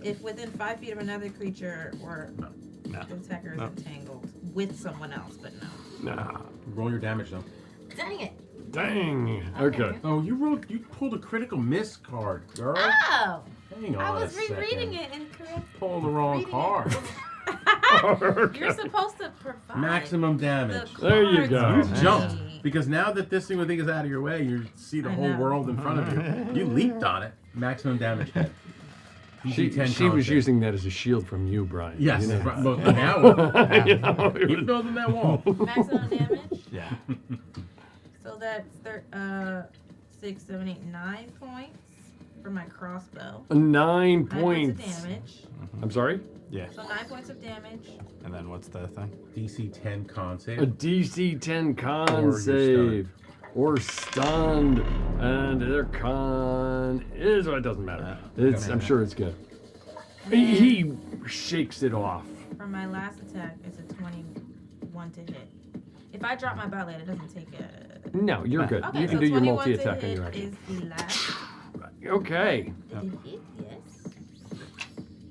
If within 5 feet of another creature or the attacker is entangled with someone else, but no. Nah. Roll your damage though. Dang it. Dang. Okay. Oh, you pulled a critical miss card, girl. Oh! Hang on I was a second. rereading it incorrectly. Pulled the wrong card. You're supposed to provide Maximum damage. the There you cards You to jumped me. because now that this thing is out of your way, you see the I whole know. world in front of you. You leaped on it. Maximum damage hit. She DC-10 was con using that as a shield from you, Brian. Yes, You know. right, well, now You know, it keep was- building that wall. Maximum damage? Yeah. So that's 6, 7, 8, 9 points for my crossbow. 9 9 points. of damage. I'm sorry? Yeah. So 9 points of damage. And then what's the thing? DC 10 con save. A DC 10 con Or you're save. Or stunned. And their con is, it doesn't matter. I'm sure it's good. He shakes it off. For my last attack, it's a 21 to hit. If I drop my botley, it doesn't take a... No, you're good. Okay, You can so do your 21 multi-attack to on hit your action. is the last. Okay. Did it hit? Yes.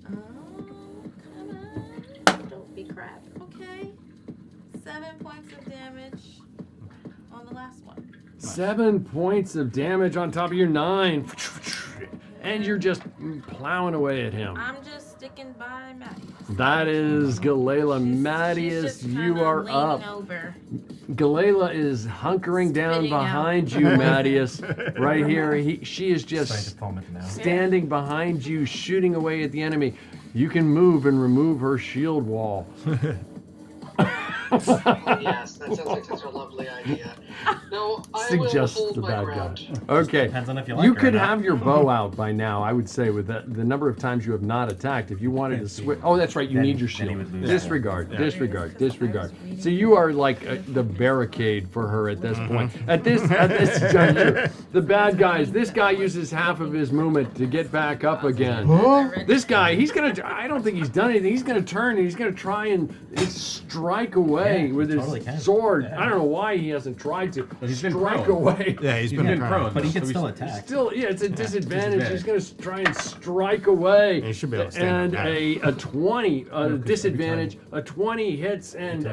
Come on. Don't be crap. Okay. 7 points of damage on the last one. 7 points of damage on top of your 9. And you're just plowing away at him. I'm just sticking by Maddie. That is Galila. She's Mattias, just you kinda are leaning up. over. Galila is hunkering down Spitting out. behind you, Mattias. Right here. She is Starting just to vomit now. standing behind you, shooting away at the enemy. You can move and remove her shield wall. Yes, that sounds like such a lovely idea. No, I will Suggests hold the my bad ground. guy. Okay. Depends on if you like You her or could not. have your bow out by now, I would say, with the number of times you have not attacked. If you wanted to switch. Oh, that's right. You Then- need your then he shield. would lose Disregard. Yeah. Disregard. Disregard. So you are like the barricade for her at this point. At this juncture, the bad guys. This guy uses half of his movement to get back up again. This guy, he's gonna. I don't think he's done anything. He's gonna turn and he's gonna try and strike away with his totally can. sword. I don't know why he hasn't tried to he's been strike prone. away. Yeah, he's been prone. But he So can we still should- attack. Still, yeah, it's a disadvantage. He's going to try and strike away. He should be able to stand And up. a 20 disadvantage. A 20 hits, and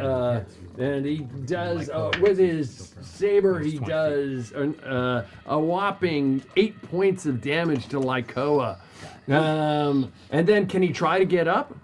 he does with his saber. He does a whopping 8 points of damage to Lycoa. And then, can he try to get up?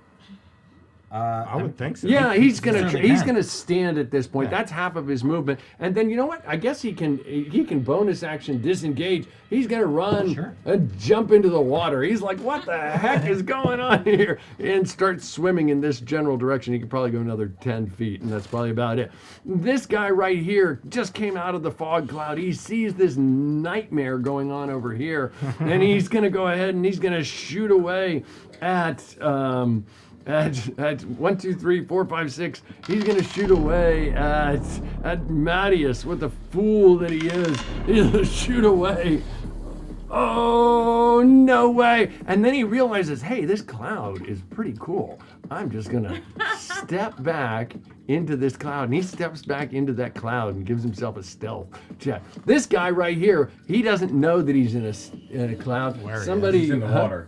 I would think so. Yeah, he's gonna certainly he's can. gonna stand at this point. That's half of his movement, and then you know what? I guess he can bonus action disengage. He's gonna run and jump into the water. He's like, what the heck is going on here? And start swimming in this general direction. He could probably go another 10 feet, and that's probably about it. This guy right here just came out of the fog cloud. He sees this nightmare going on over here, and he's gonna go ahead and he's gonna shoot away at 1, 2, 3, 4, 5, 6. He's gonna shoot away at Mattias with the fool that he is. He's gonna shoot away. Oh, no way. And then he realizes, hey, this cloud is pretty cool. I'm just gonna step back into this cloud. And he steps back into that cloud and gives himself a stealth check. This guy right here, he doesn't know that he's in a cloud. Somebody He's in the water.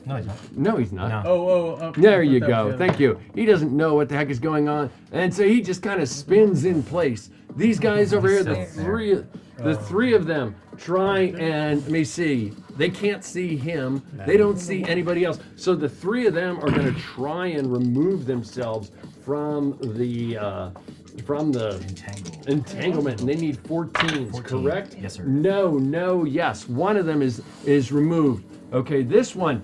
No, he's not. No, he's not. Oh, There you go. Thank you. He doesn't know what the heck is going on, and so he just kind of spins in place. These guys over here, the three of them, try and let me see. They can't see him. They don't see anybody else. So the three of them are going to try and remove themselves from the entanglement, and they need 14s, correct? Yes, sir. No, yes. One of them is removed. Okay, this one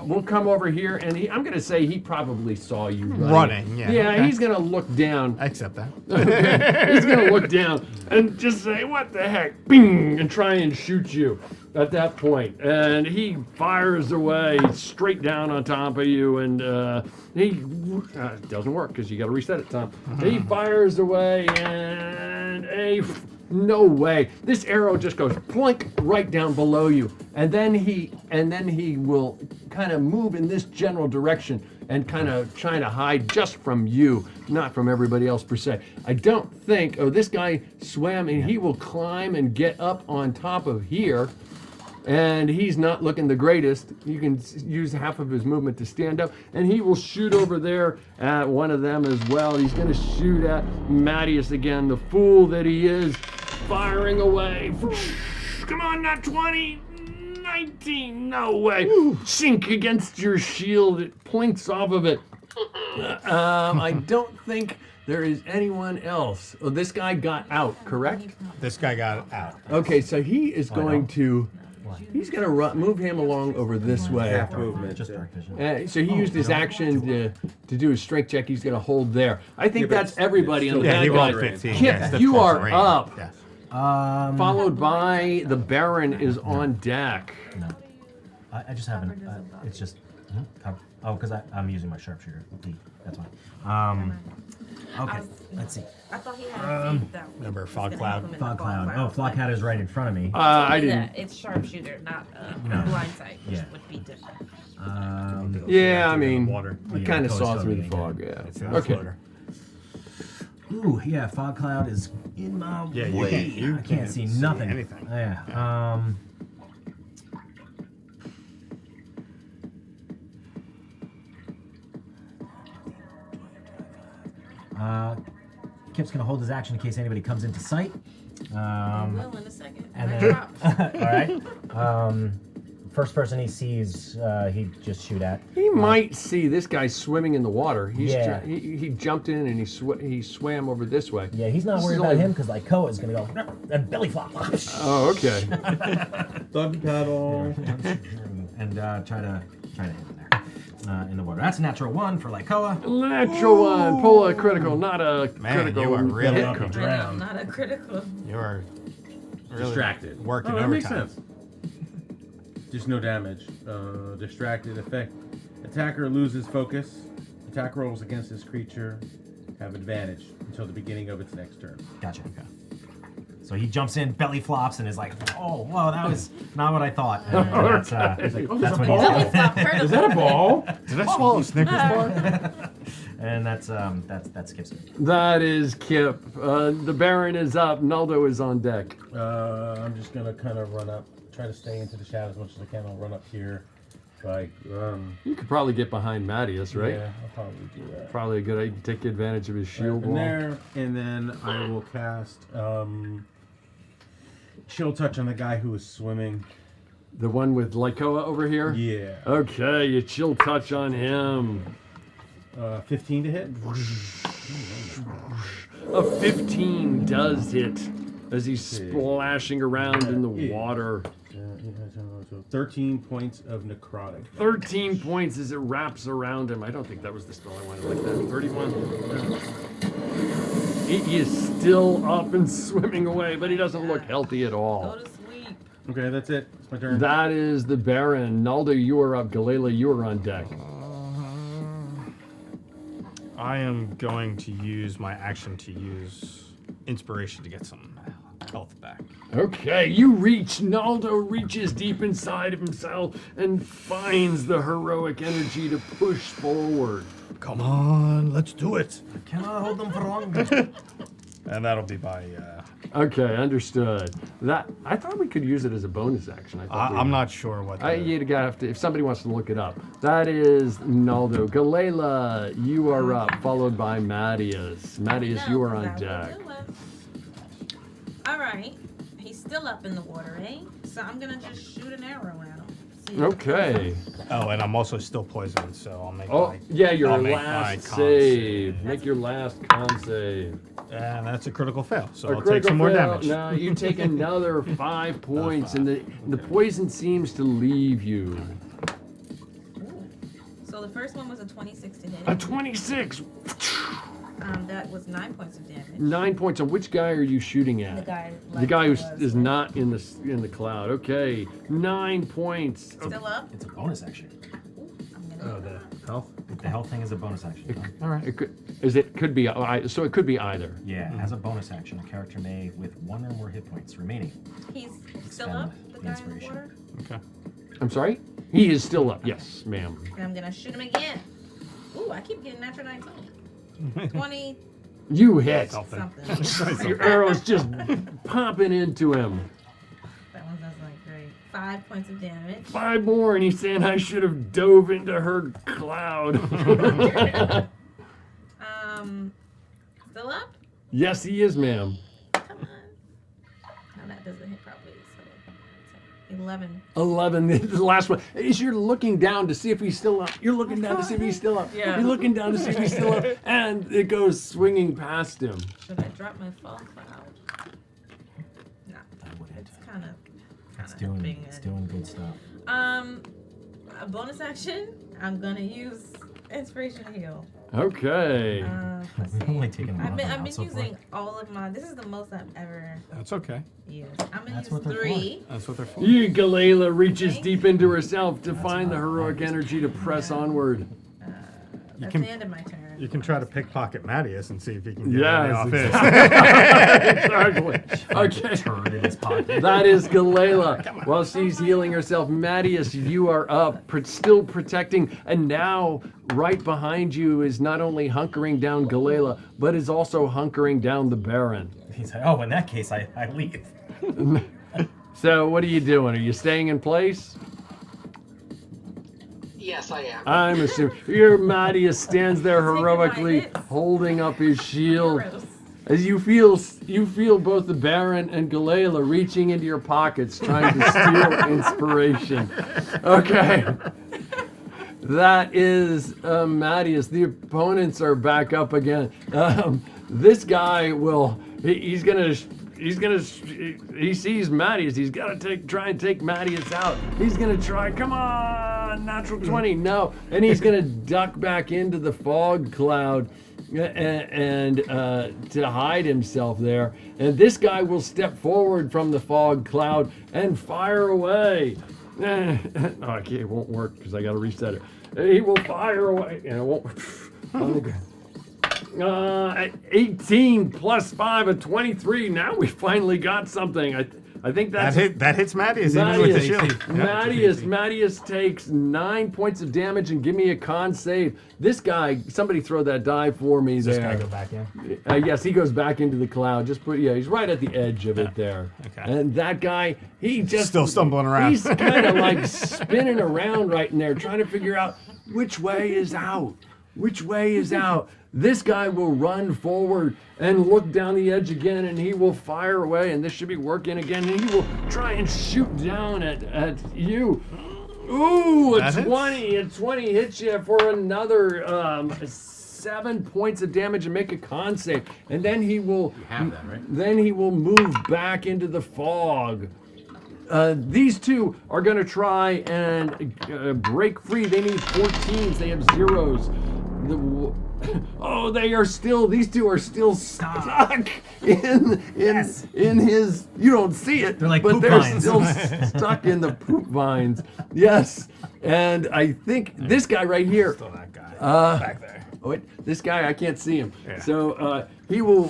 will come over here, and I'm going to say he probably saw you running. Yeah. Yeah, Okay. he's going to look down. I accept that. Okay, he's going to look down and just say, what the heck? Bing! And try and shoot you at that point. And he fires away straight down on top of you, and he doesn't work because you got to reset it, Tom. He fires away, and no way. This arrow just goes plunk right down below you. And then he will kind of move in this general direction and kind of trying to hide just from you, not from everybody else per se. I don't think, this guy swam and he will climb and get up on top of here. And he's not looking the greatest. You can use half of his movement to stand up, and he will shoot over there at one of them as well. He's going to shoot at Mattias again, the fool that he is, firing away. Come on, not 20, 19, no way. Sink against your shield, it plinks off of it. I don't think there is anyone else. Oh, this guy got out, correct? This guy got out. Okay, so he is going to... He's going to move him along over this way. Half movement. Just dark vision. So he used his action to do his strength check. He's going to hold there. I think Yeah, that's everybody on the Yeah, he bad rolled guy. 15. Kip, Yeah, that's you close are to range. up. Yes. Followed by the Baron is on deck. No. I just haven't. It's just. Oh, because I'm using my sharpshooter. That's fine. Okay, let's see. I thought he had that. Remember Fog Cloud? Fog cloud. Oh, fog cloud is right in front of me. I didn't. It's sharpshooter, not No. blind sight, which Yeah. would be different. Yeah, I mean, water. you Yeah, kind of it's saw still through the getting fog. good. Yeah. Okay. Ooh, yeah, fog cloud is in my Yeah, you way. can't- I can't see nothing. anything. Yeah. Kip's gonna hold his action in case anybody comes into sight. I will in a second. And I then, dropped. all right. First person he sees, he just shoot at. He might see this guy swimming in the water. Yeah. He jumped in and he swam over this way. Yeah, he's not This worried is about only- him because like Koa is gonna go and belly flop. Oh, okay. Doggy paddle. And try to hit him there in the water. That's a natural 1 for Lycoa. Natural one. Pull a critical, not a Man, critical. you are really hit. up and drown. Not a critical. You are really Distracted. working that makes overtime. sense. Just no damage. Distracted effect. Attacker loses focus. Attack rolls against this creature have advantage until the beginning of its next turn. Gotcha. Okay. So he jumps in, belly flops, and is like, "Oh, whoa, that was not what I thought." And that's He's like, "Oh, that's there's what a he's ball? Is that a ball? Did I swallow a Snickers bar? And that's Kip's. That is Kip. The Baron is up. Naldo is on deck. I'm just gonna kind of run up, try to stay into the shadows as much as I can. I'll run up here. Like, You could probably get behind Mattias, right? Yeah, I'll probably do that. Probably a good idea. Take advantage of his shield in wall. there, and then I will cast Chill Touch on the guy who is swimming. The one with Lycoa over here? Yeah. Okay, you chill touch on him. 15 to hit. A 15 does hit as he's splashing around in the water. So 13 points of necrotic. 13 points as it wraps around him. I don't think that was the spell I wanted like that. 31. He is still up and swimming away, but he doesn't look healthy at all. Go to sleep. Okay, that's it. It's my turn. That is the Baron. Naldo, you are up. Galila, you are on deck. I am going to use my action to use inspiration to get some health back. Okay, Naldo reaches deep inside of himself and finds the heroic energy to push forward. Come on, let's do it. I cannot hold them for longer. And that'll be by... Okay, understood. That I thought we could use it as a bonus action. I'm not sure what... You'd have to, if somebody wants to look it up. That is Naldo. Galila, you are up, followed by Mattias. Mattias, you are on deck. All right. He's still up in the water, eh? So I'm going to just shoot an arrow at him. Okay. Oh, and I'm also still poisoned, so I'll make your my last con save. Make your last con save. And that's a critical fail, so A I'll take some more critical damage. fail. No, you take another 5 points, and the poison seems to leave you. So the first one was a 26 to hit. A 26! That was 9 points of damage. 9 points. On which guy are you shooting at? The guy who is not in the cloud. Okay, 9 points. Still up? It's a bonus action. Oh, the health? The health thing is a bonus action. All right. It could be so. It could be either. Yeah, as a bonus action, a character may, with 1 or more hit points remaining. He's still up, the guy in the water? Okay. I'm sorry? He is still up. Yes, ma'am. And I'm going to shoot him again. Ooh, I keep getting natural 19. 20. You hit. Something. Your arrow's just popping into him. That one sounds like great. 5 points of damage. 5 more, and he's saying I should have dove into her cloud. Still up? Yes, he is, ma'am. Come on. No, that doesn't hit properly. So 11. 11, the last one. As you're looking down to see if he's still up, you're looking down to see if he's still up. Yeah. You're looking down to see if he's still up, and it goes swinging past him. Should I drop my fall cloud? No. It's kind of It's doing good stuff. A bonus action, I'm going to use Inspiration Heal. Okay. Let's see. Only taken I've been so using all of my. This is the most I've ever That's okay. used. I'm gonna use 3. That's what they're for. Galila reaches deep into herself to find the heroic energy to press onward. That's the end of my turn. You can try to pickpocket Mattias and see if he can get Yes, any off exactly. Okay. That is Galila. While she's healing herself, Mattias, you are up, still protecting, and now right behind you is not only hunkering down Galila, but is also hunkering down the Baron. He's like, oh, in that case, I leave. So what are you doing? Are you staying in place? Yes, I am. I'm assuming your Mattias stands there heroically holding up his shield. As you feel both the Baron and Galila reaching into your pockets trying to steal inspiration. Okay. That is Mattias. The opponents are back up again. This guy he sees Mattias. He's got to try and take Mattias out. He's going to try. Come on, natural 20. No. And he's going to duck back into the fog cloud and to hide himself there. And this guy will step forward from the fog cloud and fire away. Okay, it won't work because I got to reset it. He will fire away. And it won't. 18 plus 5 at 23. Now we finally got something. I think that hits Mattias even with the shield. Mattias takes 9 points of damage and give me a con save. This guy, somebody throw that die for me. Does there. this guy go back in? Yes, he goes back into the cloud. He's right at the edge of it there. Okay. And that guy, he just still stumbling around. He's kind of like spinning around right in there, trying to figure out which way is out. Which way is out? This guy will run forward and look down the edge again, and he will fire away, and this should be working again, and he will try and shoot down at you. Ooh, a That hits? 20. A 20 hits you for another 7 points of damage and make a con save. And then he will. You have that, right? Then he will move back into the fog. These two are going to try and break free. They need 14s. They have zeros. They are still. These two are still stuck in his. You don't see it, They're like but poop they're vines. still stuck in the poop vines. Yes, and I think this guy right here. Still that guy Back there. Wait, this guy I can't see him. Yeah. So he will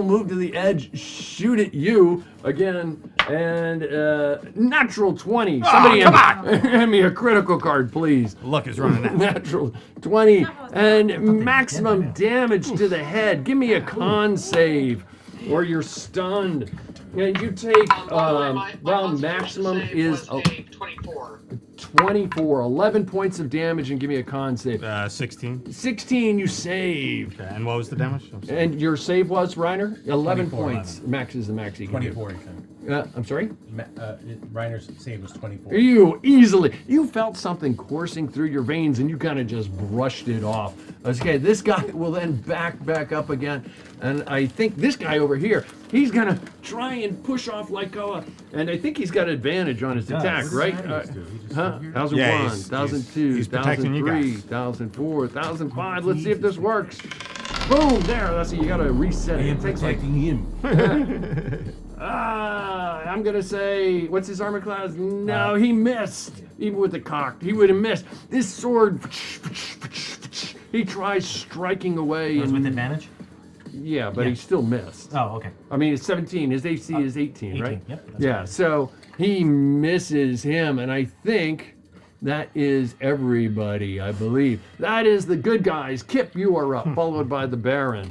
move to the edge, shoot at you again, and natural 20. Somebody come on! hand me a critical card, please. Luck is running out. Natural 20 and maximum damage to the head. Give me a con save, or you're stunned. And you take maximum is 24. 24, 11 points of damage, and give me a con save. 16. 16, you save. Okay, and what was the damage? And your save was, Reiner? 11 24, points. 11. Max is the max you can 24, do. he said. I'm sorry? Reiner's save was 24. You felt something coursing through your veins, and you kind of just brushed it off. Okay, this guy will then back up again, and I think this guy over here, he's gonna try and push off Lycoa, and I think he's got advantage on his attack, right? Huh? 1001, Yeah, 1002, he's protecting you 1003, guys. 1004, 1005. Let's see if this works. Boom! There. That's it. You gotta reset it. It takes like him. I'm gonna say, what's his armor class? No, he missed. Even with the cocked, he would have missed. This sword, he tries striking away. That was with advantage? Yeah, but Yeah. he still missed. Oh, okay. I mean, it's 17. His AC is 18, right? 18, yep, that's Yeah, so he misses him, and I think that is everybody, I believe. That is the good guys. Kip, you are up, followed by the Baron.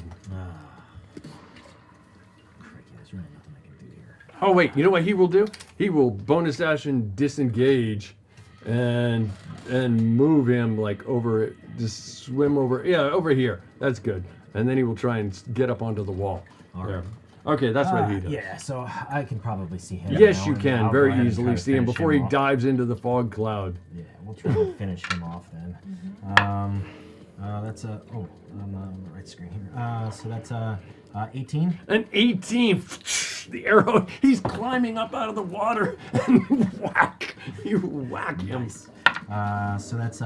Oh wait, you know what he will do? He will bonus action disengage, and move him like over, just swim over. Yeah, over here. That's good. And then he will try and get up onto the wall. All There. right. Okay, that's what he does. Yeah, so I can probably see him. Yes, now, you and can I'll go very ahead and easily try to see him finish before he off. dives into the fog cloud. Yeah, we'll try to finish him off then. That's I'm on the right screen here. So that's 18. An 18. The arrow. He's climbing up out of the water and whack. You whack him. So that's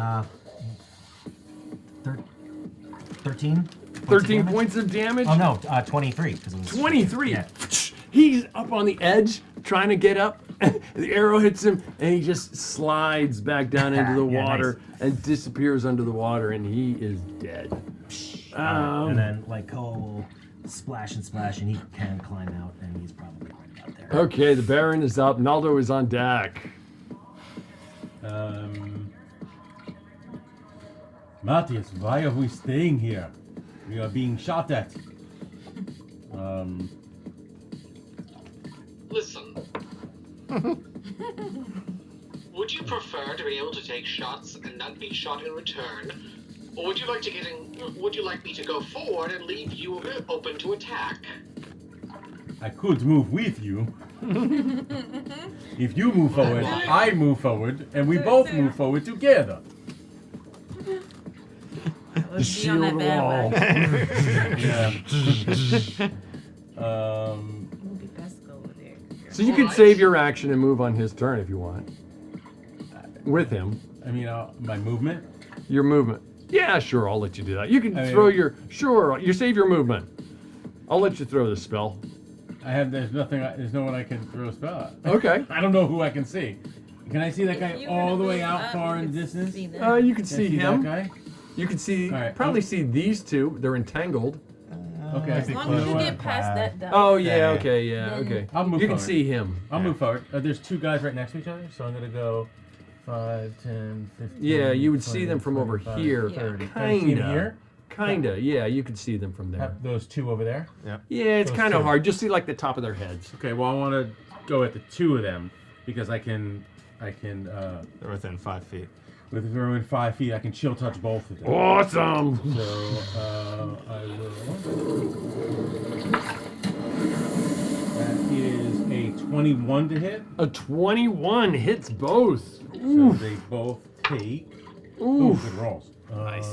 13. 13 points of damage. Oh no, 23. 'Cause it was 23. Yeah. He's up on the edge trying to get up. The arrow hits him, and he just slides back down into the Yeah, water and disappears under the water, and he is dead. And then like he'll splash, and he can climb out, and he's probably right about there. Okay, the Baron is up. Naldo is on deck. Matthias, why are we staying here? We are being shot at. Listen. Would you prefer to be able to take shots and not be shot in return, or would you like to would you like me to go forward and leave you open to attack? I could move with you. If you move forward, I move forward, and we both move forward together. The shield wall. So you could save your action and move on his turn if you want. With him. I mean, my movement? Your movement. Yeah, sure, I'll let you do that. You can I mean- throw your... Sure, you save your movement. I'll let you throw the spell. There's no one I can throw a spell at. Okay. I don't know who I can see. Can I see that guy all the way out far in the distance? You can see him. That guy? You can see... Alright, probably see these two. They're entangled. Okay. As long as you get past that dot. Oh, yeah, okay, yeah, okay. I'll move You forward. can see him. I'll move forward. There's two guys right next to each other, so I'm going to go 5, 10, 15. Yeah, you would see 20, them from over 25, here. 30. Can I see them here? Kinda, yeah, you could see them from there. Those two over there? Yeah, it's Those kind of two. hard. Just see like the top of their heads. Okay, well, I want to go at the two of them because I can. They're within 5 feet. If they're within 5 feet, I can chill touch both of them. Awesome. So I will. That is a 21 to hit. A 21 hits both. So they both take. Oof. Good rolls. Nice.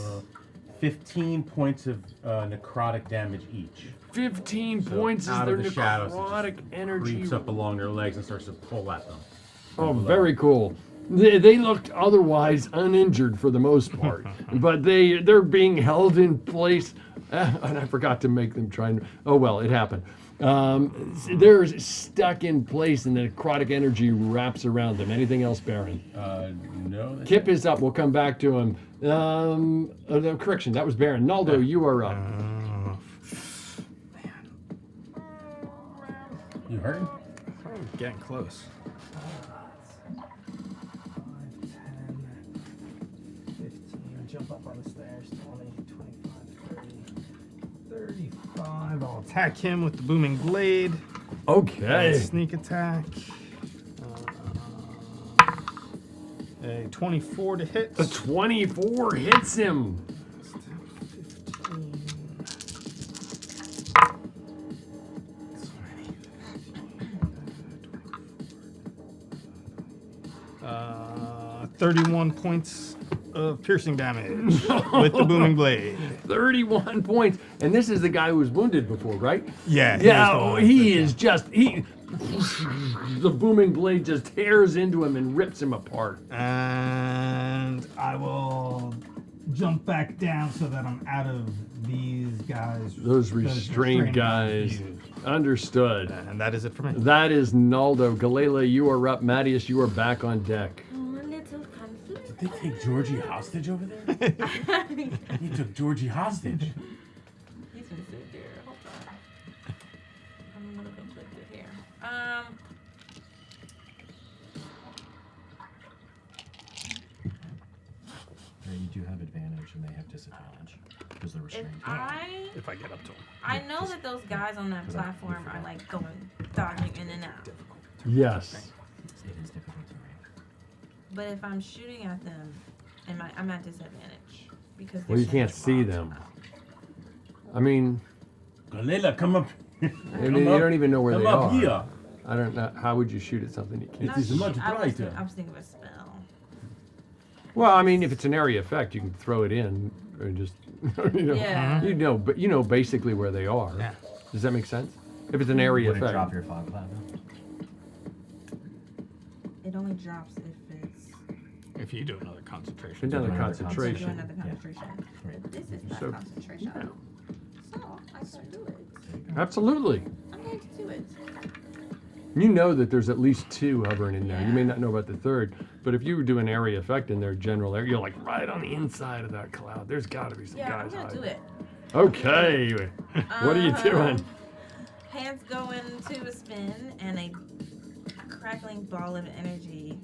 15 points of necrotic damage each. 15 So points is out their of the shadows, it necrotic just energy. creeps up along their legs and starts to pull at them. Oh, very cool. They looked otherwise uninjured for the most part, but they're being held in place. And I forgot to make them try and. Oh well, it happened. They're stuck in place, and the necrotic energy wraps around them. Anything else, Baron? No. Kip is up. We'll come back to him. Correction, that was Baron. Naldo, you are up. You hurting? Oh, getting close. 5, 10, 15. Jump up on the stairs. 20, 25, 30, 35. I'll attack him with the booming blade. Okay. Sneak attack. A 24 to hit. A 24 hits him. 31 points of piercing damage with the booming blade. 31 points. And this is the guy who was wounded before, right? Yeah. He is just the booming blade just tears into him and rips him apart. And I will jump back down so that I'm out of these guys. Those restrained guys. Understood. And that is it for me. That is Naldo. Galila, you are up. Mattias, you are back on deck. Did they take Georgie hostage over there? He took Georgie hostage. He's gonna sit here. Hold on. I'm a little conflicted here. You do have advantage, and they have disadvantage because they're restrained. If I get up to them. I know that those guys on that platform are like going, dodging in and out. Yes. It is difficult to read. But if I'm shooting at them, I'm at disadvantage because. Well, you can't see them. I mean, Galila, come up. You don't even know where they are. Here. I don't know. How would you shoot at something you can't It is see? much brighter. I was thinking of a spell. Well, I mean, if it's an area effect, you can throw it in or just, Yeah. but you know basically where they are. Yeah. Does that make sense? If it's an area Would it effect. drop your fog cloud? It only drops If you do another concentration. Another if concentration. I do another concentration. But this is not So- concentration. So I can do it. Absolutely. I'm going to do it. You know that there's at least two hovering in there. You may not know about the third, but if you do an area effect in their general area, you're like right on the inside of that cloud. There's got to be some Yeah, I'm guys gonna hiding. do it. Okay. What are you doing? Hands go into a spin, and a crackling ball of energy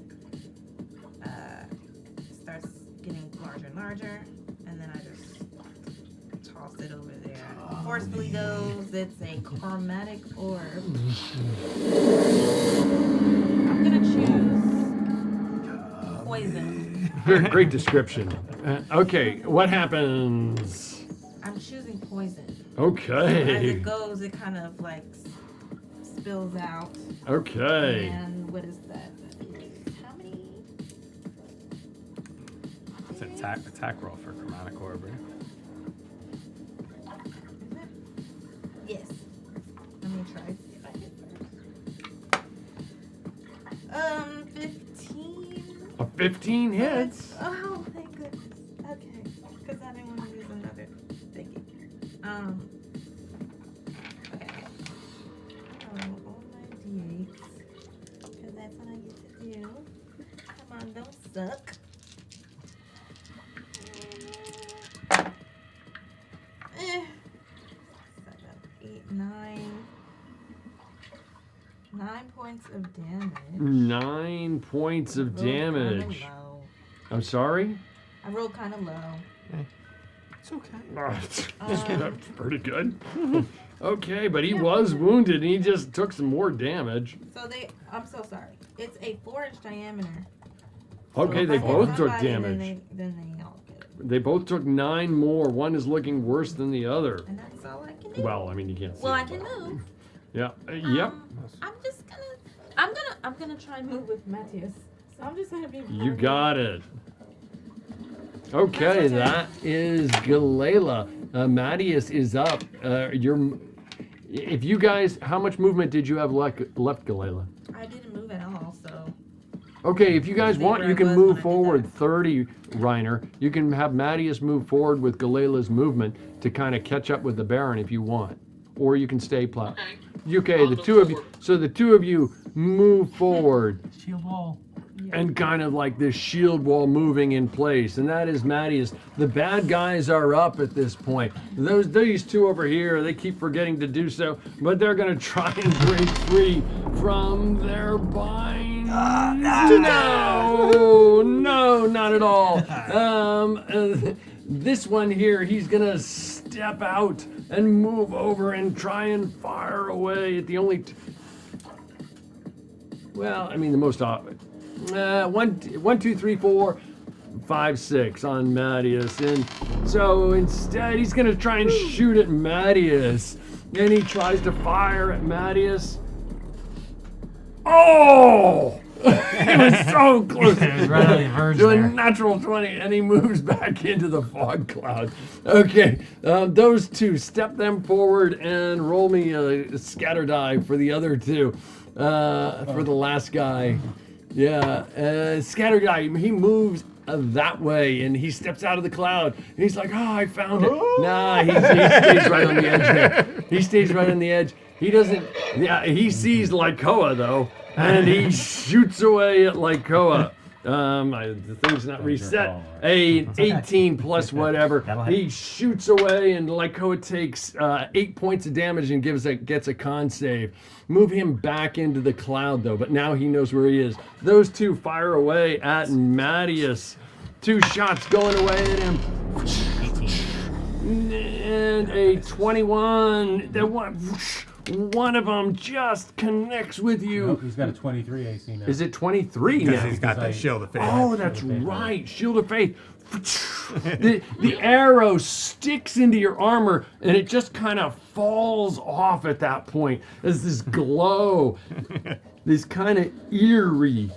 starts getting larger and larger, and then I just toss it over there. Forcefully goes. It's a chromatic orb. I'm gonna choose poison. Very great description. Okay, what happens? I'm choosing poison. Okay. As it goes, it kind of like spills out. Okay. And what is that? How many? It's an attack roll for chromatic orb, right? Yes. Let me try. See if I hit first. 15. A 15 hits. Oh, thank goodness. Okay. Because I didn't want to use another thingy. Okay. Roll all my d8s. Because that's what I get to do. Come on, don't suck. 9 points of damage. 9 points of damage. Low. I'm sorry? I rolled kind of low. It's okay. That's pretty good. Okay, but he was wounded and he just took some more damage. So I'm so sorry. It's a 4-inch diameter. Okay, if they I hit both took somebody, damage. Then they all get it. They both took 9 more. One is looking worse than the other. And that's all I can do. Well, I mean, you can't see. Well, I it, can but- move. Yeah. Yep. I'm just gonna I'm gonna try and move with Matthias. So I'm just gonna be. You got it. Okay, that is Galela. Matthias is up. If you guys, how much movement did you have left, Galela? I didn't move at all, so. Okay, if you guys want, you can move forward 30, Reiner. You can have Matthias move forward with Galela's movement to kind of catch up with the Baron if you want. Or you can stay plow. Okay, the two of you. So the two of you move forward. Shield wall. And kind of like this shield wall moving in place, and that is Matthias. The bad guys are up at this point. These two over here, they keep forgetting to do so, but they're gonna try and break free from their bind. No, not at all. This one here, he's gonna step out and move over and try and fire away at the only. Well, I mean the most obvious. 1, 2, 3, 4, 5, 6 on Matthias, and so instead he's gonna try and shoot at Matthias, and he tries to fire at Matthias. Oh! It was so close. It was right on the verge to a there. natural 20, and he moves back into the fog cloud. Okay, those two, step them forward and roll me a scatter die for the other two, for the last guy. Yeah, scatter guy, he moves that way, and he steps out of the cloud, and he's like, oh, I found it. Nah, he stays right on the edge there. He stays right on the edge. He doesn't, he sees Lycoa, though, and he shoots away at Lycoa. The thing's not reset. 18 plus whatever. He shoots away, and Lycoa takes 8 points of damage and gets a con save. Move him back into the cloud, though, but now he knows where he is. Those two fire away at Matthias. 2 shots going away at him. 18. And a 21. One of them just connects with you. Nope, he's got a 23 AC now. Is it 23 Because now? he's got the Shield of Faith. Oh, that's right. Shield of Faith. The arrow sticks into your armor, and it just kind of falls off at that point as this glow, this kind of eerie,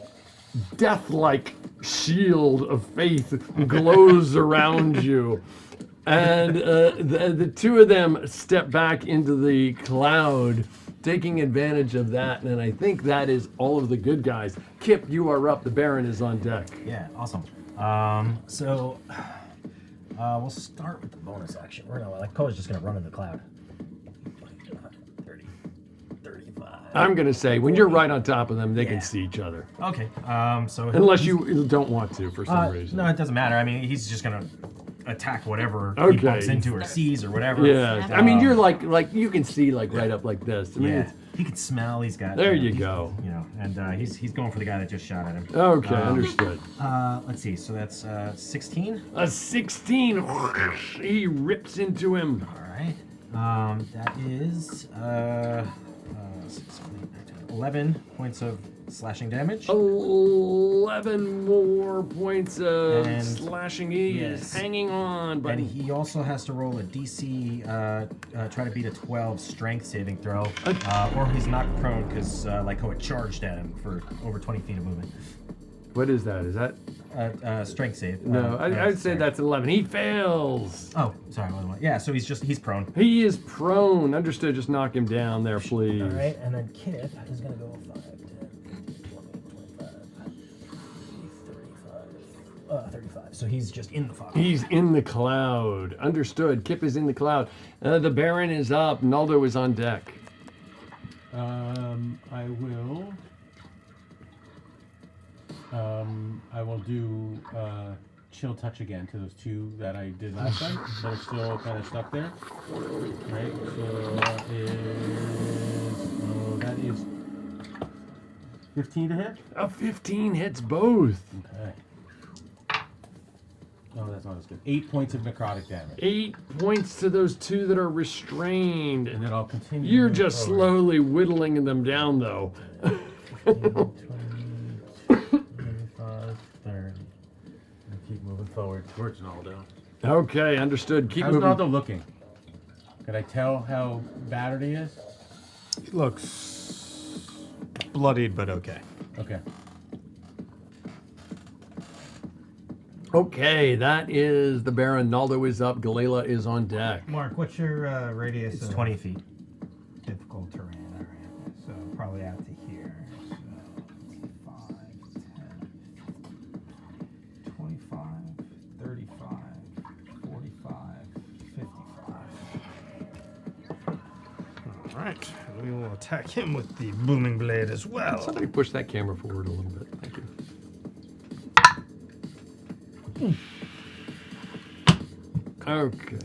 death-like shield of faith glows around you. And the two of them step back into the cloud, taking advantage of that. And I think that is all of the good guys. Kip, you are up. The Baron is on deck. Yeah, awesome. So we'll start with the bonus action. We're gonna, like, Koa's just gonna run in the cloud. 30, 35. I'm gonna say when you're right on top of them, they can see each other. Okay. So unless you don't want to for some reason. No, it doesn't matter. I mean, he's just gonna attack whatever he Okay. bumps into or sees or whatever. Yeah. I mean, you're like you can see like right up like this. I mean, Yeah, he can smell. He's got. There you go. You know, and he's going for the guy that just shot at him. Okay, understood. Let's see. So that's 16. A 16. He rips into him. All right. That is 11 points of slashing damage. 11 more points of And- slashing. He is hanging on, but And he also has to roll a DC, try to beat a 12 strength saving throw, or he's knocked prone because Lycoa charged at him for over 20 feet of movement. what is that? Is that? Strength save. No, I'd say that's 11. He fails. Oh, sorry. Yeah, so he's prone. He is prone. Understood. Just knock him down there, please. All right, and then Kip is going to go 5, 10, 35. So he's just in the fog. He's in the cloud. Understood. Kip is in the cloud. The Baron is up. Naldo is on deck. I will do chill touch again to those two that I did last time that are still kind of stuck there. Right. So that is 15 to hit. A 15 hits both. Okay. Oh, that's not as good. 8 points of necrotic damage. 8 points to those two that are restrained. And then I'll continue. You're just slowly whittling them down, though. 25, 30. And keep moving forward towards Naldo. Okay, understood. Keep How's moving. Naldo looking? Can I tell how battered he is? He looks bloodied, but okay. Okay. Okay, that is the Baron. Naldo is up. Galila is on deck. Mark, what's your radius? It's of 20 feet. Difficult terrain. All right. So probably out to here. So 5, 10, 25, 35, 45, 55. All right. We will attack him with the booming blade as well. Somebody push that camera forward a little bit. Thank you. Okay.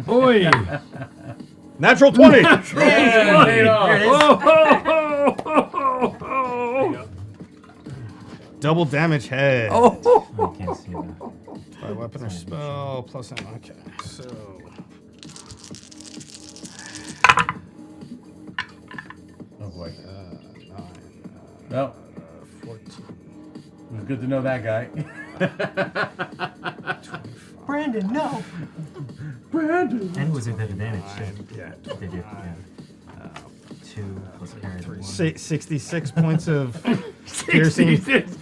Oi! Natural 20! Natural 20! Oh. Double damage head. Oh! I can't see that. By weapon or spell plus M. Okay, so. Oh boy. 9. Well, 14. it was good to know that guy. Brandon, no! Brandon! And was it that advantage? Yeah. They did, yeah. 2 plus carry 1. 66 points of piercing. 66.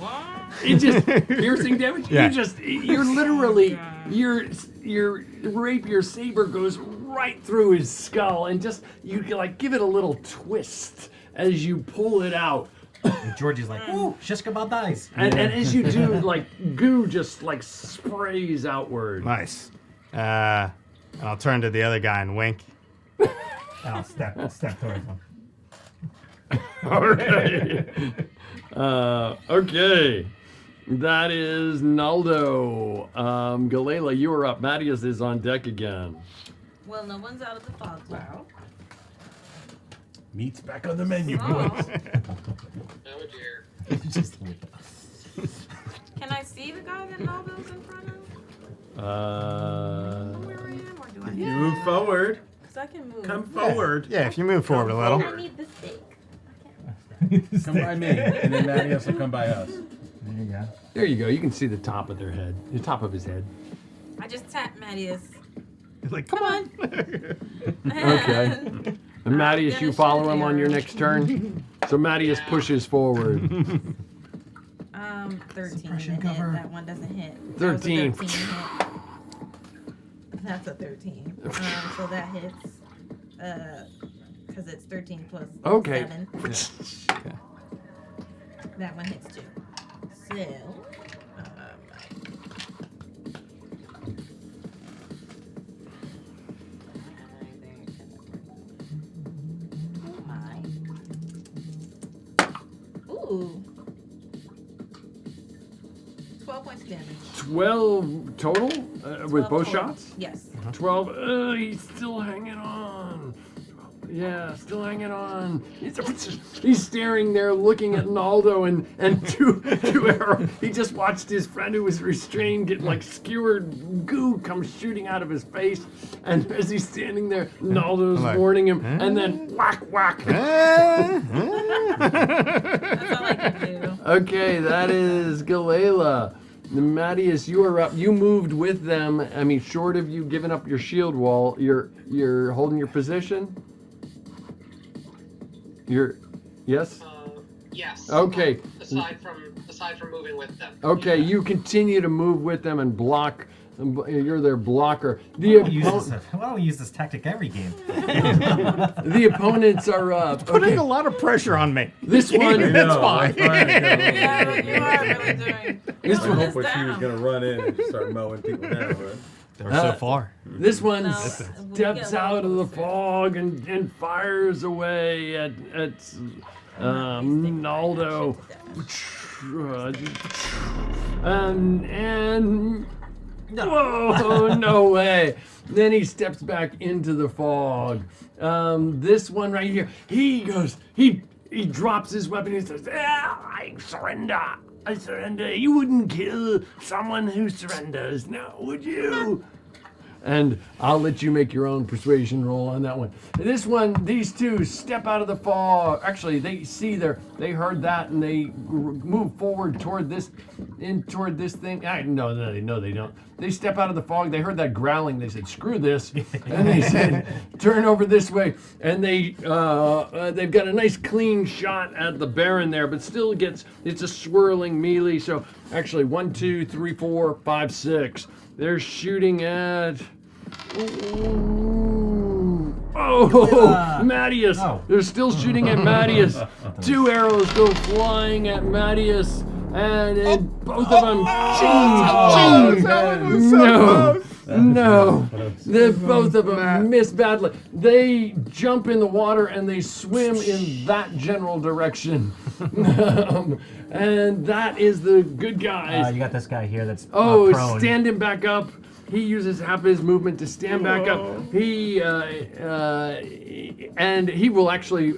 It just piercing damage. Yeah. You're literally your rapier saber goes right through his skull, and just you can like give it a little twist as you pull it out. And Georgie's like, ooh, Shiska dies. And as you do, like goo just like sprays outward. Nice. I'll turn to the other guy and wink. And I'll step towards him. Okay. Okay. That is Naldo. Galila, you are up. Mattias is on deck again. Well, no one's out of the fog cloud. Meat's back on the menu, Oh. boys. Oh dear. Can I see the guy that Naldo's in front of? Where I am, or do I? You move forward. Because I can move. Come forward. Yeah, if you move forward a little. I need the steak. Come by me, and then Mattias will come by us. There you go. There you go. You can see the top of their head. The top of his head. I just tapped Mattias. Like, come on. Okay. And Mattias, you follow him on your next turn. So Mattias pushes forward. 13 to hit. That one doesn't hit. 13. That was a 13 hit. That's a 13. So that hits. Because it's 13 plus Okay. 7. That one hits too. So. Oh my. Ooh. 12 points of damage. 12 total with 12 both total. shots? Yes. 12. He's still hanging on. Yeah, still hanging on. He's staring there, looking at Naldo and to arrow. He just watched his friend who was restrained get like skewered goo come shooting out of his face, and as he's standing there, Naldo's Like, warning him, and then whack whack. That's all I can do. Okay, that is Galila. Mattias, you are up. You moved with them. I mean, short of you giving up your shield wall, you're holding your position. Yes. Yes. Okay. Aside from moving with them. Okay, you continue to move with them and block. You're their blocker. Why don't we use this tactic every game? The opponents are up. Putting a lot of pressure on me. This one, That's fine. Yeah, you are really doing. This I one- hope she was gonna run in and start mowing people down. Right? They're so far. This one No, steps out of the fog and fires away at Naldo. And whoa, no way. Then he steps back into the fog. This one right here, he drops his weapon. He says, I surrender. I surrender. You wouldn't kill someone who surrenders, now would you? and I'll let you make your own persuasion roll on that one. This one, these two step out of the fog. Actually, they they heard that, and they move forward toward this thing. No, they don't. They step out of the fog. They heard that growling. They said, "Screw this," and they said, "Turn over this way." And they've got a nice clean shot at the Baron there, but still it's a swirling melee. So actually, 1, 2, 3, 4, 5, 6. They're shooting at. Mattias! Oh. They're still shooting at Mattias. 2 arrows go flying at Mattias, and both of them. No. Both of them miss badly. They jump in the water and they swim in that general direction. And that is the good guys. You got this guy here that's prone. stand him back up. He uses half his movement to stand back up. And he will actually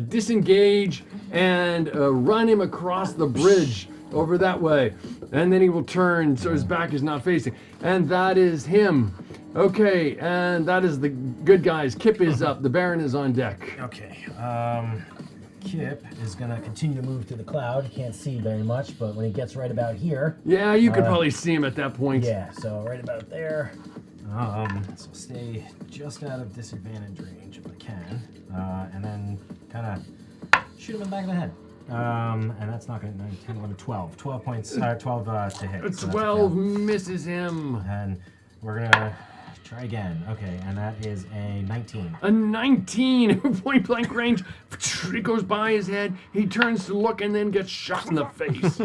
disengage and run him across the bridge over that way. And then he will turn so his back is not facing. And that is him. Okay, and that is the good guys. Kip is up. The Baron is on deck. Okay. Kip is going to continue to move through the cloud. He can't see very much, but when he gets right about here... Yeah, you could probably see him at that point. Yeah, so right about there. So stay just out of disadvantage range if I can. And then kind of shoot him in the back of the head. And that's not going to... 9, 10, 11, 12. 12 points... 12 to hit. So 12 misses him. And we're going to... try again. Okay, and that is a 19. A 19 point blank range. It goes by his head. He turns to look and then gets shot in the face.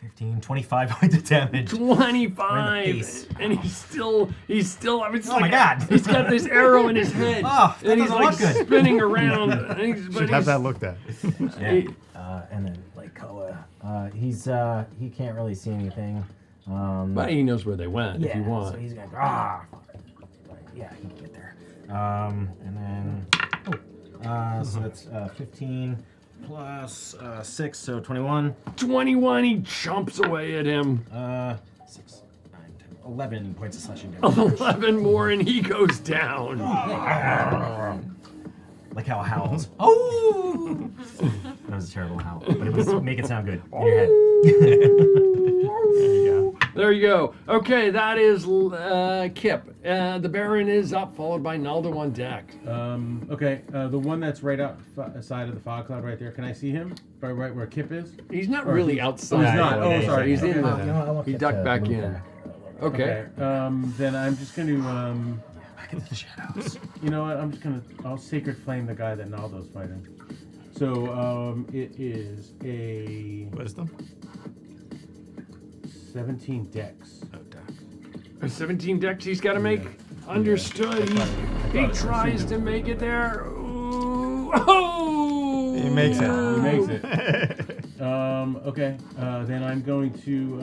15, 25 points of damage. 25. And he's still. I mean, oh my God! He's got this arrow in his head. Oh, that and he's like good. spinning around. Should have that looked at. Yeah. And then like Koa, he can't really see anything. But he knows where they went if you want. So he's gonna go, yeah, he can get there. And then, so that's 15 plus 6, so 21. 21, he jumps away at him. 6, 9, 10, 11 points of slashing damage. 11 more and he goes down. Like how it howls. Oh! That was a terrible howl, but it was make it sound good in your head. There you go. Okay, that is Kip. The Baron is up, followed by Naldo on deck. Okay, the one that's right outside of the fog cloud right there. Can I see him? Right where Kip is? He's not really outside. Oh, he's not. Oh, sorry. He's in there. He ducked back in. Okay. Then I'm just going to... back into the shadows. You know what? I'll Sacred Flame the guy that Naldo's fighting. So, it is a... Wisdom? 17 dex. Oh, dex. A 17 dex he's got to make? Yeah. Understood. He tries to make it there. Ooh. Oh! He makes it. He makes it. Okay. Then I'm going to...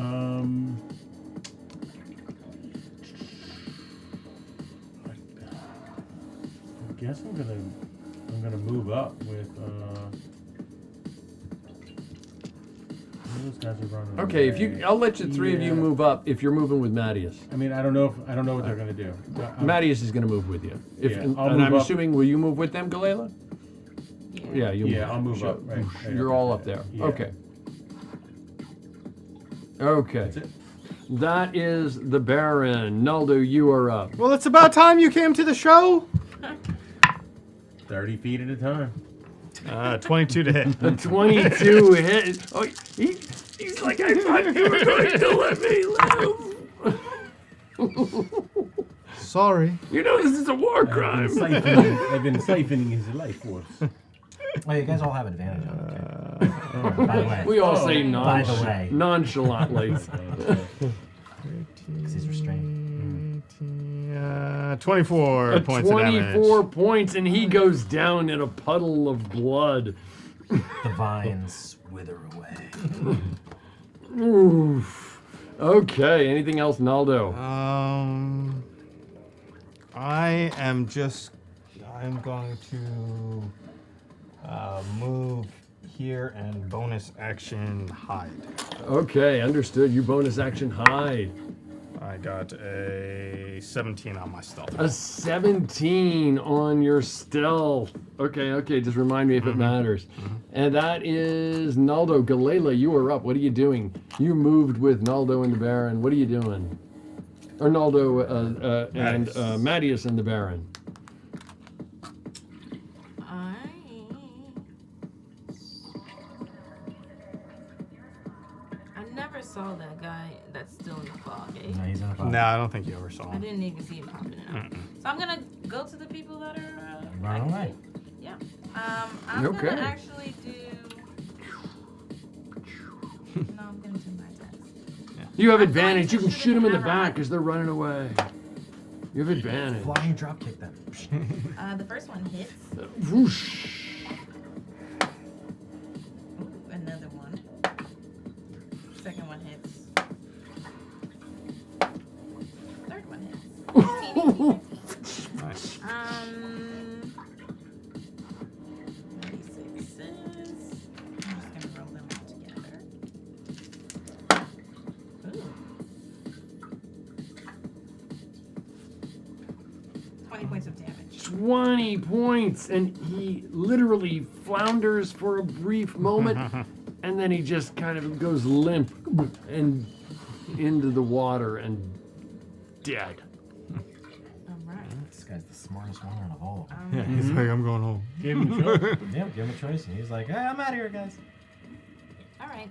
I guess I'm gonna move up with those guys are running. Okay, I'll let you three of you move up if you're moving with Mattias. I mean, I don't know what they're gonna do. Mattias is gonna move with you. And I'll move I'm up. assuming, will you move with them, Galela? Yeah, I'll move up. Right you're up all there. up there. Yeah. Okay. Okay. That's it. That is the Baron. Naldo, you are up. Well, it's about time you came to the show. 30 feet at a time. 22 to hit. A 22 hit. Oh, he's like, I thought you were going to let me live. Sorry. You know this is a war crime. I've been siphoning his life force. Well, you guys all have advantage on it. By the way. We all say by the way. nonchalantly. Because he's restrained. 24 points of damage. 24 points, and he goes down in a puddle of blood. The vines wither away. Oof. Okay, anything else, Naldo? I'm going to move here and bonus action hide. Okay, understood. You bonus action hide. I got a 17 on my stealth. A 17 on your stealth. Okay, just remind me if it matters. And that is Naldo. Galela, you are up. What are you doing? You moved with Naldo and the Baron. What are you doing? Or Naldo and Mattias and the Baron. I never saw that guy that's still in the fog, eh? No, he's in the fog. No, I don't think you ever saw I him. didn't even see him popping out. So I'm gonna go to the people that are. Run away. Yeah. I'm Okay. gonna actually do. No, I'm gonna do my attacks. You have advantage. You can shoot them in the back as they're running away. You have advantage. Flying drop kick them. The first one hits. Whoosh. Ooh, another one. Second one hits. Third one hits. Nice. 96s. I'm just gonna roll them all together. Ooh. 20 points of damage. 20 points, and he literally flounders for a brief moment, and then he just kind of goes limp and into the water and dead. This guy's the smartest one out of all of them. Yeah, he's like, I'm going home. Give him a choice. Yeah, give him a choice, and he's like, hey, I'm out of here, guys. All right.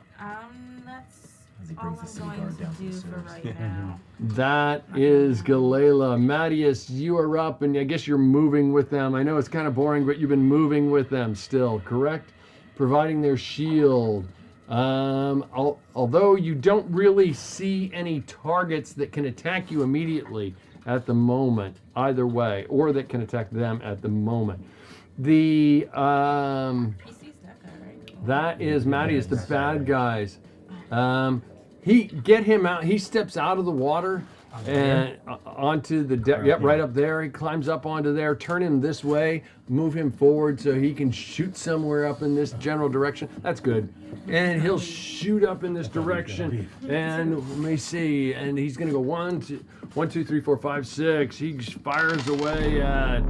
That's As he all brings the I'm sea going guard down to to do the for surface. right now. That is Galela. Mattias, you are up, and I guess you're moving with them. I know it's kind of boring, but you've been moving with them still, correct? Providing their shield. Although you don't really see any targets that can attack you immediately at the moment, either way, or that can attack them at the moment. The that is Mattias, the bad guys. Get him out. He steps out of the water and onto the deck. Yep, right up there. He climbs up onto there. Turn him this way. Move him forward so he can shoot somewhere up in this general direction. That's good. And he'll shoot up in this direction. And let me see. And he's gonna go 1, 2, 3, 4, 5, 6. He fires away at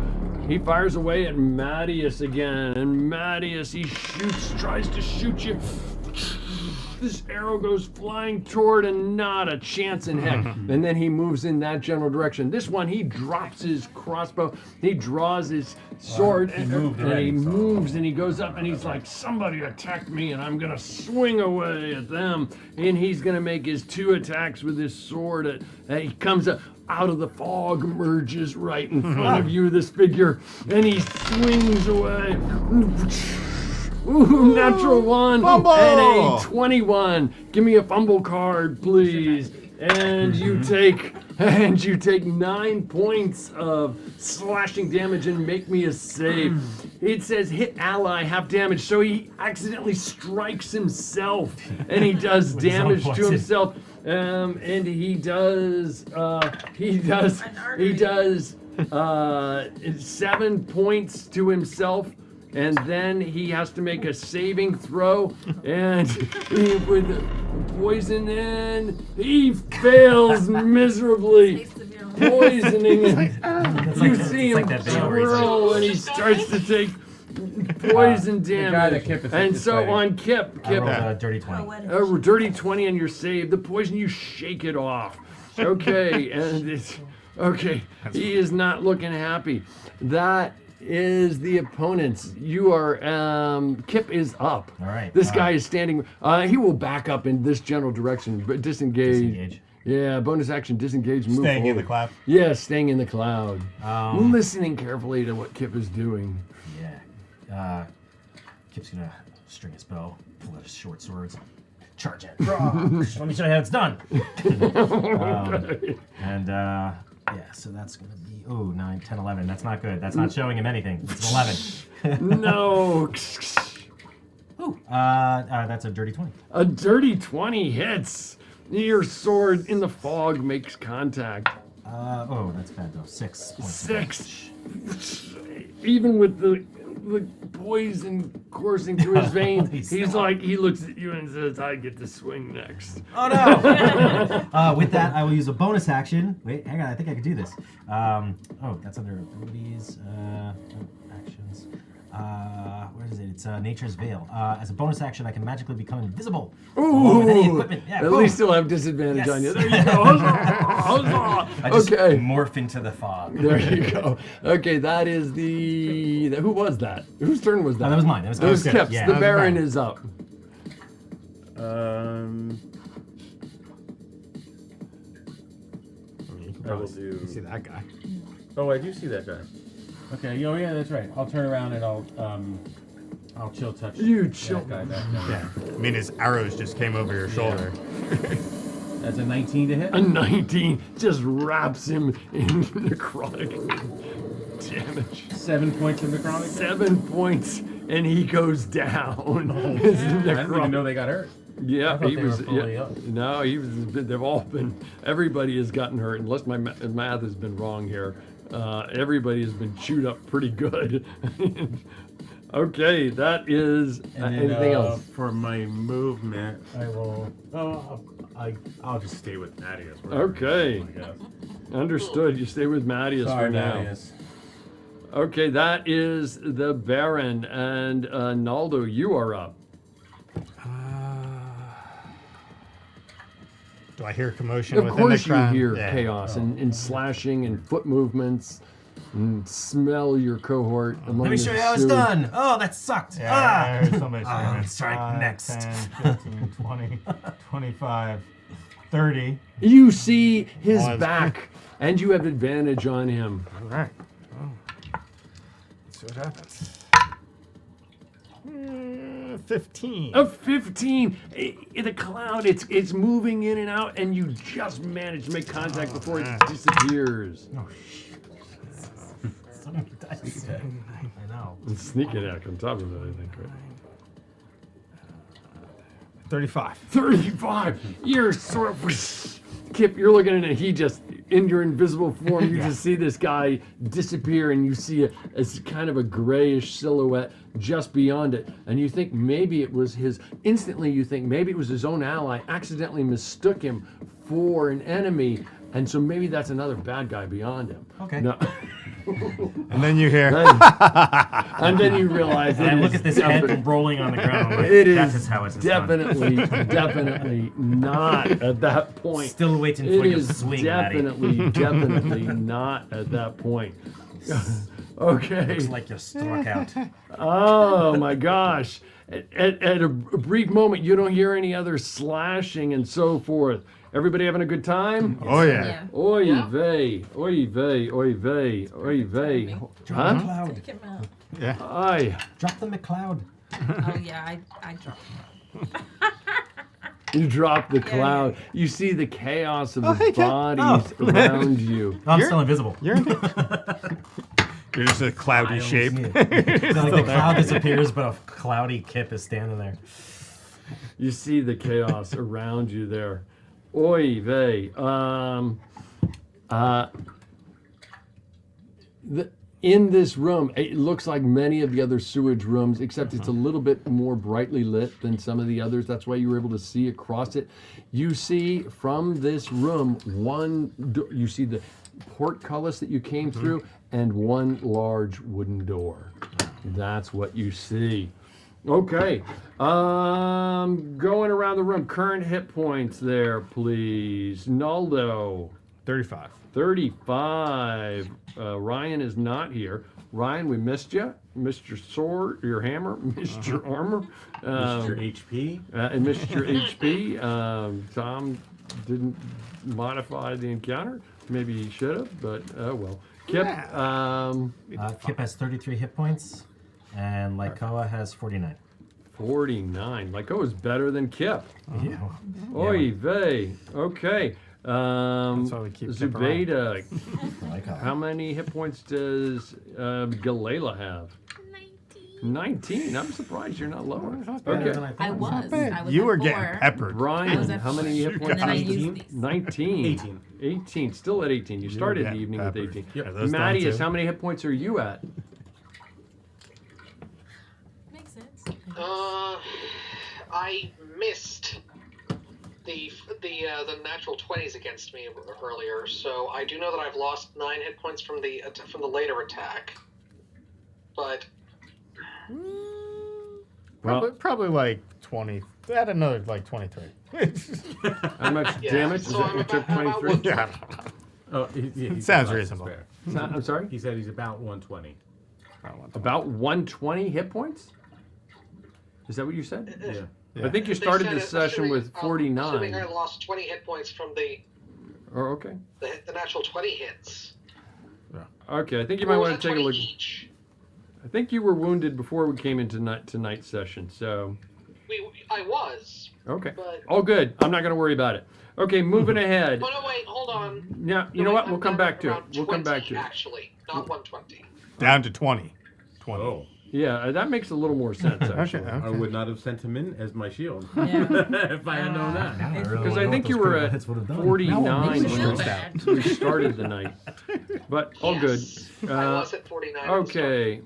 Mattias again. And Mattias, he tries to shoot you. This arrow goes flying toward, and not a chance in heck. And then he moves in that general direction. This one, he drops his crossbow. He draws his sword, and he moves, and he goes up, and he's like, somebody attacked me, and I'm gonna swing away at them. And he's gonna make his 2 attacks with his sword. He comes up out of the fog, merges right in front of you, this figure, and he swings away. Ooh, natural 1 Fumble! And a 21. Give me a fumble card, please. And you take 9 points of slashing damage and make me a save. It says hit ally, half damage, so he accidentally strikes himself, and he does damage to himself. And he does 7 points to himself. And then he has to make a saving throw, and with poison in, he fails miserably. Poisoning him. You see him swirl, and he starts to take poison damage. And so on Kip, I rolled a dirty 20. a dirty 20 on your save. The poison, you shake it off. Okay, and it's okay. He is not looking happy. That is the opponents. You are Kip is up. All right. This guy is standing. He will back up in this general direction, but disengage. Yeah, bonus action, disengage, move Staying in forward. the cloud. Yeah, staying in the cloud. Listening carefully to what Kip is doing. Yeah. Kip's gonna string his bow, pull out his short swords, charge it. Let me show you how it's done. Yeah, so that's gonna be 9, 10, 11. That's not good. That's not showing him anything. It's 11. No. That's a dirty 20. A dirty 20 hits. Your sword in the fog makes contact. That's bad though. 6 points. 6. Even with the poison coursing through his veins. He's like, he looks at you and says, I get to swing next. Oh no! With that, I will use a bonus action. Wait, hang on, I think I can do this. Oh, that's under abilities, actions. Where is it? It's Nature's Veil. As a bonus action, I can magically become invisible. Ooh! With any equipment. Yeah, At boom. least he'll have disadvantage on you. There you go. I just Okay. morph into the fog. There you go. Okay, that is the... Who was that? Whose turn was that? That was mine. That was Kip's. Yeah. The Baron is up. I will do. You see that guy? Oh, I do see that guy. Okay. Oh, yeah, that's right. I'll turn around and I'll chill touch. You that chill. guy back down. Yeah. I mean, his arrows just came over your shoulder. That's a 19 to hit. A 19 just wraps him in necrotic damage. 7 points of necrotic. 7 points, and he goes down. I didn't even know they got hurt. Yeah, I thought he they was. were fully Yeah, up. no, he was. They've all been. Everybody has gotten hurt, unless my math has been wrong here. Everybody has been chewed up pretty good. Okay, that is. And then, anything else? For my movement, I will. I'll just stay with Thaddeus. Okay. Understood. You stay with Mattias Sorry, for now. Thaddeus. Okay, that is the Baron, and Naldo, you are up. Do I hear commotion Of within course the you crowd? hear Yeah. chaos and slashing and foot movements, and smell your cohort. Among Let me the show you how it's sewage. done. Oh, that sucked. Yeah, there's somebody screaming. Strike 5, next. 10, 15, 20, 25, 30. You see his Oh, back, and you have advantage on him. All right. Oh. Let's see what happens. 15. A 15. The cloud, it's moving in and out, and you just manage to make contact before it disappears. Oh, So many dice. I know. And sneak attack on top of it, I think, right? 35. 35. You're sort of... Kip, you're looking at it, he just, in your invisible form, you just see this guy disappear, and you see a kind of a grayish silhouette just beyond it, and you think maybe it was his, instantly you think maybe it was his own ally, accidentally mistook him for an enemy, and so maybe that's another bad guy beyond him. Okay. No. And then you hear... and then you realize And I look is at this head definitely- rolling on the ground. I'm like, It that is is how it's done. definitely not at that point. Still waiting for It your is swing, Maddie. definitely not at that point. Okay. Looks like you're struck out. Oh my gosh. At a brief moment, you don't hear any other slashing and so forth. Everybody having a good time? Oh, yeah. Oy vey, oy vey, oy vey, oy vey. Drop the cloud. Yeah. Aye. Drop the McCloud. Oh yeah, I dropped. You drop the cloud. You see the chaos of Oh, the hey, Kip. bodies Oh. around you. I'm still invisible. You're just a cloudy shape. Like the cloud disappears, but a cloudy Kip is standing there. You see the chaos around you there. Oy vey. In this room, it looks like many of the other sewage rooms, except it's a little bit more brightly lit than some of the others. That's why you were able to see across it. You see from this room you see the portcullis that you came through and one large wooden door. That's what you see. Okay. Going around the room. Current hit points there, please. Naldo. 35. 35. Ryan is not here. Ryan, we missed you. Missed your sword, your hammer, missed your armor. Missed your HP. And missed your HP. Tom didn't modify the encounter. Maybe he should have, but oh well. Kip. Kip has 33 hit points, and Lykoa has 49. 49. Lyko is better than Kip. Yeah. Oy vey. Okay. That's why we keep Kip around. Zubeda. How many hit points does Galila have? 19. I'm surprised you're not lower. Okay. I was. You were at getting 4. peppered. Ryan, how many hit points? And then I used these. 19. 18. 18. Still at 18. You started the evening with 18. Yeah, those Mattias, down how many hit points are you at? I missed the natural 20s against me earlier, so I do know that I've lost 9 hit points from the later attack. But Probably like 20. Add another like 23. How much damage? so Is it? You took 23? Yeah. Oh, he's Sounds about- reasonable. fair. I'm sorry? He said he's about 120. About 120 hit points? Is that what you said? Yeah. I think you started the session with 49. Assuming I lost 20 hit points from the Okay. natural 20 hits. Okay, I think you might want to take a look. I think you were wounded before we came into tonight's session, so. I was. Okay. But All good. I'm not going to worry about it. Okay, moving ahead. Oh no, wait, hold on. Yeah, you know what? We'll come back to it. We'll come back to it. Actually, not 120. Down to 20. 20. Oh. Yeah, that makes a little more sense, actually. I would not have sent him in as my shield Yeah. if I had known that. Because I think you were at 49 when we started the night. But all good. I was at 49. Okay,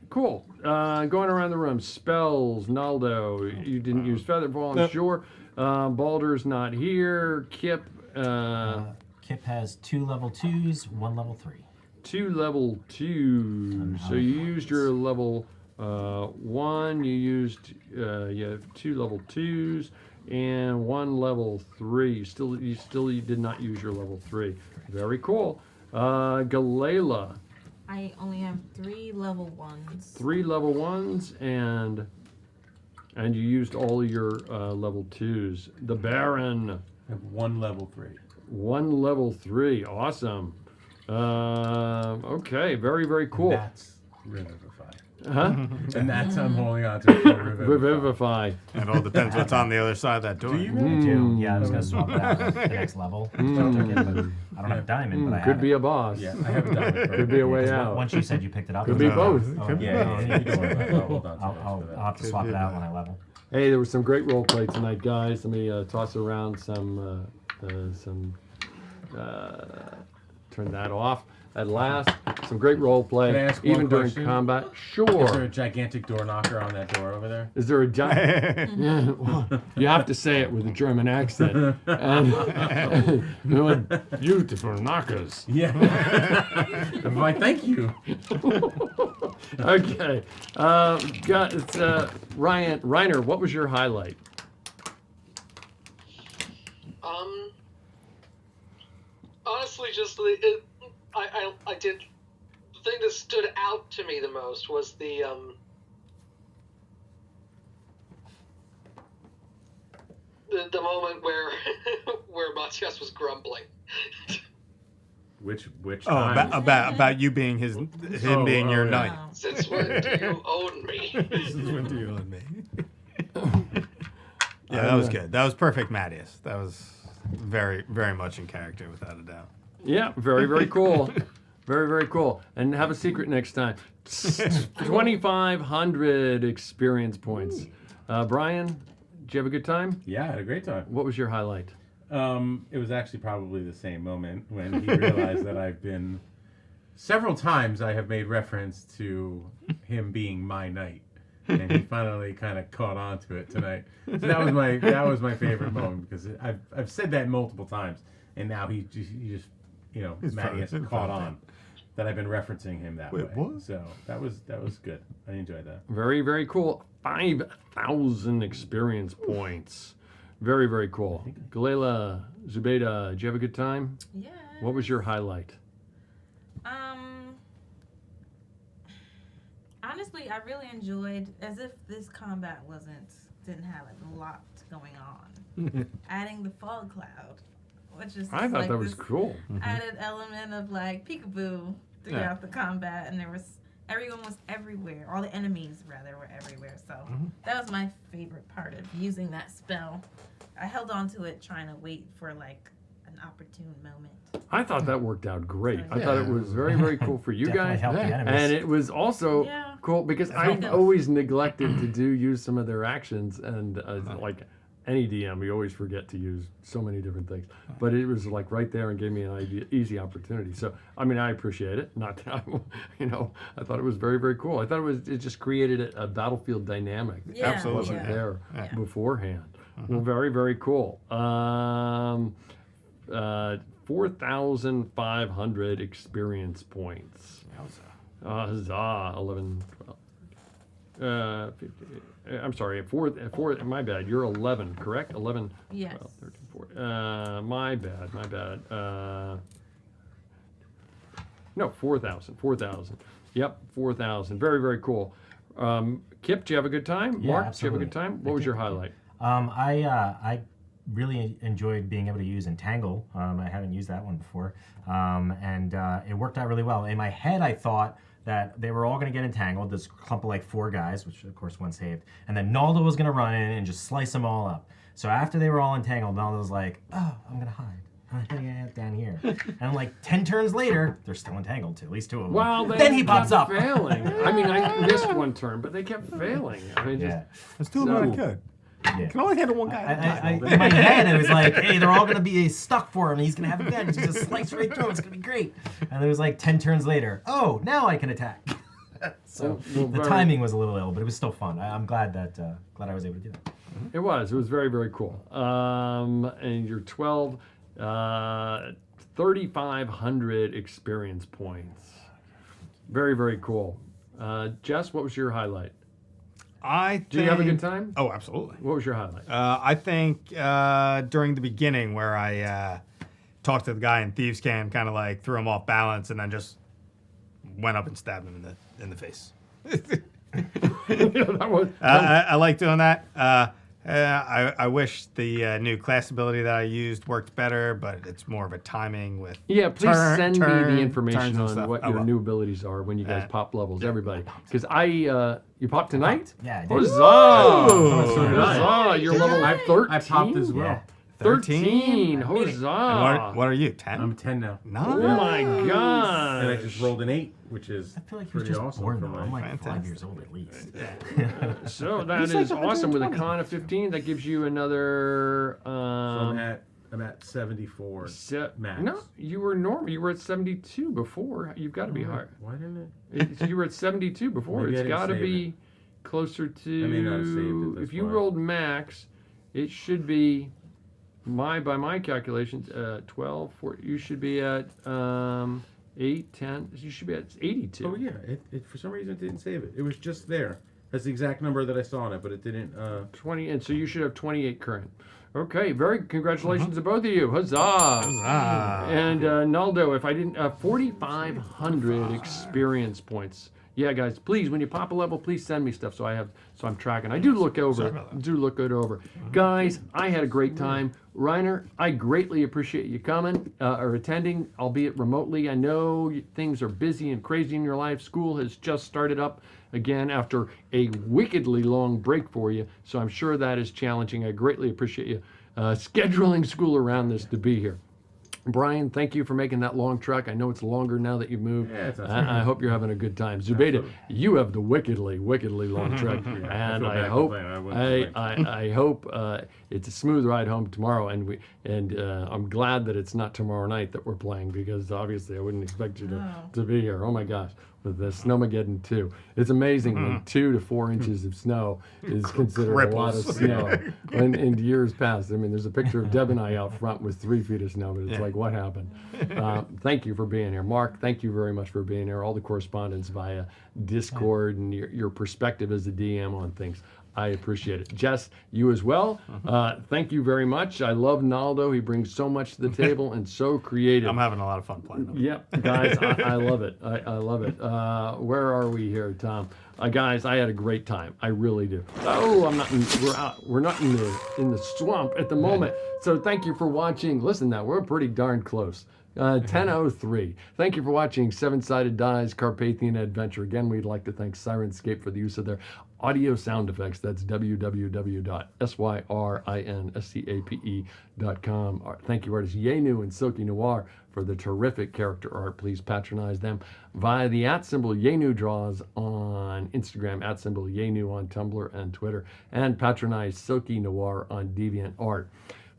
cool. Going around the room. Spells, Naldo. You didn't use Featherball, I'm Nope. sure. Baldur's not here. Kip. Kip has 2 level 2s, 1 level 3. 2 level 2s. So you used your level 1. You used you have 2 level 2s and 1 level 3. You did not use your level 3. Very cool. Galela. I only have 3 level 1s. 3 level 1s and you used all of your level 2s. The Baron. I have 1 level 3. 1 level 3. Awesome. Okay, very, very cool. That's Revivify. Huh? And that's I'm holding on to for Revivify. It all depends what's on the other side of that door. Do you I do. Yeah, I was going to swap it out at the next level. I don't have diamond, but I have Could be it. a boss. Yeah, I have a diamond. Could be a way Because out. Once you said you picked it up. Could be both. Oh, yeah. You can worry about it. I'll have to swap it out when I level. Hey, there was some great role play tonight, guys. Let me toss around some turn that off. At last, some great role play, Can I ask one even during question? combat. Is Sure. there a gigantic door knocker on that door over there? Is there a giant? Yeah, well, you have to say it with a German accent. And you know what? Beautiful knockers. Yeah. Why, thank you. Okay. It's Reiner, what was your highlight? Honestly, just I did. The thing that stood out to me the most was the moment where where Matthias was grumbling. Which Oh, time? about you being him being your knight. Since when do you own me? Since when do you own me? Yeah, that was good. That was perfect, Mattias. That was very, very much in character, without a doubt. Yeah, very, very cool. Very, very cool. And have a secret next time. 2,500 experience points. Brian, did you have a good time? Yeah, I had a great time. What was your highlight? It was actually probably the same moment when he realized that I've been several times I have made reference to him being my knight, and he finally kind of caught on to it tonight. So that was my favorite moment because I've said that multiple times, and now he just Matty has caught on that I've been referencing him that way. What? So that was good. I enjoyed that. Very, very cool. 5,000 experience points. Very, very cool. Galela, Zubaydah, did you have a good time? Yeah. What was your highlight? Honestly, I really enjoyed, as if this combat didn't have a lot going on. Adding the fog cloud, which is I thought like that was this cool. added element of like peekaboo throughout the combat, and everyone was everywhere. All the enemies rather were everywhere. So that was my favorite part of using that spell. I held on to it, trying to wait for like an opportune moment. I thought that worked out great. I thought it was very, very cool for you guys. helped the enemies. And it was also cool because I've always neglected to use some of their actions and any DM, you always forget to use so many different things. But it was like right there and gave me an easy opportunity. So, I mean, I appreciate it. Not that I thought it was very, very cool. I thought it just created a battlefield dynamic. Yeah, absolutely. Wasn't there beforehand. Well, very, very cool. 4,500 experience points. Huzzah. 11, 12. 50, I'm sorry, four, my bad. You're 11, correct? 11, Yes. 12, 13, 14. My bad. No, 4,000. Yep, 4,000. Very, very cool. Kip, do you have a good time? Yeah, Mark, absolutely. do you have a good time? What was your highlight? I really enjoyed being able to use Entangle. I haven't used that one before. And it worked out really well. In my head, I thought that they were all going to get entangled, this clump of like 4 guys, which of course one saved, and then Naldo was going to run in and just slice them all up. So after they were all entangled, Naldo was like, oh, I'm going to hide. I'm going to get down here. And like 10 turns later, they're still entangled too, at least 2 of them. Well, then he pops up. Failing. I mean, I missed one turn, but they kept failing. I mean, Let's do what I could. Yeah. Can only handle one guy at a time. In my head, it was like, hey, they're all going to be stuck for him. He's going to have advantage. He's just slice right through him. It's going to be great. And it was like 10 turns later. Oh, now I can attack. So the timing was a little ill, but it was still fun. I'm glad that I was able to do that. It was very, very cool. And you're 12, 3,500 experience points. Very, very cool. Jess, what was your highlight? Did you have a good time? Oh, absolutely. What was your highlight? I think during the beginning where I talked to the guy in Thieves' Camp, kind of like threw him off balance, and then just went up and stabbed him in the face. I like doing that. I wish the new class ability that I used worked better, but it's more of a timing with. Yeah, please send me the information turns and on stuff. what Oh, your well. new abilities are when you guys pop levels, everybody. Because you popped tonight? Yeah, I did. Huzzah! Oh, so did I. Huzzah! You're level 13. I popped as well. Yeah. 13. Huzzah! And what are you, 10? I'm 10 now. Oh my gosh! And I just rolled an 8, which is I feel like he was pretty just awesome. born for though. my- I'm like 5 years old at least. So that He's is like awesome. With a 120. con of 15, that gives you another. So I'm at 74 max. No, you were normal. You were at 72 before. You've got to be higher. Why didn't You were at 72 before. Maybe I It's didn't got to save be closer to. I may not have saved it, that's if you why. rolled max, it should be. By my calculations, 12, 14, you should be at 8, 10. You should be at 82. Oh yeah, it for some reason it didn't save it. It was just there. That's the exact number that I saw on it, but it didn't. 20, and so you should have 28 current. Okay, congratulations to both of you. Huzzah! Huzzah. And Naldo, if I didn't, 4,500 experience points. Yeah, guys, please, when you pop a level, please send me stuff so I'm tracking. I do look it over. Guys, I had a great time. Reiner, I greatly appreciate you coming or attending, albeit remotely. I know things are busy and crazy in your life. School has just started up again after a wickedly long break for you, so I'm sure that is challenging. I greatly appreciate you scheduling school around this to be here. Brian, thank you for making that long trek. I know it's longer now that you've moved. Yeah, it's I hope you're having a good time. Zubaida, you have the wickedly long trek, and I hope it's a smooth ride home tomorrow. And I'm glad that it's not tomorrow night that we're playing, because obviously I wouldn't expect you to be here. Oh my gosh, with the Snowmageddon 2, it's amazing when 2 to 4 inches of snow is considered a lot of snow. In years past, I mean, there's a picture of Deb and I out front with 3 feet of snow, but it's like, what happened? Thank you for being here. Mark, thank you very much for being here. All the correspondence via Discord and your perspective as a DM on things. I appreciate it. Jess, you as well. Thank you very much. I love Naldo. He brings so much to the table and so creative. I'm having a lot of fun playing them. Yep, guys, I love it. I love it. Where are we here, Tom? Guys, I had a great time. I really do. Oh, we're not in the swamp at the moment. So thank you for watching. Listen, now we're pretty darn close. 10:03. Thank you for watching 7-Sided Dice Carpathian Adventure. Again, we'd like to thank Sirenscape for the use of their audio sound effects. That's www.syrinscape.com. Thank you, artists Yenu and Silky Noir, for the terrific character art. Please patronize them via the @Yenu draws on Instagram, @Yenu on Tumblr and Twitter, and patronize Silky Noir on DeviantArt.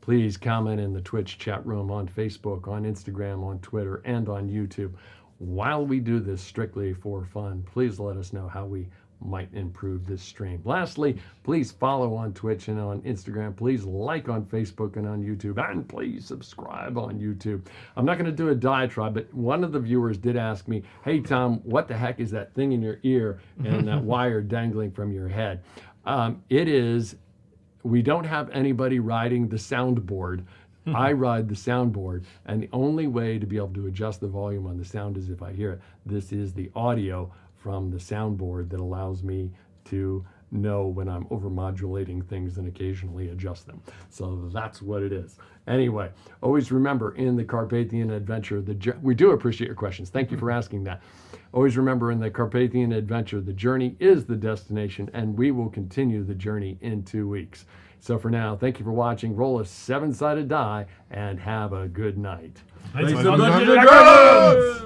Please comment in the Twitch chat room, on Facebook, on Instagram, on Twitter, and on YouTube. While we do this strictly for fun, please let us know how we might improve this stream. Lastly, please follow on Twitch and on Instagram. Please like on Facebook and on YouTube, and please subscribe on YouTube. I'm not going to do a diatribe, but one of the viewers did ask me, "Hey Tom, what the heck is that thing in your ear and that wire dangling from your head?" It is, we don't have anybody riding the soundboard. I ride the soundboard, and the only way to be able to adjust the volume on the sound is if I hear it. This is the audio from the soundboard that allows me to know when I'm overmodulating things and occasionally adjust them. So that's what it is. Anyway, always remember, in the Carpathian adventure, we do appreciate your questions. Thank you for asking that. Always remember, in the Carpathian adventure, the journey is the destination, and we will continue the journey in 2 weeks. So for now, thank you for watching. Roll a 7-sided die and have a good night. Thanks for Dungeons & Dragons!